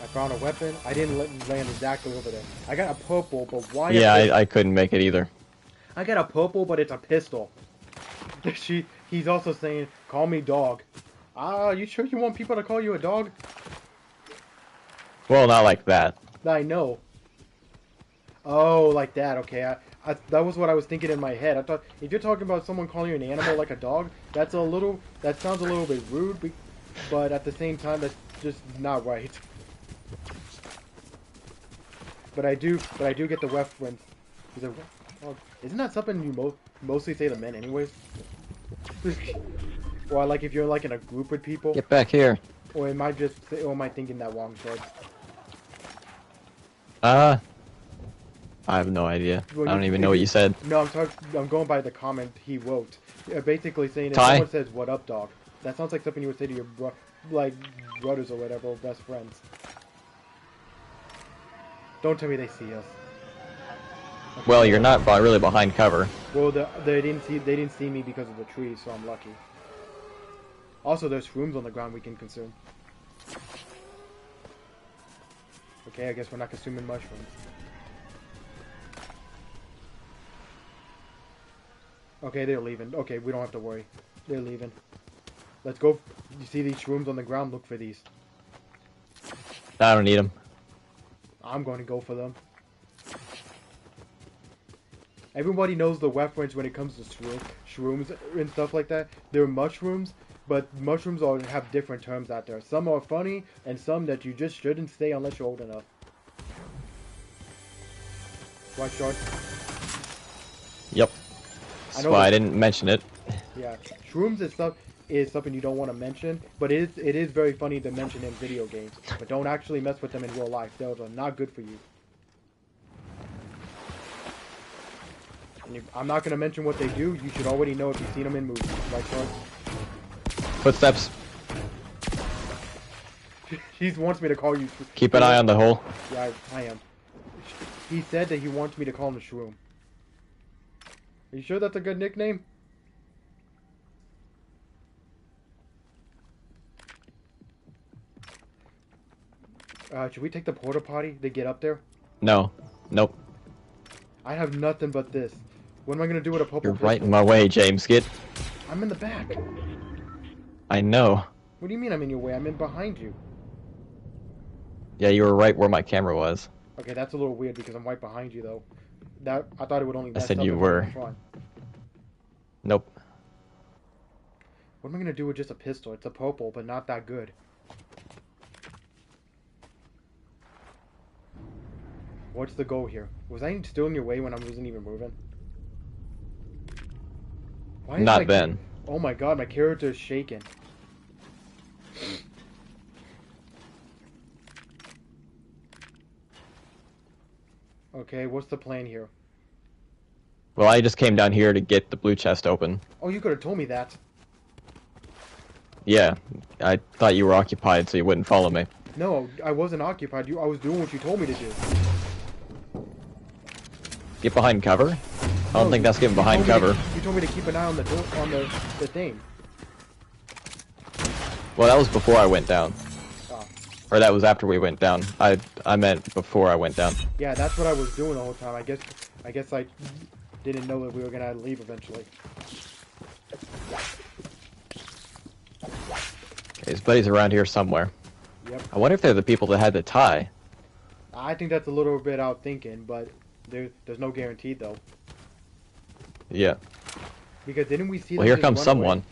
I found a weapon. I didn't land exactly over there. I got a purple, but why? Yeah, I couldn't make it either. I got a purple, but it's a pistol. He's also saying, "Call me dog." Ah, you sure you want people to call you a dog? Well, not like that. I know. Oh, like that. Okay, that was what I was thinking in my head. I thought if you're talking about someone calling you an animal like a dog, that sounds a little bit rude, but at the same time, that's just not right. But I do get the reference. Well, isn't that something you mostly say to men, anyways? Or like if you're like in a group with people, Get back here. or am I thinking that wrong, Chad? I have no idea. When I don't even if know what you said. No, I'm going by the comment he wrote. Basically saying if Ty? someone says "What up, dog," that sounds like something you would say to your brothers or whatever, or best friends. Don't tell me they see us. Okay. Well, you're not really behind cover. Well, they didn't see me because of the trees, so I'm lucky. Also, there's shrooms on the ground we can consume. Okay, I guess we're not consuming mushrooms. Okay, they're leaving. Okay, we don't have to worry. They're leaving. Let's go. You see these shrooms on the ground? Look for these. I don't need them. I'm going to go for them. Everybody knows the reference when it comes to shrooms and stuff like that. They're mushrooms, but mushrooms all have different terms out there. Some are funny, and some that you just shouldn't say unless you're old enough. Right, Short? Yep. That's why I didn't mention it. Yeah, shrooms is something you don't want to mention, but it is very funny to mention in video games. But don't actually mess with them in real life. Those are not good for you. I'm not going to mention what they do. You should already know if you've seen them in movies. Right, Short? Footsteps. He wants me to call you. Keep an eye on the hole. Yeah, I am. He said that he wants me to call him the Shroom. Are you sure that's a good nickname? Should we take the porta potty to get up there? No. Nope. I have nothing but this. What am I gonna do with a purple You're pistol? right in my way, James. I'm in the back. I know. What do you mean I'm in your way? I'm in behind you. Yeah, you were right where my camera was. Okay, that's a little weird because I'm right behind you though. I thought it would only mess I said up you if I'm were. in front. Nope. What am I gonna do with just a pistol? It's a purple, but not that good. What's the goal here? Was I still in your way when I wasn't even moving? Why is Not Ben. Oh my god, my character is shaking. Okay, what's the plan here? Well, I just came down here to get the blue chest open. Oh, you could have told me that. Yeah, I thought you were occupied, so you wouldn't follow me. No, I wasn't occupied. I was doing what you told me to do. Get behind cover? I don't think that's getting behind cover. You told me to keep an eye on the door, on the thing. Well, that was before I went down. Oh. Or that was after we went down. I meant before I went down. Yeah, that's what I was doing the whole time. I guess I didn't know that we were gonna leave eventually. Okay, his buddy's around here somewhere. Yep. I wonder if they're the people that had the tie. I think that's a little bit out thinking, but there's no guarantee though. Yeah. Because didn't we see? Well, here comes someone.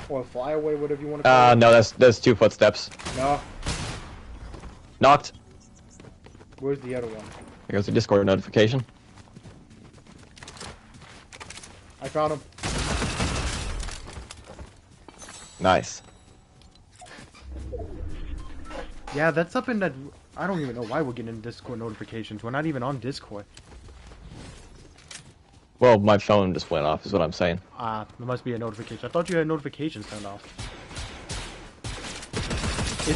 Or fly away, whatever you want to call it. No, that's two footsteps. No. Knocked. Where's the other one? Here goes the Discord notification. I found him. Nice. Yeah, that's something that I don't even know why we're getting Discord notifications. We're not even on Discord. Well, my phone just went off, is what I'm saying. Ah, there must be a notification. I thought you had notifications turned off.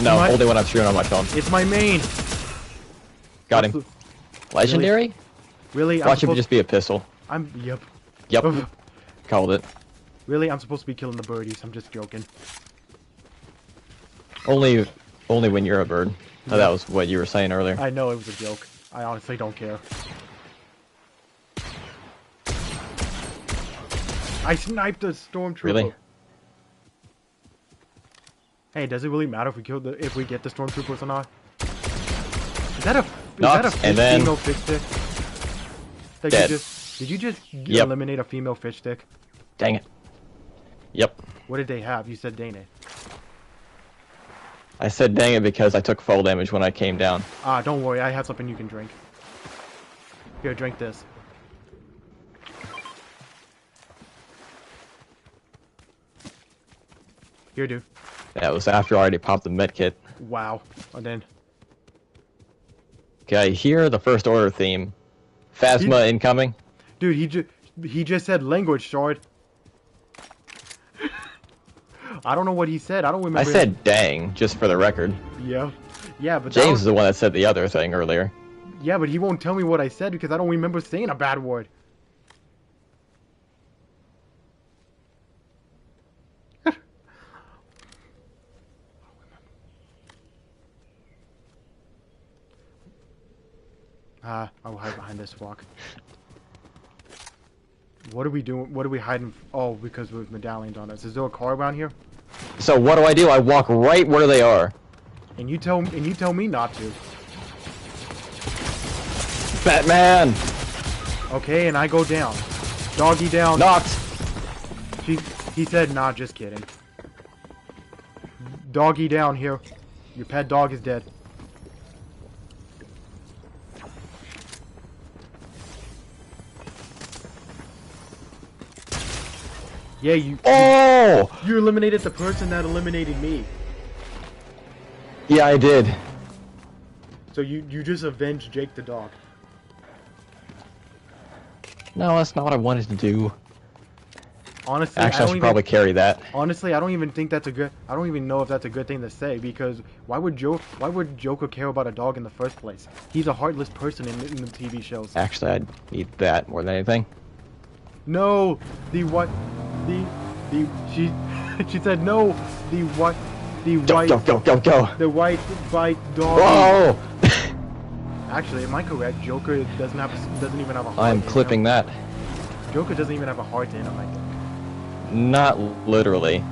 No, only when I'm streaming on my phone. It's my main. Got him. Legendary? Really? Watch him just be a pistol. Yep. Yep. Called it. Really? I'm supposed to be killing the birdies. I'm just joking. Only when you're a bird. Oh, that was what you were saying earlier. I know it was a joke. I honestly don't care. I sniped a stormtrooper. Really? Hey, does it really matter if we kill if we get the stormtroopers or not? Is that a And then female fish stick? That dead. Did you just Yep. eliminate a female fish stick? Dang it. Yep. What did they have? You said dang it. I said dang it because I took fall damage when I came down. Ah, don't worry. I have something you can drink. Here, drink this. Here, dude. That was after I already popped the med kit. Wow. And then Okay, I hear the First Order theme. Phasma incoming. dude, he just said language shard. I don't know what he said. I don't remember. I said dang, just for the record. Yeah. Yeah, but James is the one that said the other thing earlier. yeah, but he won't tell me what I said because I don't remember saying a bad word. I'll hide behind this rock. What are we doing? What are we hiding? Oh, because with medallions on us. Is there a car around here? So what do? I walk right where they are. And you tell me not to. Batman! Okay, and I go down. Doggy down. Knocked! He said, nah, just kidding. Doggy down here. Your pet dog is dead. Yeah, Oh! you eliminated the person that eliminated me. Yeah, I did. So you just avenged Jake the dog. No, that's not what I wanted to do. Honestly, Actually, I should probably carry that. Honestly, I don't even think that's a good. I don't even know if that's a good thing to say because why would Joker care about a dog in the first place? He's a heartless person in the TV shows. Actually, I'd need that more than anything. No, she said no. Go. The white dog. Whoa! Actually, am I correct? Joker doesn't even have a heart. I'm in clipping him. that. Joker doesn't even have a heart in him, I think. Not literally.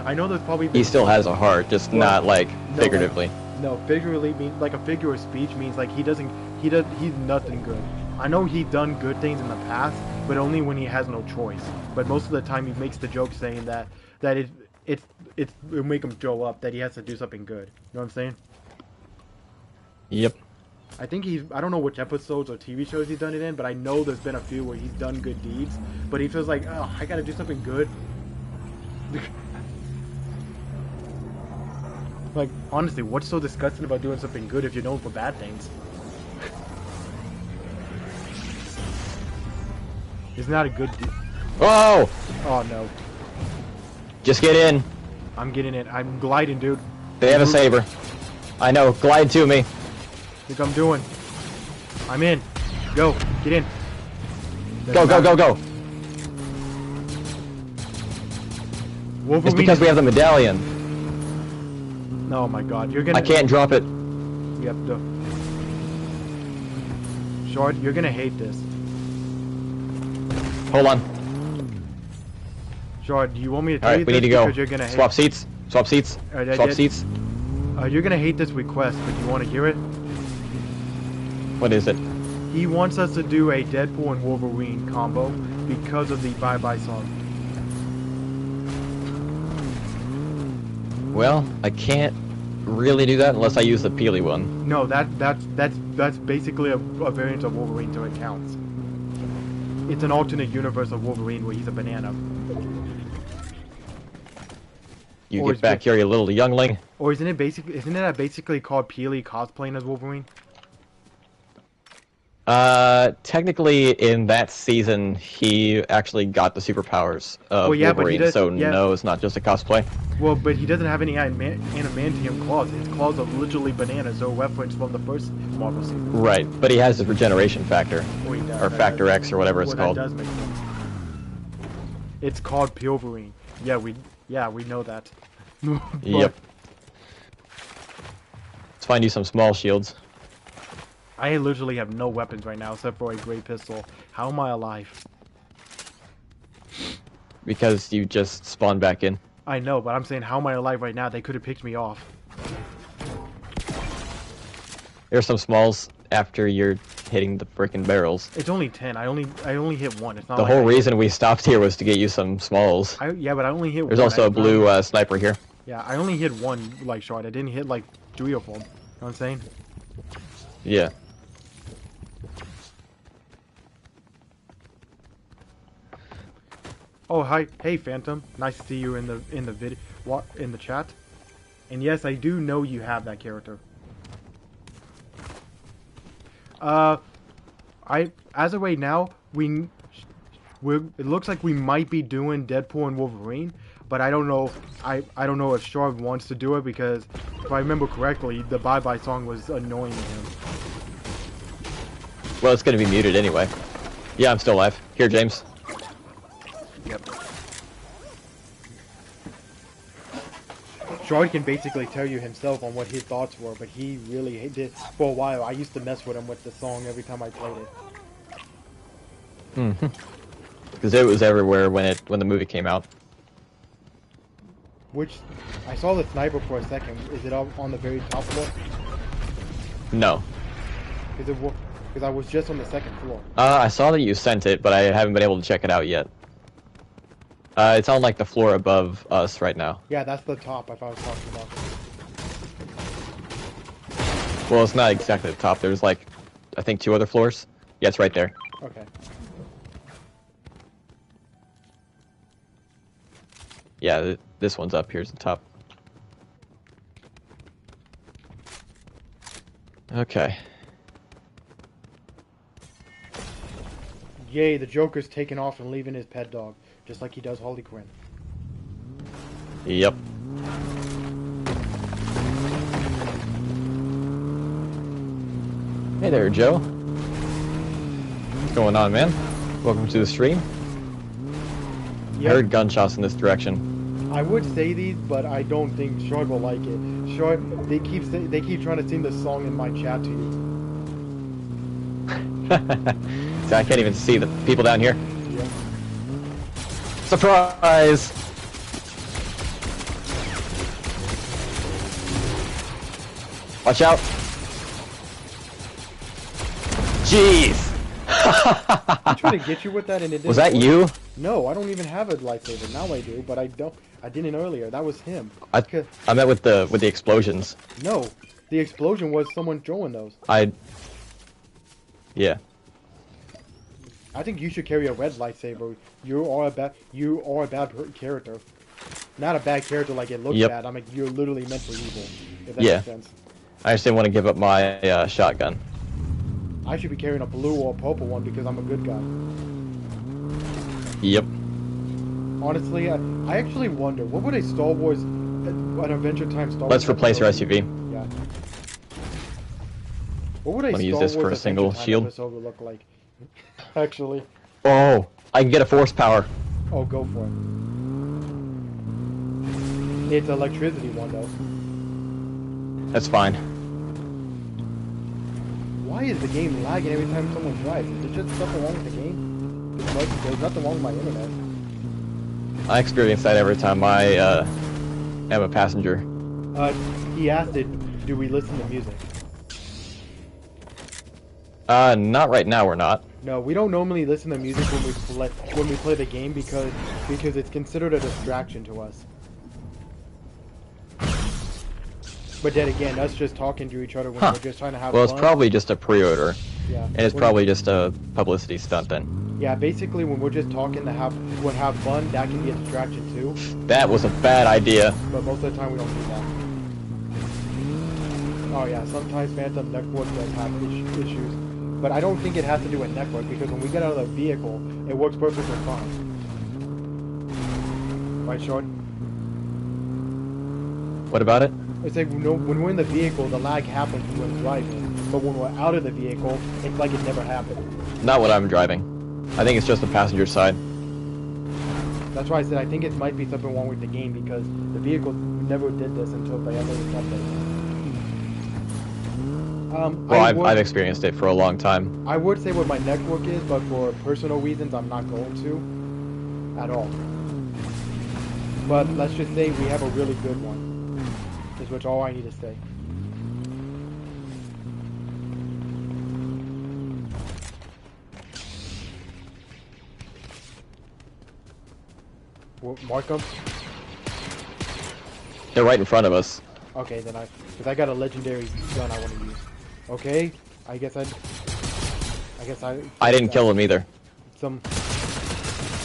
I know there's probably He still has a heart, just Well, not like no, figuratively. No, figuratively means like a figure of speech means like he's nothing good. I know he's done good things in the past, but only when he has no choice. But most of the time he makes the joke saying that it'll make him throw up that he has to do something good. You know what I'm saying? Yep. I think I don't know which episodes or TV shows he's done it in, but I know there's been a few where he's done good deeds, but he feels like, oh, I gotta do something good. Like, honestly, what's so disgusting about doing something good if you're known for bad things? Isn't that a good deed? Whoa! Oh, no. Just get in. I'm getting it. I'm gliding, dude. They have a saber. I know. Glide to me. Think I'm doing. I'm in. Go. Get in. Go. Wolverine. It's because we have the medallion. Oh my god. You're gonna... I can't drop it. Yep. Short, you're gonna hate this. Hold on. Short, do you want me to tell Alright, you we this need to go. because you're gonna Swap hate... seats. Swap seats. Alright, Swap seats. You're gonna hate this request, but you want to hear it? What is it? He wants us to do a Deadpool and Wolverine combo because of the Bye Bye song. Well, I can't really do that unless I use the Peely one. No, that's basically a variant of Wolverine, so it counts. It's an alternate universe of Wolverine where he's a banana. You Or get back here, you little youngling. Or isn't it basically called Peely cosplaying as Wolverine? Technically, in that season, he actually got the superpowers of Well, yeah, but Wolverine, so no, it's not just a cosplay. Well, but he doesn't have any adamantium claws. His claws are literally bananas, so a reference from the first Marvel season. Right, but he has his regeneration factor, Well, he does. or Factor X, or whatever it's called. That does make sense. It's called Pilverine. Yeah, we know that. Yep. Let's find you some small shields. I literally have no weapons right now except for a great pistol. How am I alive? Because you just spawned back in. I know, but I'm saying, how am I alive right now? They could have picked me off. There's some smalls after you're hitting the freaking barrels. It's only 10. I only hit one. It's not The like whole reason we stopped here was to get you some smalls. Yeah, but I only hit There's one. also a blue sniper here. Yeah, I only hit one like shot. I didn't hit like 3 of them. You know what I'm saying? Yeah. Oh, hi. Hey, Phantom. Nice to see you in the video, in the chat. And yes, I do know you have that character. As of right now, it looks like we might be doing Deadpool and Wolverine, but I don't know. I don't know if Shard wants to do it because, if I remember correctly, the Bye Bye song was annoying to him. Well, it's gonna be muted anyway. Yeah, I'm still alive. Here, James. Yep. Shard can basically tell you himself on what his thoughts were, but he really did. For a while, I used to mess with him with the song every time I played it. Because it was everywhere when the movie came out. Which, I saw the sniper for a second. Is it up on the very top floor? No. Because I was just on the second floor. I saw that you sent it, but I haven't been able to check it out yet. It's on like the floor above us right now. Yeah, that's the top if I was talking about. Well, it's not exactly the top. There's like, I think 2 other floors. Yeah, it's right there. Okay. Yeah, this one's up. Here's the top. Okay. Yay, the Joker's taking off and leaving his pet dog, just like he does Harley Quinn. Yep. Hey there, Joe. What's going on, man? Welcome to the stream. Yep. I heard gunshots in this direction. I would say these, but I don't think Shard will like it. Shard, they keep trying to sing the song in my chat to you. See, I can't even see the people down here. Yep. Surprise! Watch out! Jeez! I tried to get you with that and it didn't Was that work. you? No, I don't even have a lightsaber. Now I do, but I don't. I didn't earlier. That was him. I meant with the explosions. No, the explosion was someone throwing those. Yeah. I think you should carry a red lightsaber. You are a bad character. Not a bad character like it looks bad. I mean, you're literally meant for evil. If that makes sense. I just didn't want to give up my shotgun. I should be carrying a blue or a purple one because I'm a good guy. Yep. Honestly, I actually wonder, what would a Star Wars, an Adventure Time Star Wars... Let's replace your SUV. Yeah. What would a Let me Star use this Wars for a single Adventure Time shield. episode would look like? Actually. Oh, I can get a force power. Oh, go for it. It's an electricity one, though. That's fine. Why is the game lagging every time someone drives? Is there just something wrong with the game? There's nothing wrong with my internet. I experience that every time I am a passenger. He asked it, do we listen to music? Not right now, we're not. No, we don't normally listen to music when we play the game because it's considered a distraction to us. But then again, us just talking to each other when we're just trying to have Well, fun. it's probably just a pre-order. Yeah. And it's probably just a publicity stunt then. Yeah, basically when we're just talking to have fun, that can be a distraction too. That was a bad idea. But most of the time we don't do that. Oh yeah, sometimes Phantom Network does have issues. But I don't think it has to do with network because when we get out of the vehicle, it works perfectly fine. Right, Short? What about it? It's like when we're in the vehicle, the lag happens when we're driving. But when we're out of the vehicle, it's like it never happened. Not when I'm driving. I think it's just the passenger side. That's why I said I think it might be something wrong with the game because the vehicle never did this until the other update. Well, I've experienced it for a long time. I would say what my network is, but for personal reasons, I'm not going to at all. but let's just say we have a really good one. Is which all I need to say. Mark them. They're right in front of us. Okay, then because I got a legendary gun I want to use. Okay, I guess I didn't kill them either. Some.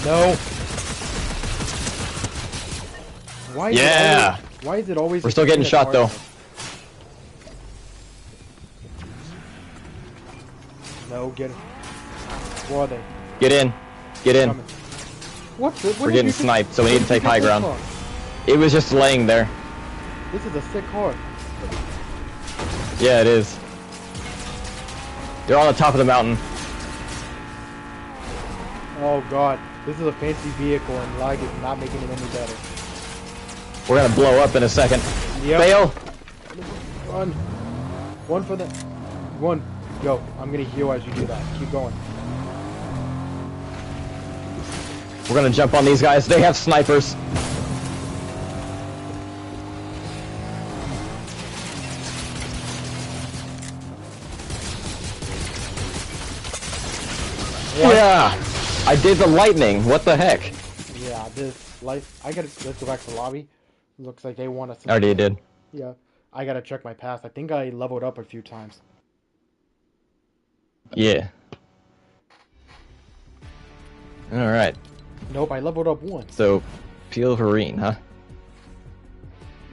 No. Why is Yeah. Why is it always? We're still getting shot though. No, get it. Where are they? Get in. Get in. What? We're getting sniped, so we need to take high ground. It was just laying there. This is a sick car. Yeah, it is. They're on the top of the mountain. Oh god, this is a fancy vehicle and lag is not making it any better. We're gonna blow up in a second. Yep. Fail! Run. One for the... One. Yo, I'm gonna heal as you do that. Keep going. We're gonna jump on these guys. They have snipers. What? Yeah! I did the lightning. What the heck? Yeah, this life... Let's go back to the lobby. Looks like they want us to... I already did. Yeah. I gotta check my past. I think I leveled up a few times. Yeah. Alright. Nope, I leveled up once. So, Peel Vereen, huh?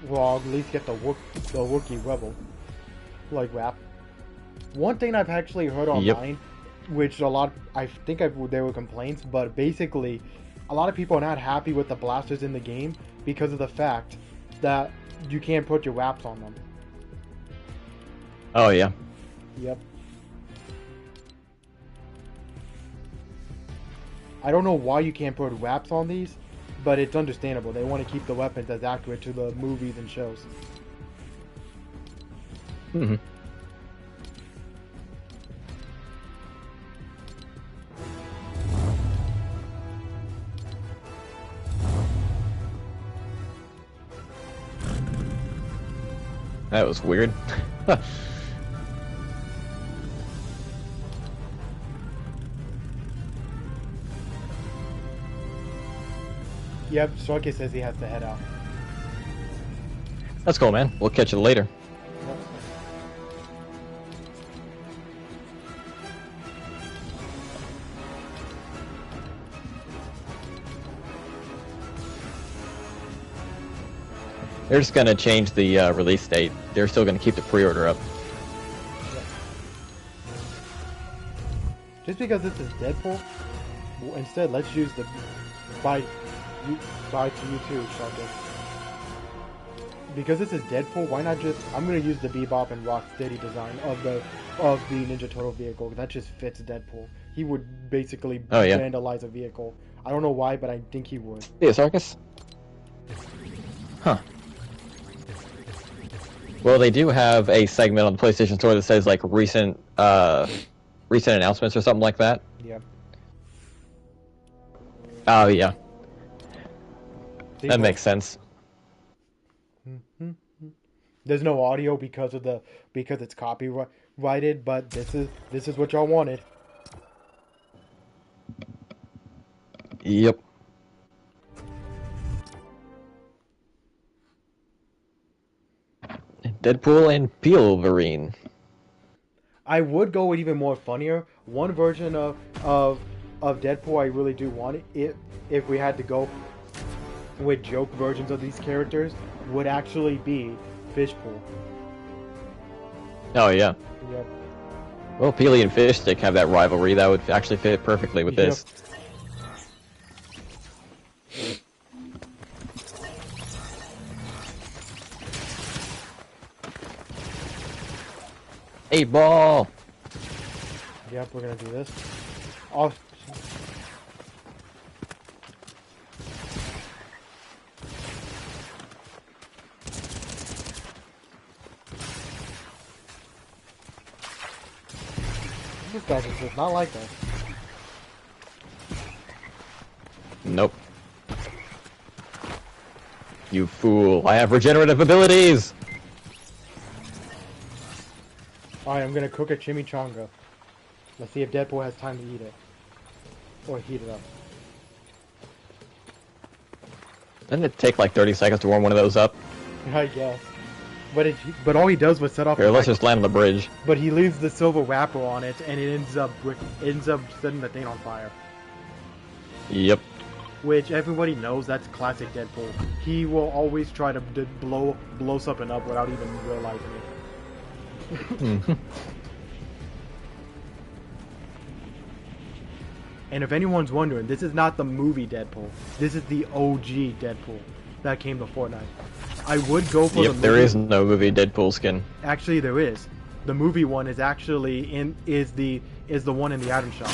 Well, I'll at least get the Wookiee Rebel. Like rap. One thing I've actually heard online, which I think there were complaints, but basically, a lot of people are not happy with the blasters in the game because of the fact that you can't put your wraps on them. Oh, yeah. Yep. I don't know why you can't put wraps on these, but it's understandable. They want to keep the weapons as accurate to the movies and shows. Mm-hmm. That was weird. Yep, Sharky says he has to head out. That's cool, man. We'll catch you later. Yep. They're just gonna change the release date. They're still gonna keep the pre-order up. Yep. Just because this is Deadpool, instead let's use the buy to you too, Sharky. Because this is Deadpool, why not just... I'm going to use the Bebop and Rocksteady design of the Ninja Turtle vehicle. That just fits Deadpool. He would basically vandalize a vehicle. I don't know why, but I think he would. Yeah, Sarkis? Huh. Well, they do have a segment on the PlayStation Store that says, like, recent announcements or something like that. Yep. Oh, yeah. That makes sense. There's no audio because it's copyrighted, but this is what y'all wanted. Yep. Deadpool and Peelverine. I would go with even more funnier. One version of Deadpool I really do want it if we had to go with joke versions of these characters would actually be Fishpool. Oh yeah. Yep. Well, Peely and Fish Stick have that rivalry. That would actually fit perfectly with this. Eight ball. Yep, we're gonna do this. Oh. This guy does not like that. Nope. You fool! I have regenerative abilities. Alright, I'm gonna cook a chimichanga. Let's see if Deadpool has time to eat it. Or heat it up. Doesn't it take like 30 seconds to warm one of those up? I guess. But all he does was set off. Here, let's just land on the bridge. But he leaves the silver wrapper on it, and it ends up setting the thing on fire. Yep. Which everybody knows that's classic Deadpool. He will always try to blow something up without even realizing it. And if anyone's wondering, this is not the movie Deadpool. This is the OG Deadpool that came to Fortnite. I would go for the movie. There is no movie Deadpool skin. Actually, there is. The movie one is actually is the one in the item shop.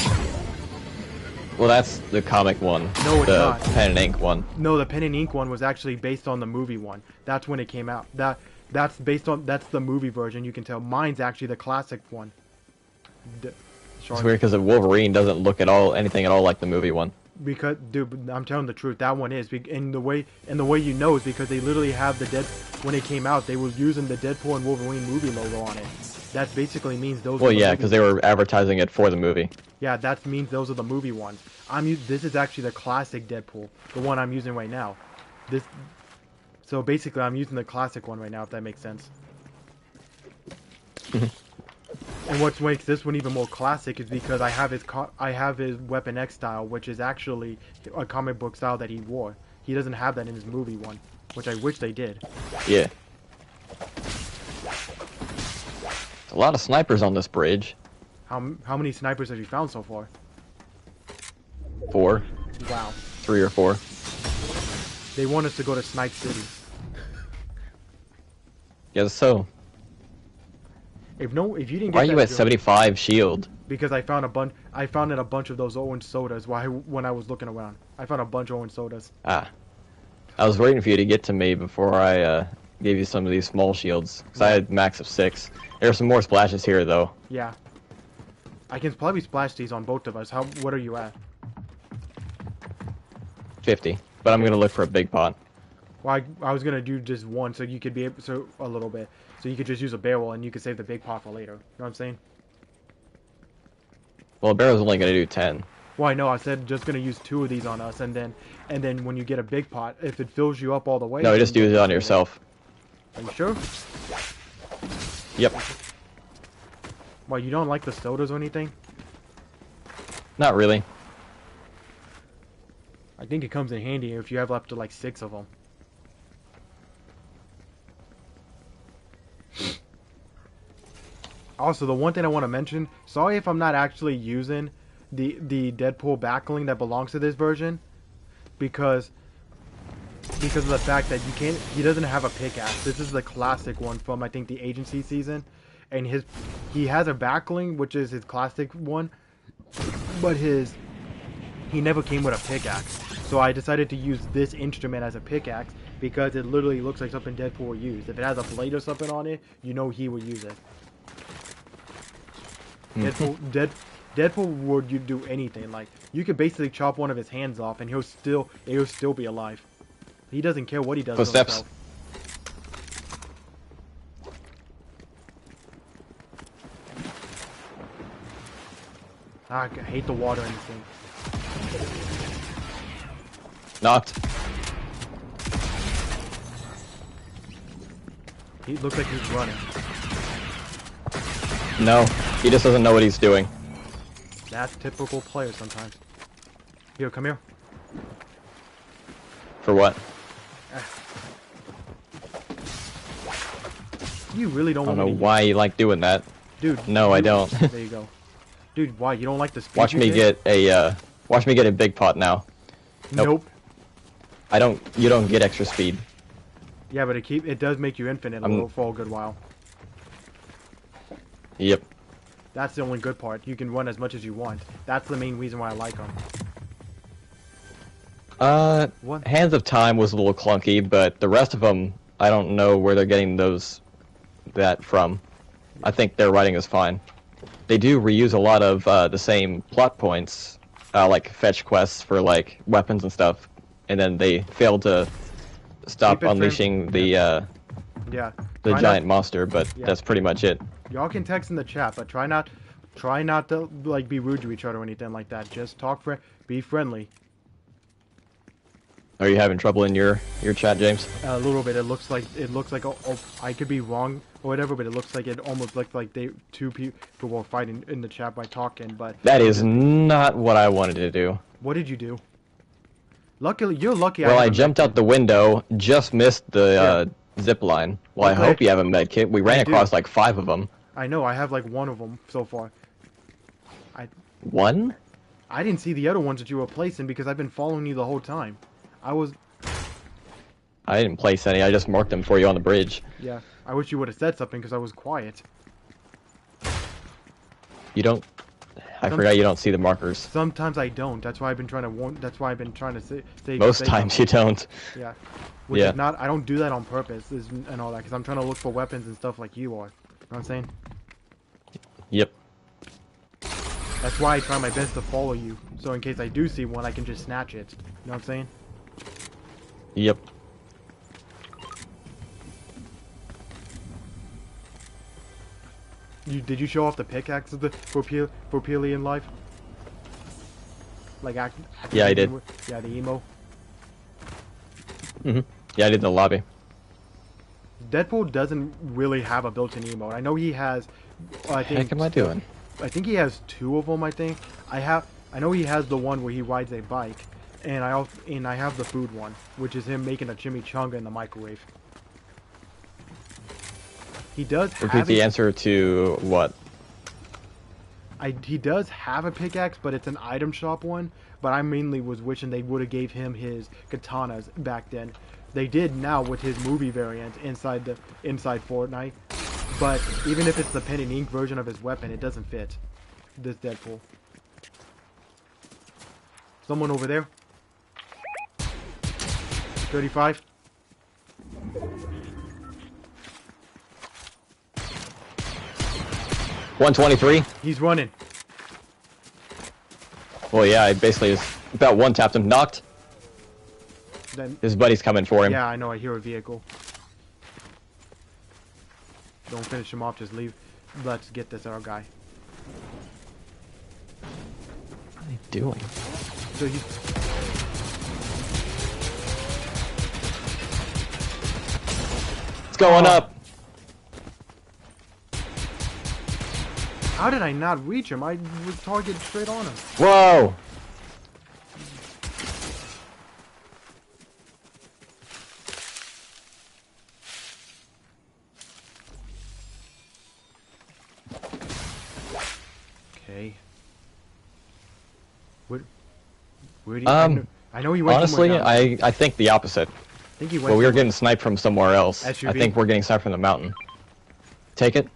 Well, that's the comic one. No, it's not. The pen and ink one. No, the pen and ink one was actually based on the movie one. That's when it came out. That's the movie version. You can tell. Mine's actually the classic one. It's weird because the Wolverine doesn't look anything at all like the movie one. Because, dude, I'm telling the truth. That one is, and the way you know is because they literally have when it came out, they were using the Deadpool and Wolverine movie logo on it. That basically means those. Well, yeah, because they were advertising it for the movie. Yeah, that means those are the movie ones. This is actually the classic Deadpool, the one I'm using right now. So basically, I'm using the classic one right now, if that makes sense. And what makes this one even more classic is because I have his Weapon X style, which is actually a comic book style that he wore. He doesn't have that in his movie one, which I wish they did. Yeah. A lot of snipers on this bridge. How many snipers have you found so far? 4. Wow. 3 or 4. They want us to go to Snipe City. Guess so. If you didn't get Why are you at joke, 75 shield? Because I found a bunch of those orange sodas when I was looking around. I found a bunch of orange sodas. Ah. I was waiting for you to get to me before I gave you some of these small shields. Because I had max of 6. There are some more splashes here, though. Yeah. I can probably splash these on both of us. What are you at? 50. But I'm going to look for a big pot. Well, I was going to do just one so you could be able a little bit. So you could just use a barrel and you could save the big pot for later. You know what I'm saying? Well, a barrel's only going to do 10. Well, I know. I said just going to use 2 of these on us, and then when you get a big pot, if it fills you up all the way... No, just use it on yourself. Are you sure? Yep. Well, you don't like the sodas or anything? Not really. I think it comes in handy if you have up to like 6 of them. Also, the one thing I want to mention, sorry if I'm not actually using the Deadpool backling that belongs to this version, because of the fact that he doesn't have a pickaxe. This is the classic one from I think the agency season, and he has a backling which is his classic one, but he never came with a pickaxe. So I decided to use this instrument as a pickaxe because it literally looks like something Deadpool would use. If it has a blade or something on it, you know he would use it. Deadpool would you do anything. Like, you could basically chop one of his hands off and he'll still be alive. He doesn't care what he does to himself. I hate the water in this thing. Knocked. He looks like he's running. No, he just doesn't know what he's doing. That's typical player sometimes. Here, come here. For what? You really don't want I don't know why you like doing that. Dude. No, I don't. There you go. Dude, why? You don't like the speed Watch me get a big pot now. Nope. You don't get extra speed. Yeah, but it does make you infinite for a good while. Yep. That's the only good part. You can run as much as you want. That's the main reason why I like them. What? Hands of Time was a little clunky, but the rest of them, I don't know where they're getting that from. I think their writing is fine. They do reuse a lot of the same plot points, like fetch quests for like weapons and stuff, and then they fail to stop Keep it unleashing yeah. the Try giant not, monster, but yeah. that's pretty much it. Y'all can text in the chat, but try not to like be rude to each other or anything like that. Just be friendly. Are you having trouble in your chat, James? A little bit. It looks like I could be wrong or whatever, but it looks like it almost looked like two people were fighting in the chat by talking. But That is not what I wanted to do. what did you do? Luckily, you're lucky. Well, I have a jumped med out the window, just missed the zip line. Well, I Luckily, hope you have a med kit. We ran I do. across like 5 of them. I know. I have like one of them so far. One? I didn't see the other ones that you were placing because I've been following you the whole time. I didn't place any. I just marked them for you on the bridge. Yeah. I wish you would have said something because I was quiet. You don't... I forgot you don't see the markers. Sometimes I don't. That's why I've been trying to warn. That's why I've been trying to say. Most times you don't. Yeah. Which is not. I don't do that on purpose and all that because I'm trying to look for weapons and stuff like you are. You know what I'm saying? Yep. That's why I try my best to follow you. So in case I do see one, I can just snatch it. You know what I'm saying? Yep. Did you show off the pickaxe of for Peely in life? Like yeah, I did. Yeah, the emo. Yeah, I did in the lobby. Deadpool doesn't really have a built-in emote. I know he has. I think. Heck am I doing? I think he has 2 of them. I think I know he has the one where he rides a bike, and I have the food one, which is him making a chimichanga in the microwave. He does Repeat the answer to what? He does have a pickaxe, but it's an item shop one. But I mainly was wishing they would have gave him his katanas back then. They did now with his movie variant inside Fortnite. But even if it's the pen and ink version of his weapon, it doesn't fit this Deadpool. Someone over there. 35. $123. He's running. Well, yeah, I basically just about one tapped him, knocked. Then His buddy's coming for him. yeah, I know. I hear a vehicle. Don't finish him off. Just leave. Let's get this other guy. What are they doing? So he. It's going up. How did I not reach him? I was targeted straight on him. Whoa! Okay. Where do you? I know he went. Honestly, somewhere down. I think the opposite. I think he went. Well, we were somewhere- getting sniped from somewhere else. SUV? I think we're getting sniped from the mountain. Take it.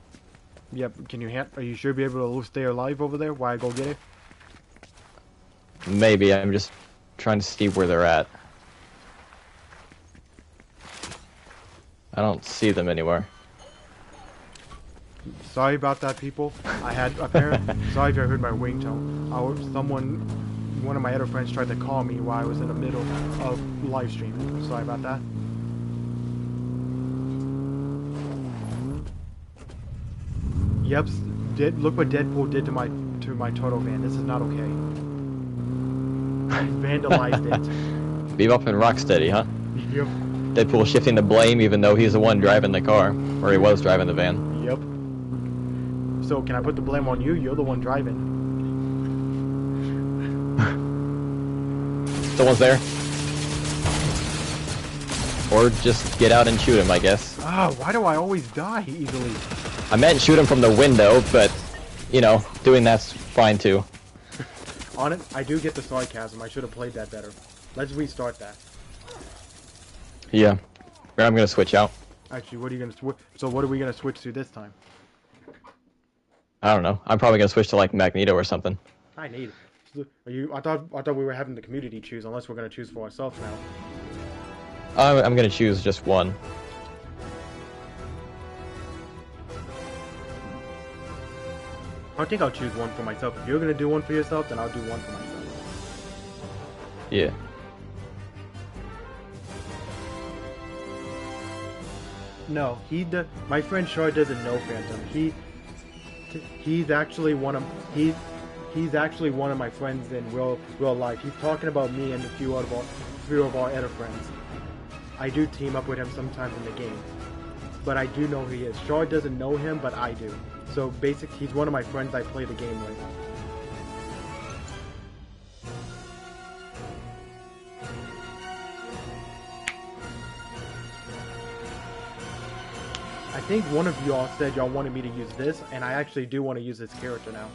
Yep. Can you? Are you sure be able to stay alive over there? While I go get it? Maybe. I'm just trying to see where they're at. I don't see them anywhere. Sorry about that, people. I had apparently. Sorry if you heard my ringtone. One of my other friends tried to call me while I was in the middle of live stream. Sorry about that. Yep. Look what Deadpool did to my turtle van. This is not okay. He vandalized it. Bebop and Rocksteady, huh? Yep. Deadpool shifting the blame even though he's the one driving the car. Or he was driving the van. Yep. So can I put the blame on you? You're the one driving. Someone's there. Or just get out and shoot him, I guess. Ah, why do I always die easily? I meant shoot him from the window, but, you know, doing that's fine too. On it, I do get the sarcasm. I should have played that better. Let's restart that. Yeah. I'm gonna switch out. Actually, what are you gonna switch? So what are we gonna switch to this time? I don't know. I'm probably gonna switch to like Magneto or something. I need. Are you? I thought we were having the community choose. Unless we're gonna choose for ourselves now. I'm gonna choose just one. I think I'll choose one for myself. If you're gonna do one for yourself, then I'll do one for myself. Yeah. No, my friend Shard doesn't know Phantom. He's actually one of he's actually one of my friends in real life. He's talking about me and a few of our other friends. I do team up with him sometimes in the game, but I do know who he is. Shard doesn't know him, but I do. So basically, he's one of my friends I play the game with. I think one of y'all said y'all wanted me to use this, and I actually do want to use this character now.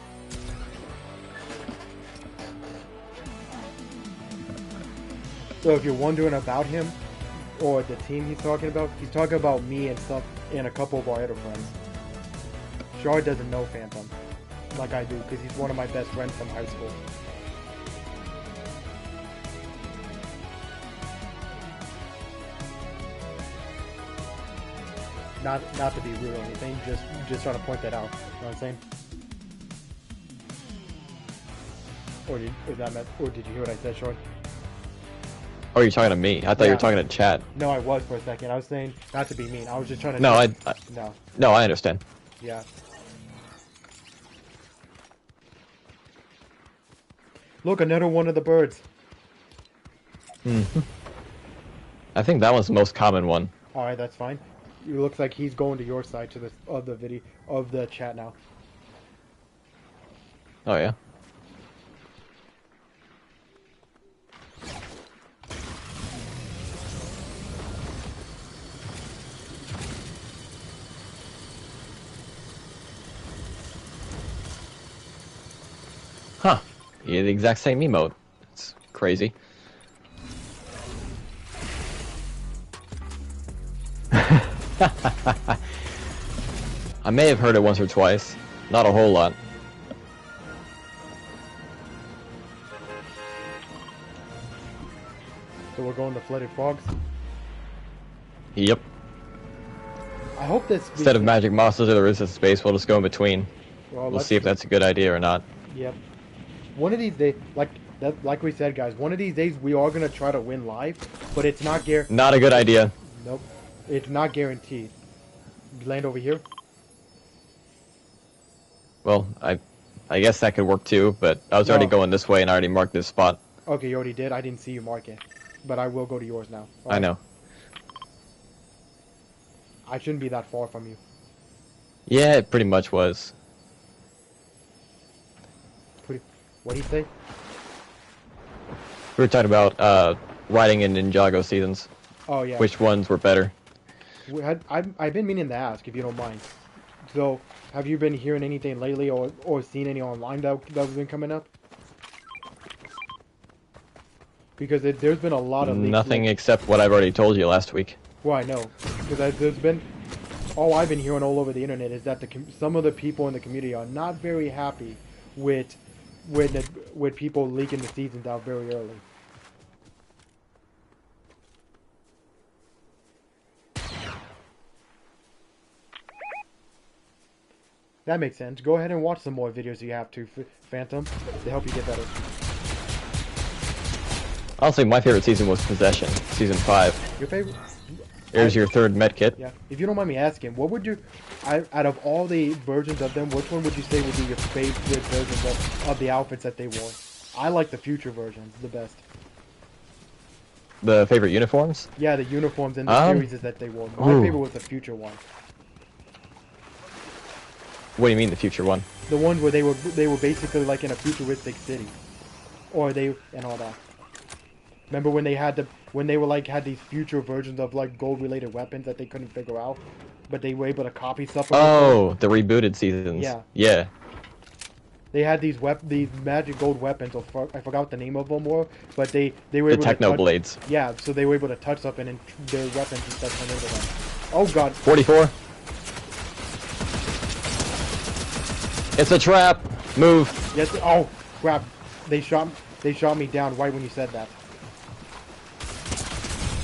So if you're wondering about him, or the team he's talking about me and stuff, and a couple of our other friends. Shard doesn't know Phantom, like I do, because he's one of my best friends from high school. Not to be rude or anything, just trying to point that out. You know what I'm saying? Or did you hear what I said, Shard? Oh, you're talking to me. I thought you were talking to chat. No, I was for a second. I was saying not to be mean. I was just trying to. No, No, I understand. Yeah. Look, another one of the birds. I think that one's the most common one. All right, that's fine. It looks like he's going to your side of the video of the chat now. Oh yeah. Huh. Yeah, the exact same emote. It's crazy. I may have heard it once or twice. Not a whole lot. So we're going to Flooded Frogs? Yep. I hope this... Instead of magic monsters or the resistance space, we'll just go in between. Well, we'll see if that's a good idea or not. Yep. One of these days, like we said, guys, one of these days we are going to try to win live, but it's not guaranteed. Not a good idea. Nope. It's not guaranteed. Land over here? Well, I guess that could work too, but I was already going this way and I already marked this spot. Okay, you already did? I didn't see you mark it. But I will go to yours now. I know. I shouldn't be that far from you. Yeah, it pretty much was. What'd he say? We were talking about riding in Ninjago seasons. Oh, yeah. Which ones were better? I've been meaning to ask, if you don't mind. So, have you been hearing anything lately or seen any online that's been coming up? Because there's been a lot of... Nothing except what I've already told you last week. Well, I know. Because there's been... All I've been hearing all over the internet is that some of the people in the community are not very happy with people leaking the seasons out very early. That makes sense. Go ahead and watch some more videos you have to, Phantom, to help you get better. Honestly, my favorite season was Possession, Season 5. Your favorite? Here's your third medkit. Yeah. If you don't mind me asking, what would you, out of all the versions of them, which one would you say would be your favorite version of the outfits that they wore? I like the future versions the best. The favorite uniforms? Yeah, the uniforms and the series that they wore. My favorite was the future one. What do you mean the future one? The ones where they were basically like in a futuristic city, or and all that. Remember when they had had these future versions of like gold related weapons that they couldn't figure out, but they were able to copy stuff. Oh, the rebooted seasons. Yeah. Yeah. They had these magic gold weapons. I forgot the name of them were, but they were able the techno to blades. Yeah, so they were able to touch something and their weapons and stuff turned into them. Oh god. 44. It's a trap. Move. Yes. Oh crap! They shot me down right when you said that.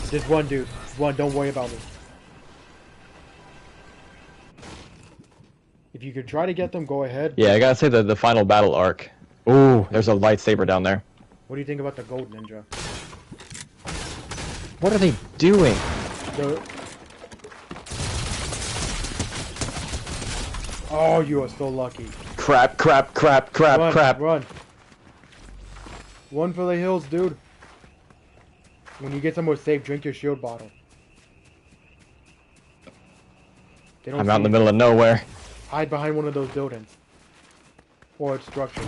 Just one dude. One. Don't worry about me. If you could try to get them, go ahead. Yeah, I gotta say the final battle arc. Ooh, there's a lightsaber down there. What do you think about the gold ninja? What are they doing? Oh, you are so lucky. Crap, crap, crap, crap, Run, crap. run. Run for the hills, dude. When you get somewhere safe, drink your shield bottle. They don't I'm see out in the you. middle of nowhere. Hide behind one of those buildings. Or its structures.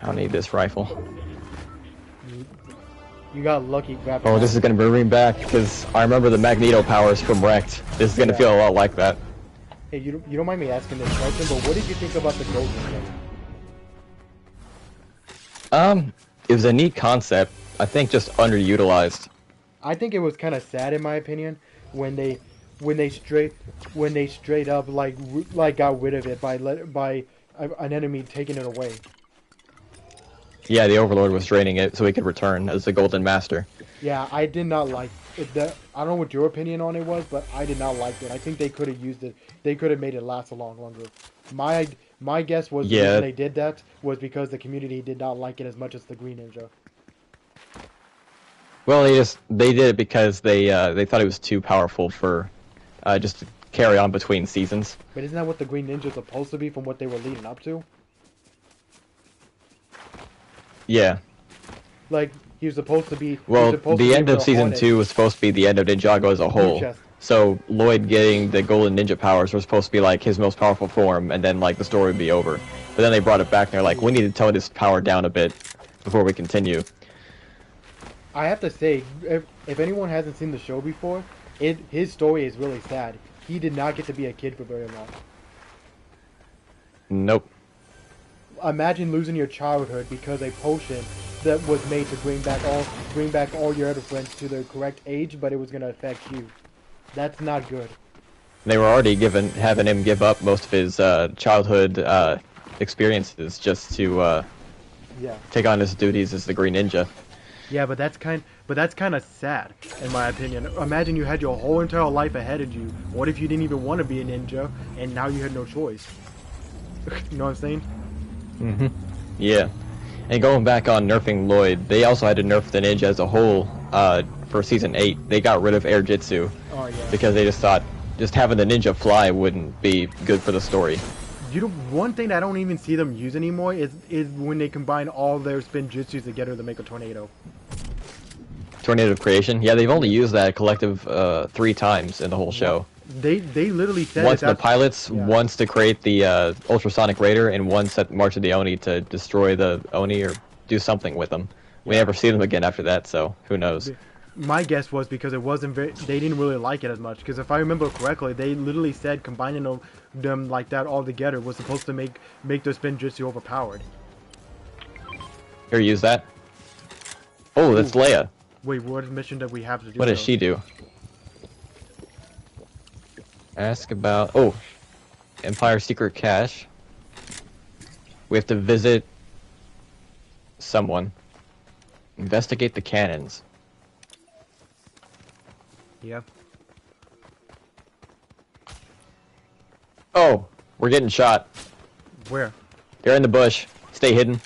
I don't need this rifle. You got lucky grabbing. Oh, this is gonna bring me back because I remember the Magneto powers from Wrecked. This is gonna feel a lot like that. Hey, you don't mind me asking this question, but what did you think about the gold ninja? It was a neat concept. I think just underutilized. I think it was kind of sad, in my opinion, when they straight up like got rid of it by an enemy taking it away. Yeah, the Overlord was draining it so he could return as the Golden Master. Yeah, I did not like it. I don't know what your opinion on it was, but I did not like it. I think they could have used it. They could have made it last a lot longer. My guess was the reason they did that was because the community did not like it as much as the Green Ninja. Well, they did it because they thought it was too powerful for just to carry on between seasons. But isn't that what the Green Ninja is supposed to be from what they were leading up to? Yeah. Like he was supposed to be. Well, the end of season 2 was supposed to be the end of Ninjago as a whole. So Lloyd getting the Golden Ninja powers was supposed to be like his most powerful form, and then like the story would be over. But then they brought it back, and they're like, we need to tone his power down a bit before we continue. I have to say, if anyone hasn't seen the show before, his story is really sad. He did not get to be a kid for very long. Nope. Imagine losing your childhood because a potion that was made to bring back all your other friends to their correct age, but it was going to affect you. That's not good. They were already having him give up most of his childhood experiences just to take on his duties as the Green Ninja. Yeah, but that's kind of sad, in my opinion. Imagine you had your whole entire life ahead of you. What if you didn't even want to be a ninja, and now you had no choice? You know what I'm saying? Mm-hmm. Yeah. And going back on nerfing Lloyd, they also had to nerf the ninja as a whole for Season 8. They got rid of Air Jitsu because they just thought just having the ninja fly wouldn't be good for the story. One thing I don't even see them use anymore is when they combine all their spin jutsus together to make a tornado. Tornado creation? Yeah, they've only used that collective 3 times in the whole show. They literally said once the pilots, once to create the ultrasonic raider, and once at March of the Oni to destroy the Oni or do something with them. We never see them again after that, so who knows? My guess was because it wasn't they didn't really like it as much. Because if I remember correctly, they literally said combining them like that all together was supposed to make their spin jutsu overpowered. Here, use that. Oh, that's Leia. Wait, what mission did we have to do? What does she do? Ask about... Oh, Empire Secret Cache. We have to visit someone. Investigate the cannons. Yeah. Oh, we're getting shot. Where? They're in the bush. Stay hidden.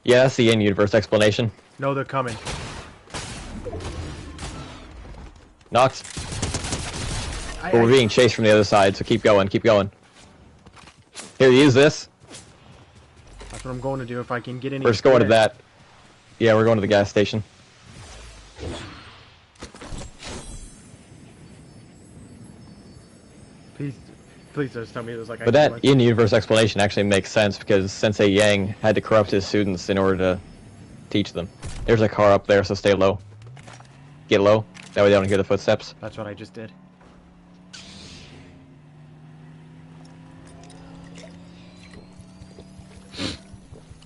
Yeah, that's the in-universe explanation. No, they're coming. Knox. But we're being chased from the other side, so keep going, keep going. Here, use this. That's what I'm going to do if I can get any. We're just going to that. Yeah, we're going to the gas station. Please just tell me there's like. But that in-universe explanation actually makes sense because Sensei Yang had to corrupt his students in order to teach them. There's a car up there, so stay low. Get low. That way they don't hear the footsteps. That's what I just did.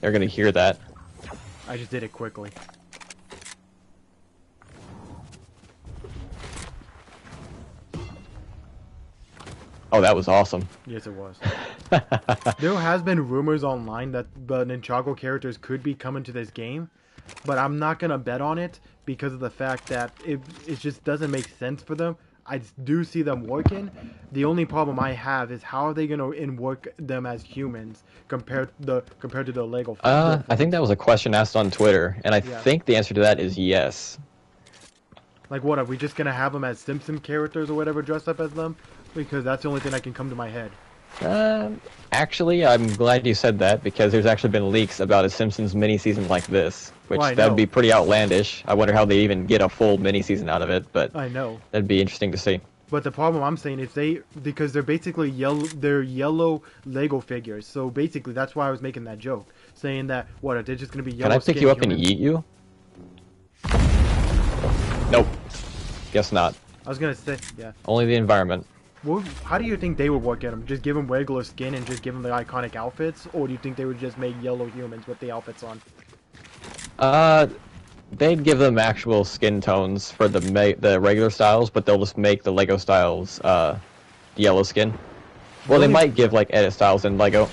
They're gonna hear that. I just did it quickly. Oh, that was awesome. Yes, it was. There has been rumors online that the Ninjago characters could be coming to this game, but I'm not gonna bet on it because of the fact that it just doesn't make sense for them. I do see them working. The only problem I have is how are they going to work them as humans compared to the Lego I think forms. that was a question asked on Twitter, and I Yeah. think the answer to that is yes. Like, what, are we just going to have them as Simpson characters or whatever dressed up as them? Because that's the only thing that can come to my head. Uh, Actually, I'm glad you said that because there's actually been leaks about a Simpsons mini-season like this, Well, which I that'd know. be pretty outlandish. I wonder how they even get a full mini-season out of it, but I know. that'd be interesting to see. But the problem I'm saying is because they're basically they're yellow Lego figures. So basically, that's why I was making that joke, saying that what, are they just going to be Can I yellow pick skinned you up and humans? yeet you? Nope. Guess not. I was gonna say, yeah. Only the environment. Well, how do you think they would work at them? Just give them regular skin and just give them the iconic outfits, or do you think they would just make yellow humans with the outfits on? Uh, they'd give them actual skin tones for the regular styles, but they'll just make the Lego styles yellow skin. Well, they Really? might give like edit styles in Lego.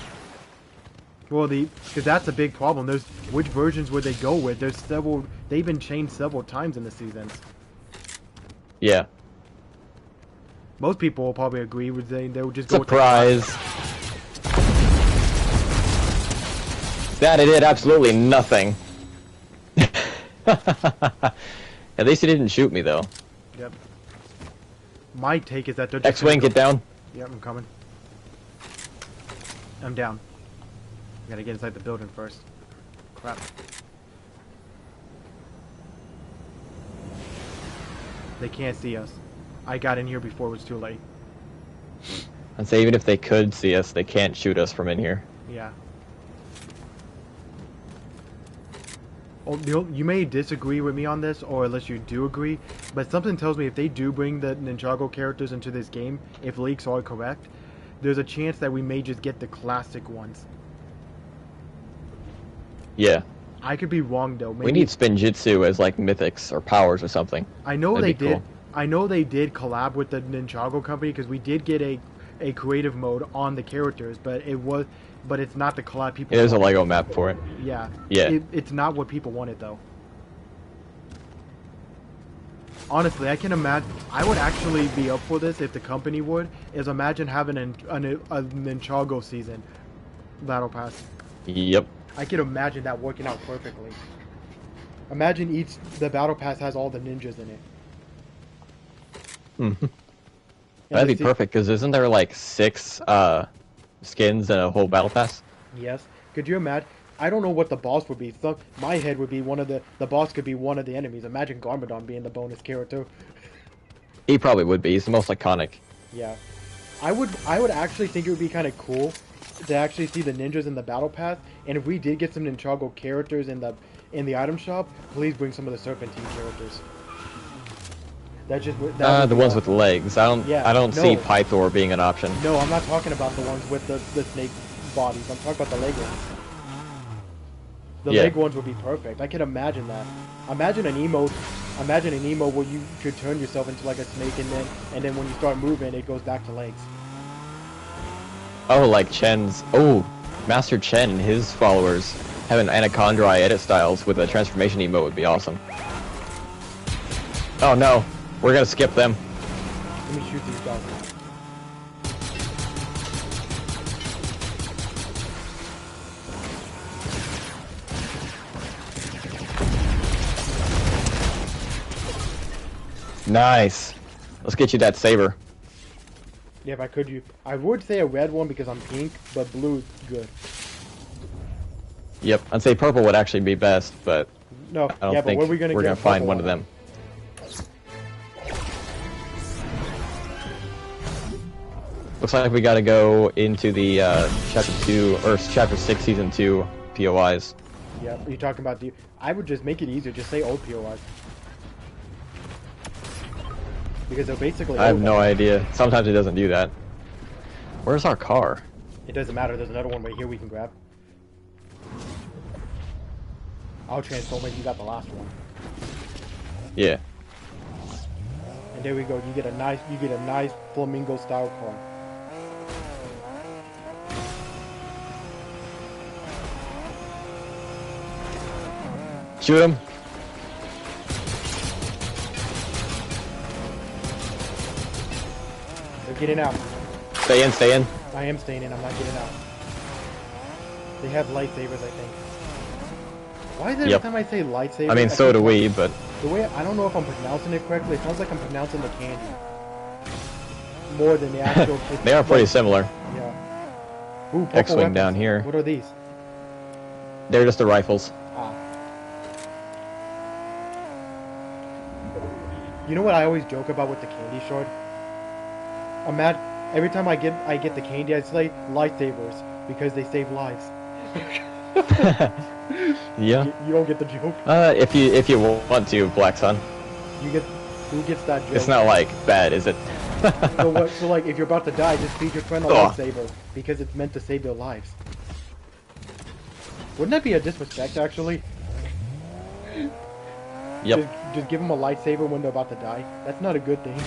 Well, because that's a big problem. There's which versions would they go with? There's several. They've been changed several times in the seasons. Yeah. Most people will probably agree with they would just go Surprise! That it did absolutely nothing. At least he didn't shoot me though. Yep. My take is that they're just X-wing, get down. Yep, I'm coming. I'm down. Gotta get inside the building first. Crap. They can't see us. I got in here before it was too late. And say even if they could see us, they can't shoot us from in here. Yeah. Oh, you may disagree with me on this, or unless you do agree, but something tells me if they do bring the Ninjago characters into this game, if leaks are correct, there's a chance that we may just get the classic ones. Yeah. I could be wrong though. Maybe, We need Spinjitzu as like mythics or powers or something. I know That'd they be did. cool. I know they did collab with the Ninjago company because we did get a creative mode on the characters, but it's not the collab people. Yeah, there's a wanted. Lego map for it. Yeah. Yeah. It's not what people wanted though. Honestly, I can imagine. I would actually be up for this if the company would. Is imagine having a Ninjago season battle pass. Yep. I can imagine that working out perfectly. Imagine the battle pass has all the ninjas in it. That'd be perfect, because isn't there like 6 skins in a whole battle pass? Yes. Could you imagine? I don't know what the boss would be. So my head would be one of the boss could be one of the enemies. Imagine Garmadon being the bonus character. He probably would be. He's the most iconic. Yeah. I would actually think it would be kind of cool to actually see the ninjas in the battle pass, and if we did get some Ninjago characters in the item shop, please bring some of the Serpentine characters. The ones with legs. I don't see No. Pythor being an option. No, I'm not talking about the ones with the snake bodies. I'm talking about the leg ones. The leg ones would be perfect. I can imagine that. Imagine an emo where you could turn yourself into like a snake, and then when you start moving, it goes back to legs. Oh, like Chen's. Oh, Master Chen and his followers having Anacondri edit styles with a transformation emote would be awesome. Oh no, we're gonna skip them. Let me shoot these guys. Nice. Let's get you that saber. Yeah, if I could, I would say a red one because I'm pink, but blue is good. Yep, I'd say purple would actually be best, but No, I don't yeah, think but where are we we're gonna get find purple one of them. Looks like we gotta go into the chapter 2 or chapter 6 season 2 POIs. Yeah, you're talking about I would just make it easier. Just say old POIs. Because they're basically I have old no now. idea. Sometimes it doesn't do that. Where's our car? It doesn't matter. There's another one right here we can grab. I'll transform it. You got the last one. Yeah. And there we go. You get a nice flamingo style car. Shoot him. getting out. Stay in, stay in. I am staying in. I'm not getting out. They have lightsabers, I think. Why is it every Yep. time I say lightsaber? I mean, so keep do we, talking- but The way I don't know if I'm pronouncing it correctly. It sounds like I'm pronouncing the candy more than the actual. they are pretty similar. Yeah. Ooh, purple X-wing weapons. down here. What are these? They're just the rifles. Ah. You know what I always joke about with the candy short? I'm mad every time I get the candy. I say lightsabers because they save lives. Yeah. You don't get the joke. If you want to, Black Sun. You get who gets that joke? It's not like bad, is it? So what? So like, if you're about to die, just feed your friend a Ugh. lightsaber because it's meant to save their lives. Wouldn't that be a disrespect, actually? Yep. Just give them a lightsaber when they're about to die. That's not a good thing.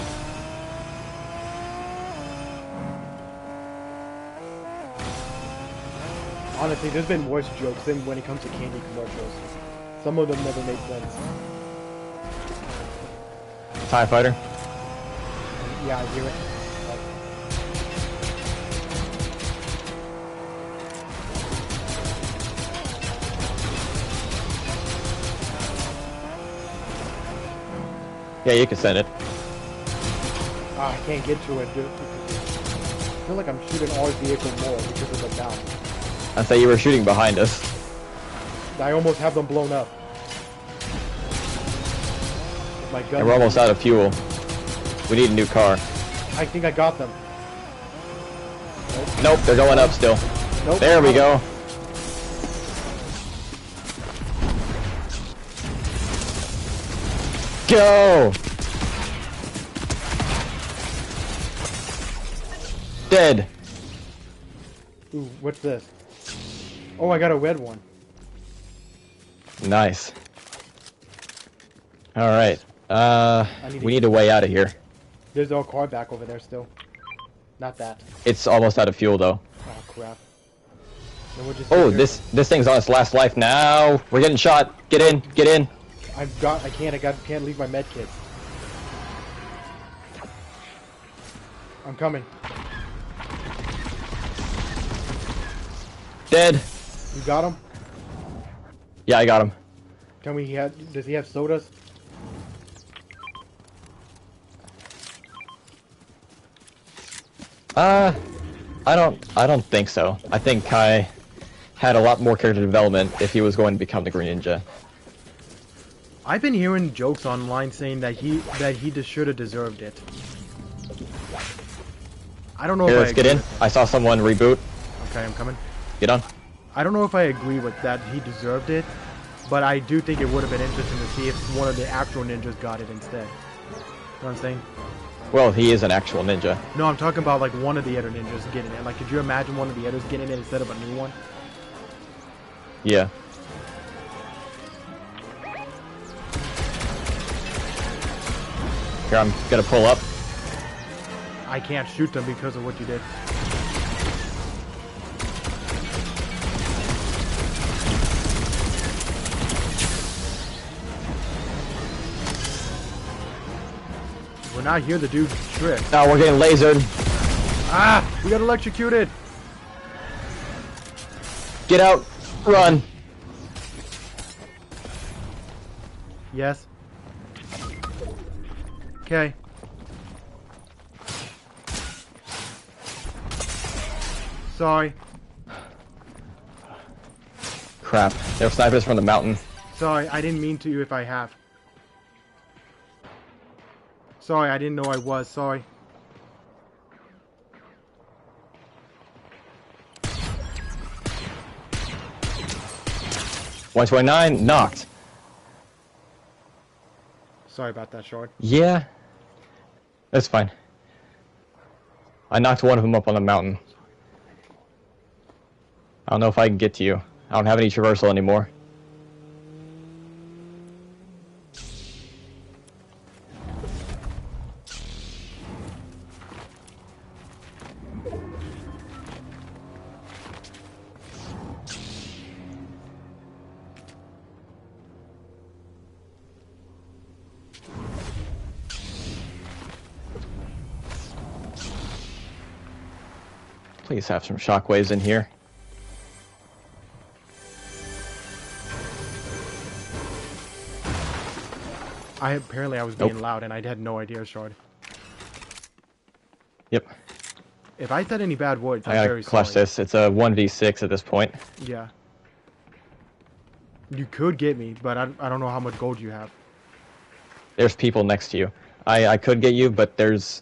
Honestly, there's been worse jokes than when it comes to candy commercials. Some of them never make sense. TIE fighter. Yeah, I hear it. Yeah, you can send it. Ah, I can't get to it, dude. I feel like I'm shooting our vehicle more because of the down. I thought you were shooting behind us. I almost have them blown up. With my gun. And we're almost out of fuel. We need a new car. I think I got them. Nope, they're going up still. Nope. There we go. Go! Dead. Ooh, what's this? Oh, I got a red one. Nice. Alright. We need a way out of here. There's our car back over there still. Not that. It's almost out of fuel though. Oh crap. Then we'll just Oh, sit here. this thing's on its last life now. We're getting shot. Get in, get in. I can't leave my med kit. I'm coming. Dead. You got him? Yeah, I got him. Tell me does he have sodas? I don't think so. I think Kai had a lot more character development if he was going to become the Green Ninja. I've been hearing jokes online saying that he just should have deserved it. I don't know Here, if let's I get in. I saw someone reboot. Okay, I'm coming. Get on. I don't know if I agree with that he deserved it, but I do think it would have been interesting to see if one of the actual ninjas got it instead. You know what I'm saying? Well, he is an actual ninja. No, I'm talking about like one of the other ninjas getting it. Like, could you imagine one of the others getting it instead of a new one? Yeah. Here, I'm gonna pull up. I can't shoot them because of what you did. We're not here to do tricks. Now we're getting lasered. Ah! We got electrocuted! Get out. Run. Yes. Okay. Sorry. Crap. They're snipers from the mountain. Sorry, I didn't mean to if I have. Sorry, I didn't know I was. Sorry. .129 knocked. Sorry about that, Shard. Yeah. That's fine. I knocked one of them up on the mountain. I don't know if I can get to you. I don't have any traversal anymore. Please have some shockwaves in here. Apparently I was being loud and I had no idea, Shard. Yep. If I said any bad words, I I'm gotta very clutch sorry. this. It's a 1v6 at this point. Yeah. You could get me, but I don't know how much gold you have. There's people next to you. I could get you, but there's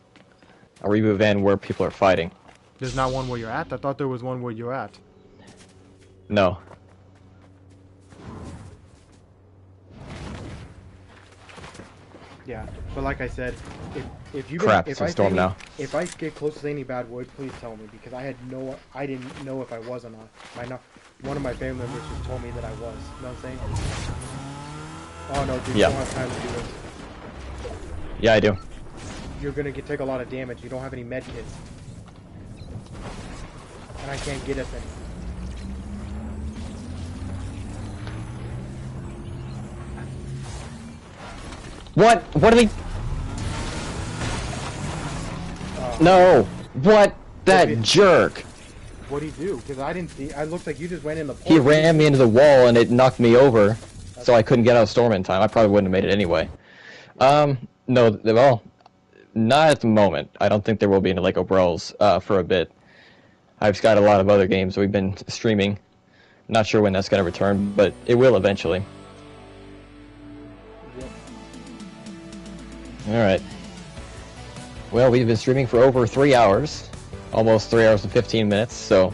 a reboot van where people are fighting. There's not one where you're at? I thought there was one where you're at. No. Yeah, but like I said, if you Crap, if it's I a storm say now. if I get close to any bad words, please tell me because I didn't know if I was or not. One of my family members just told me that I was. You know what I'm saying? Oh no, dude, Yeah. you don't have time to do this. Yeah, I do. You're gonna take a lot of damage. You don't have any med kits, and I can't get us any. What? What are they? No! What? That jerk! What'd he do? Because I didn't see. I looked like you just went in the. He rammed me into the wall and it knocked me over, so I couldn't get out of storm in time. I probably wouldn't have made it anyway. No, well, not at the moment. I don't think there will be any Lego Brawls for a bit. I've got a lot of other games we've been streaming. Not sure when that's going to return, but it will eventually. Alright. Well, we've been streaming for over 3 hours. Almost 3 hours and 15 minutes, so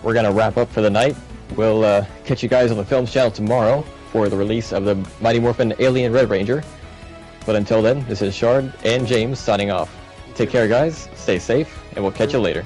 we're going to wrap up for the night. We'll catch you guys on the Films channel tomorrow for the release of the Mighty Morphin Alien Red Ranger. But until then, this is Shard and James signing off. Take care, guys. Stay safe, and we'll catch you later.